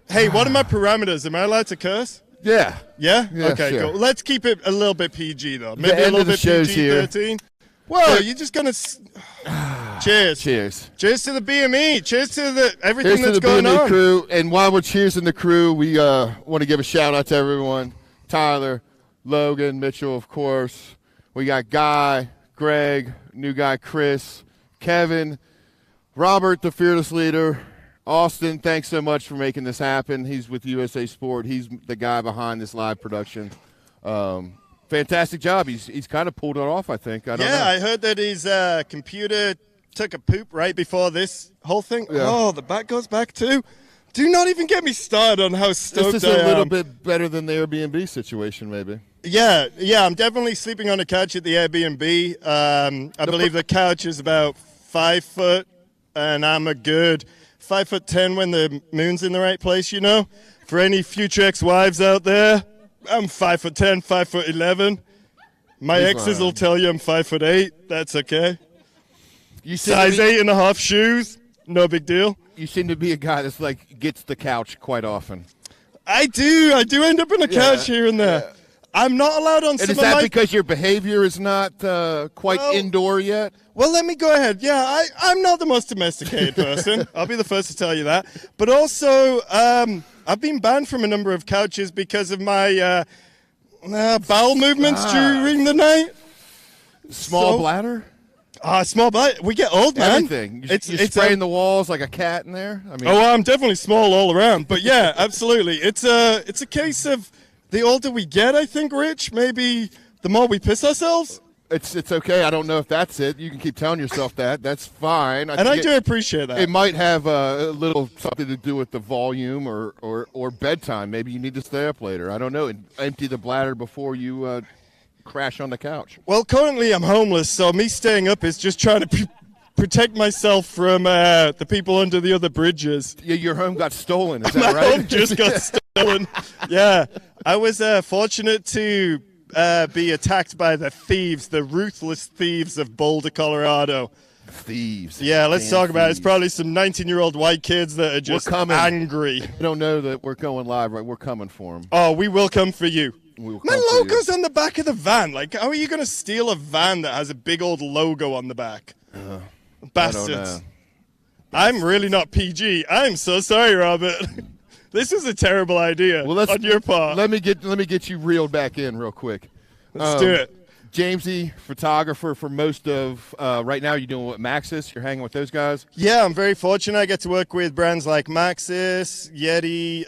Hey, what are my parameters? Am I allowed to curse? Yeah. Yeah? Yeah, okay, sure. cool. Let's keep it a little bit PG, though. Maybe a little bit PG-13. Well, you're just going to... Cheers. Cheers. Cheers to the BME. Cheers to everything Cheers that's to the going BME on. crew. And while we're cheersing the crew, we want to give a shout-out to everyone. Tyler, Logan, Mitchell, of course. We got Guy, Greg, new guy Chris, Kevin, Robert, the fearless leader, Austin, thanks so much for making this happen. He's with USA Sport. He's the guy behind this live production. Fantastic job. He's kind of pulled it off, I think. I don't know. I heard that his computer took a poop right before this whole thing. Yeah. Oh, the back goes back too. Do not even get me started on how stoked I am. This is a little bit better than the Airbnb situation, maybe. Yeah, I'm definitely sleeping on a couch at the Airbnb. I believe the couch is about 5 foot, and I'm a good 5'10" when the moon's in the right place, you know? For any future ex-wives out there, I'm 5'10", 5'11". My exes will tell you I'm 5'8". That's okay. Size 8.5 shoes, no big deal. You seem to be a guy that's gets the couch quite often. I do end up on a couch here and there. Yeah. I'm not allowed on some of my... Is that because your behavior is not quite indoor yet? Well, let me go ahead. Yeah, I'm not the most domesticated person. I'll be the first to tell you that. But also, I've been banned from a number of couches because of my bowel movements during the night. Small bladder? Small bladder. We get old, man. Everything. You're spraying the walls like a cat in there? I mean, I'm definitely small all around. But yeah, absolutely. It's a case of... The older we get, I think, Rich, maybe the more we piss ourselves. It's okay. I don't know if that's it. You can keep telling yourself that. That's fine. I do appreciate that. It might have a little something to do with the volume or bedtime. Maybe you need to stay up later. I don't know. Empty the bladder before you crash on the couch. Well, currently I'm homeless, so me staying up is just trying to protect myself from the people under the other bridges. Yeah, your home got stolen. Is that My right? home just got stolen. Yeah. I was fortunate to be attacked by the thieves, the ruthless thieves of Boulder, Colorado. Thieves. Yeah, let's talk about it. It's probably some 19-year-old white kids that are just angry. They don't know that we're going live, right? We're coming for them. Oh, we will come for you. My logo's you. on the back of the van. Like, how are you going to steal a van that has a big old logo on the back? Bastards. I'm really not PG. I'm so sorry, Robert. This is a terrible idea on your part. Let me get you reeled back in real quick. Let's do it. Jamesy, photographer for most of right now. You're doing what, Maxis? You're hanging with those guys? Yeah, I'm very fortunate. I get to work with brands like Maxis, Yeti,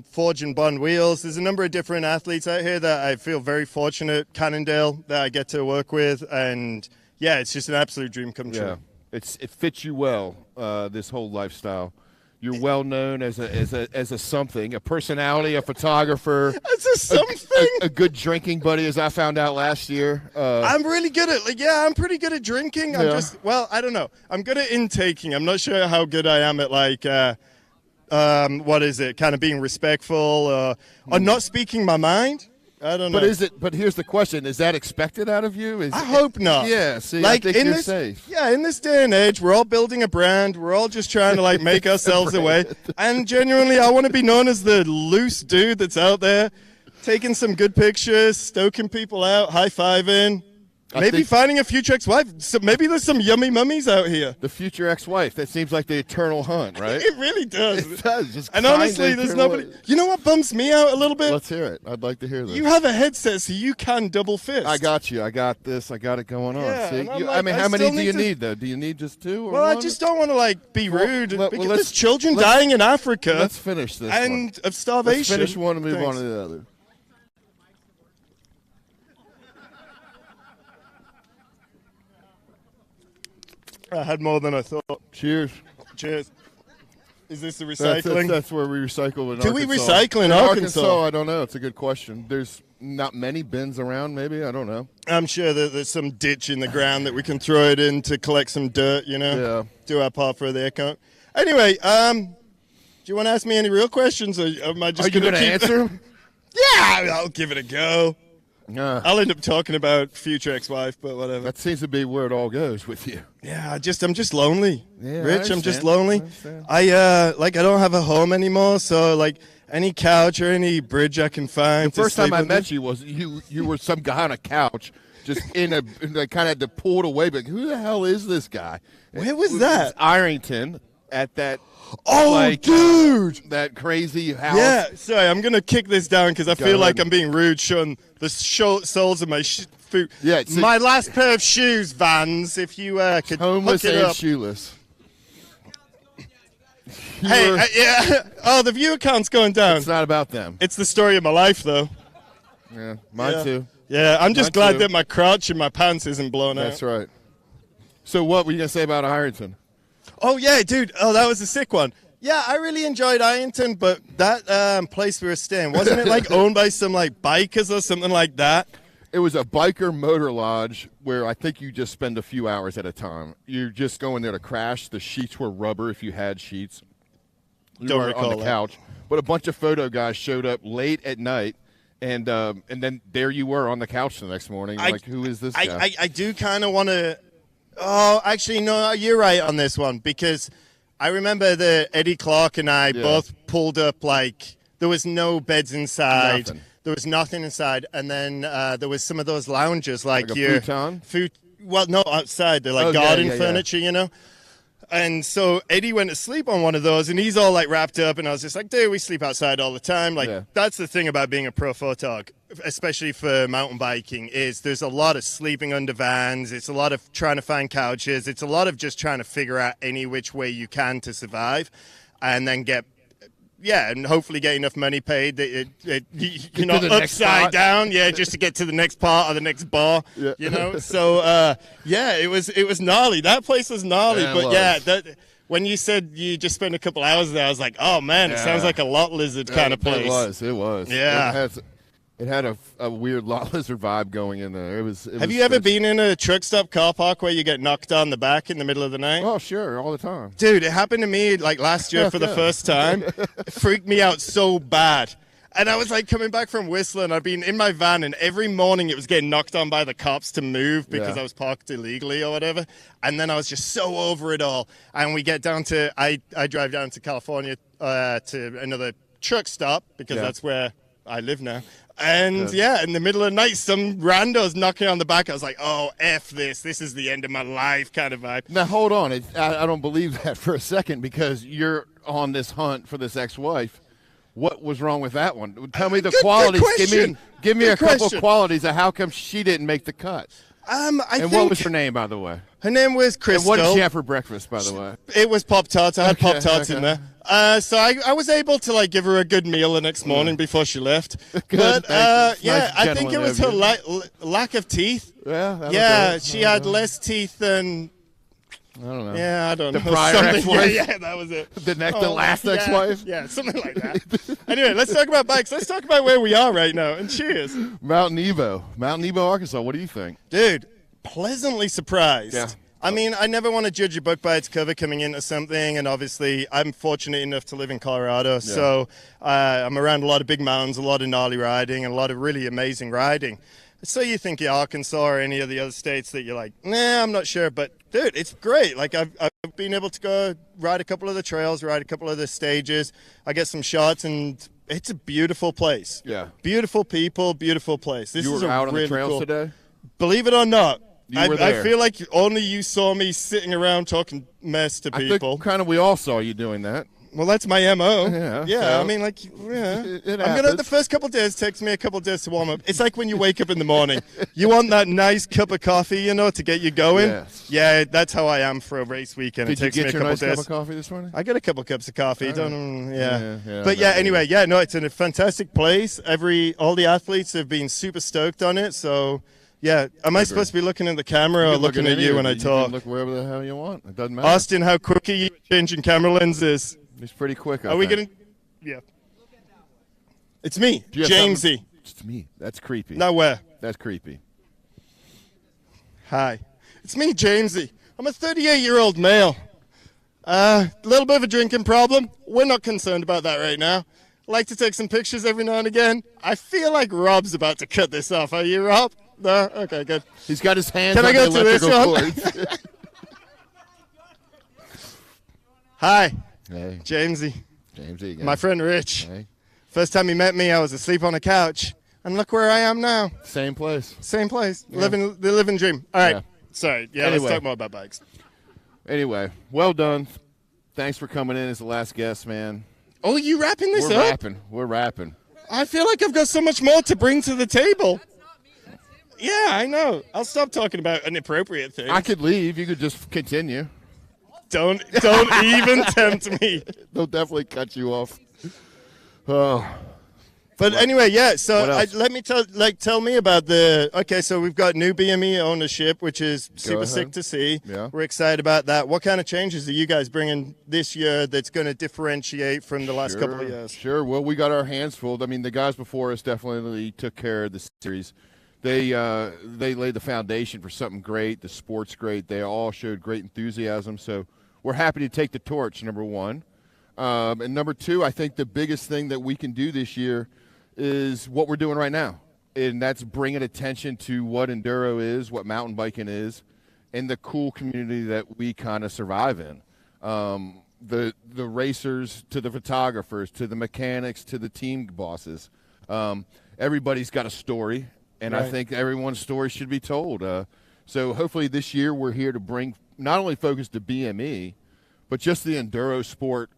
Forge and Bond Wheels. There's a number of different athletes out here that I feel very fortunate. Cannondale that I get to work with, and yeah, it's just an absolute dream come true. Yeah, it fits you well. This whole lifestyle. You're well known as a something, a personality, a photographer. As a something. A good drinking buddy, as I found out last year. I'm really good at I'm pretty good at drinking. I'm I don't know. I'm good at intaking. I'm not sure how good I am at what is it? Kind of being respectful or not speaking my mind. I don't know. But here's the question: is that expected out of you? I hope not. Yeah. See, I think you're safe. Yeah. In this day and age, we're all building a brand. We're all just trying to make ourselves away. And genuinely, I want to be known as the loose dude that's out there, taking some good pictures, stoking people out, high-fiving. Maybe finding a future ex-wife. So maybe there's some yummy mummies out here. The future ex-wife. That seems like the eternal hunt, right? It really does. It does. Just and honestly, there's nobody. You know what bums me out a little bit? Let's hear it. I'd like to hear this. You have a headset, so you can double fist. I got you. I got this. I got it going on. Yeah, See? How many do you need, though? Do you need just two? Or one? I just don't want to be rude. Because there's children dying in Africa. Let's finish this and of starvation. Let's finish one and move on to the other. I had more than I thought. Cheers. Cheers. Is this the recycling? That's where we recycle in Do Arkansas. we recycle in Arkansas? I don't know. It's a good question. There's not many bins around, maybe. I don't know. I'm sure that there's some ditch in the ground that we can throw it in to collect some dirt, Yeah. Do our part for the account. Anyway, do you want to ask me any real questions, or am I just going to answer them? Yeah, I'll give it a go. I'll end up talking about future ex-wife, but whatever. That seems to be where it all goes with you. Yeah, I'm just lonely. Yeah, Rich, I'm just lonely. I don't have a home anymore, so any couch or any bridge I can find. The first time I met you was you were some guy on a couch, just kind of had to pull it away. But who the hell is this guy? Where was that? It was Ironton at that. Oh, dude! That crazy house. Yeah, sorry, I'm going to kick this down because I feel like I'm being rude showing the soles of my foot. Yeah, my last pair of shoes, Vans, if you could homeless hook it and up. shoeless. Hey, yeah. Oh, the viewer count's going down. It's not about them. It's the story of my life, though. Yeah, mine too. Yeah, I'm just glad that my crotch in my pants isn't blown out. That's right. So what were you going to say about Ironton? Oh, yeah, dude. Oh, that was a sick one. Yeah, I really enjoyed Ironton, but that place we were staying, wasn't it like owned by some like bikers or something like that? It was a biker motor lodge where I think you just spend a few hours at a time. You're just going there to crash. The sheets were rubber if you had sheets. You Don't were recall on the that. couch. But a bunch of photo guys showed up late at night, and then there you were on the couch the next morning. Like, who is this guy? I do kind of want to. Oh, actually, no, you're right on this one, because I remember that Eddie Clark and I both pulled up, like, there was no beds inside. Nothing. There was nothing inside. And then there was some of those lounges, like a your futon? Well, no, outside. They're like garden furniture, you know? And so Eddie went to sleep on one of those, and he's all like wrapped up, and I was just like, dude, we sleep outside all the time. Like, that's the thing about being a pro photog, especially for mountain biking, is there's a lot of sleeping under vans. It's a lot of trying to find couches. It's a lot of just trying to figure out any which way you can to survive, and then and hopefully get enough money paid that you're not upside down, just to get to the next part or the next bar, you know. So it was gnarly. That place was gnarly, but when you said you just spent a couple hours there, I was like, oh man, it sounds like a lot lizard kind of place. It was. Yeah. It had a weird lot lizard vibe going in there. Have you ever been in a truck stop car park where you get knocked on the back in the middle of the night? Oh, sure, all the time. Dude, it happened to me like last year for the first time. It freaked me out so bad. And I was like coming back from Whistler, and I'd been in my van, and every morning it was getting knocked on by the cops to move because I was parked illegally or whatever. And then I was just so over it all. And we get down to, I drive down to California to another truck stop because that's where I live now. And in the middle of the night, some rando's knocking on the back. I was like, oh, F this. This is the end of my life kind of vibe. Now, hold on. I don't believe that for a second, because you're on this hunt for this ex-wife. What was wrong with that one? Tell me the qualities. Give me a couple of qualities of how come she didn't make the cut. What was her name, by the way? Her name was Crystal. And what did she have for breakfast, by the way? It was Pop-Tarts. I had Pop-Tarts in there. So I was able to like give her a good meal the next morning before she left. But I think it was her lack of teeth. Yeah, she had less teeth than. I don't know. Yeah, I don't know. The prior ex-wife? Yeah, that was it. The last ex-wife? Yeah, something like that. Anyway, let's talk about bikes. Let's talk about where we are right now. And cheers. Mount Nebo, Arkansas. What do you think? Dude, pleasantly surprised. Yeah. I mean, I never want to judge a book by its cover coming into something, and obviously I'm fortunate enough to live in Colorado, so I'm around a lot of big mountains, a lot of gnarly riding, and a lot of really amazing riding. So you think you're Arkansas or any of the other states that you're like, nah, I'm not sure, but dude, it's great. Like I've been able to go ride a couple of the trails, ride a couple of the stages. I get some shots, and it's a beautiful place. Yeah. Beautiful people, beautiful place. This you is were out really on the trails cool. today? Believe it or not, I feel like only you saw me sitting around talking mess to people. I think kind of we all saw you doing that. Well, that's my MO. Yeah. So, I mean, like, the first couple of days takes me a couple of days to warm up. It's like when you wake up in the morning. You want that nice cup of coffee, to get you going. Yes. Yeah, that's how I am for a race weekend. Did it takes you me a get your couple nice of days. cup of coffee this morning? I got a couple of cups of coffee. Right. But anyway, it's in a fantastic place. All the athletes have been super stoked on it. So. Yeah, am I supposed to be looking at the camera or looking at you when I talk? You can look wherever the hell you want. It doesn't matter. Austin, how quick are you changing camera lenses? It's pretty quick. Are we going to? Yeah. It's me, Jamesy. It's me. That's creepy. Now where? That's creepy. Hi. It's me, Jamesy. I'm a 38-year-old male. A little bit of a drinking problem. We're not concerned about that right now. I like to take some pictures every now and again. I feel like Rob's about to cut this off. Are you, Rob? No? Okay, good. He's got his hands Can on I go the to this electrical one? cords. Hi. Hey. Jamesy. Jamesy again. My friend Rich. Hey. First time he met me, I was asleep on a couch. And look where I am now. Same place. Same place. Yeah. The living dream. All right. Yeah. Sorry. Yeah, Anyway. let's talk more about bikes. Anyway, well done. Thanks for coming in as the last guest, man. Oh, you wrapping this up? We're wrapping. I feel like I've got so much more to bring to the table. Yeah, I know. I'll stop talking about inappropriate things. I could leave. You could just continue. Don't even tempt me. They'll definitely cut you off. Oh, But anyway, yeah. So let me tell me about the. Okay, so we've got new BME ownership, which is super sick to see. Yeah. We're excited about that. What kind of changes are you guys bringing this year that's going to differentiate from the last couple of years? Sure. Well, we got our hands full. I mean, the guys before us definitely took care of the series. They laid the foundation for something great. The sport's great. They all showed great enthusiasm. So we're happy to take the torch, number one. And number two, I think the biggest thing that we can do this year is what we're doing right now, and that's bringing attention to what enduro is, what mountain biking is, and the cool community that we kind of survive in. The racers to the photographers to the mechanics to the team bosses. Everybody's got a story, and I think everyone's story should be told. So hopefully this year we're here to bring not only focus to BME, but just the enduro sport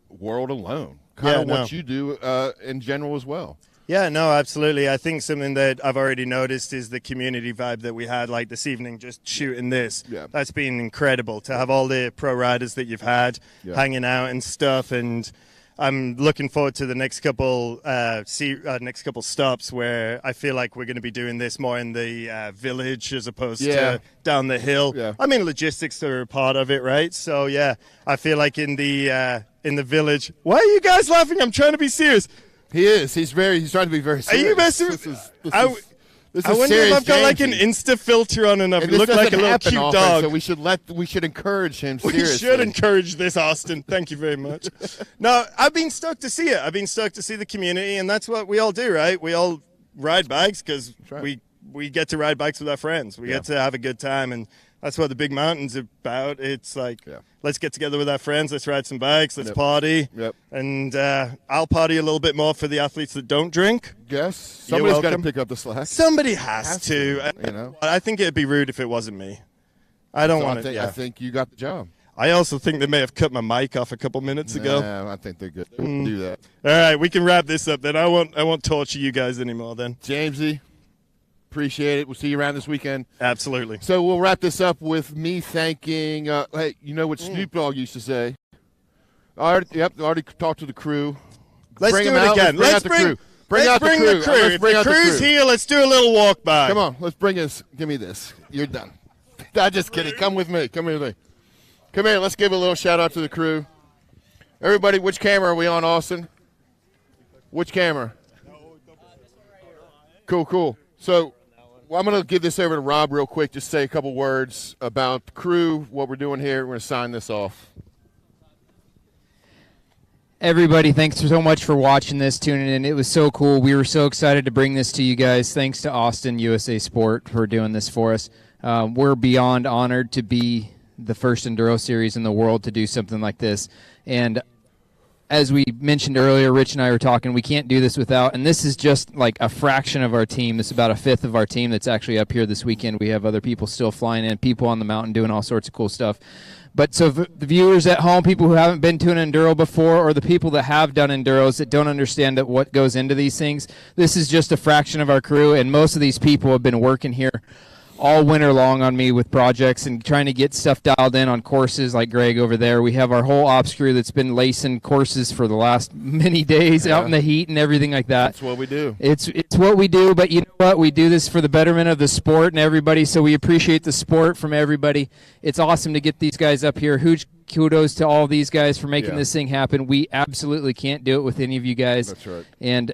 world alone. Kind of what you do in general as well. Yeah, no, absolutely. I think something that I've already noticed is the community vibe that we had like this evening just shooting this. Yeah. That's been incredible to have all the pro riders that you've had hanging out and stuff. And I'm looking forward to the next couple stops where I feel like we're going to be doing this more in the village as opposed to down the hill. Yeah. I mean, logistics are a part of it, right? So, yeah, I feel like in the village. Why are you guys laughing? I'm trying to be serious. He is. He's trying to be very serious. Are you messing with I wonder if I've got like an Insta filter on and I've looked like a little cute dog. So we should encourage him seriously. We should encourage this, Austin. Thank you very much. No, I've been stoked to see it. I've been stoked to see the community, and that's what we all do, right? We all ride bikes because we get to ride bikes with our friends. We get to have a good time, and that's what the big mountain's about. It's like, let's get together with our friends, let's ride some bikes, let's party. Yep. And I'll party a little bit more for the athletes that don't drink. Yes. Somebody's got to pick up the slack. Somebody has to. You know. I think it'd be rude if it wasn't me. I don't want it. I think you got the job. I also think they may have cut my mic off a couple minutes ago. Yeah, I think they're good. They wouldn't do that. All right, we can wrap this up then. I won't torture you guys anymore then. Jamesy. Appreciate it. We'll see you around this weekend. Absolutely. So we'll wrap this up with me thanking, hey, you know what Snoop Dogg used to say? I already talked to the crew. Let's do it again. Let's bring the crew. If the crew's here, let's do a little walk by. Come on. Let's bring us. Give me this. You're done. I'm just kidding. Come with me. Come with me. Come here. Let's give a little shout out to the crew. Everybody, which camera are we on, Austin? Which camera? Cool. So, I'm going to give this over to Rob real quick, just say a couple words about the crew, what we're doing here. We're going to sign this off. Everybody, thanks so much for watching this, tuning in. It was so cool. We were so excited to bring this to you guys. Thanks to Austin USA Sport for doing this for us. We're beyond honored to be the first Enduro series in the world to do something like this. And as we mentioned earlier, Rich and I were talking, we can't do this without, and this is just like a fraction of our team. This is about a fifth of our team that's actually up here this weekend. We have other people still flying in, people on the mountain doing all sorts of cool stuff. But so the viewers at home, people who haven't been to an Enduro before, or the people that have done Enduros that don't understand what goes into these things, this is just a fraction of our crew, and most of these people have been working here all winter long on me with projects and trying to get stuff dialed in on courses like Greg over there. We have our whole ops crew that's been lacing courses for the last many days out in the heat and everything like that. That's what we do. It's what we do, but you know what? We do this for the betterment of the sport and everybody, so we appreciate the support from everybody. It's awesome to get these guys up here. Huge kudos to all these guys for making this thing happen. We absolutely can't do it with any of you guys. That's right. And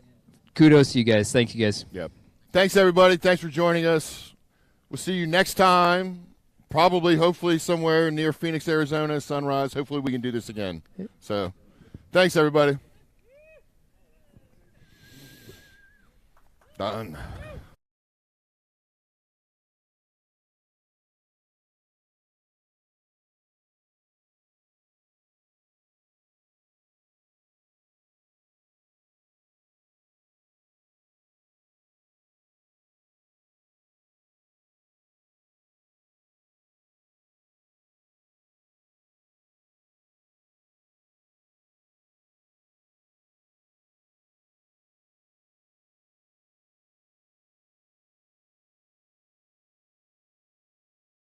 kudos to you guys. Thank you guys. Yep. Thanks, everybody. Thanks for joining us. We'll see you next time, probably, hopefully, somewhere near Phoenix, Arizona, Sunrise. Hopefully we can do this again. So, thanks, everybody. Done.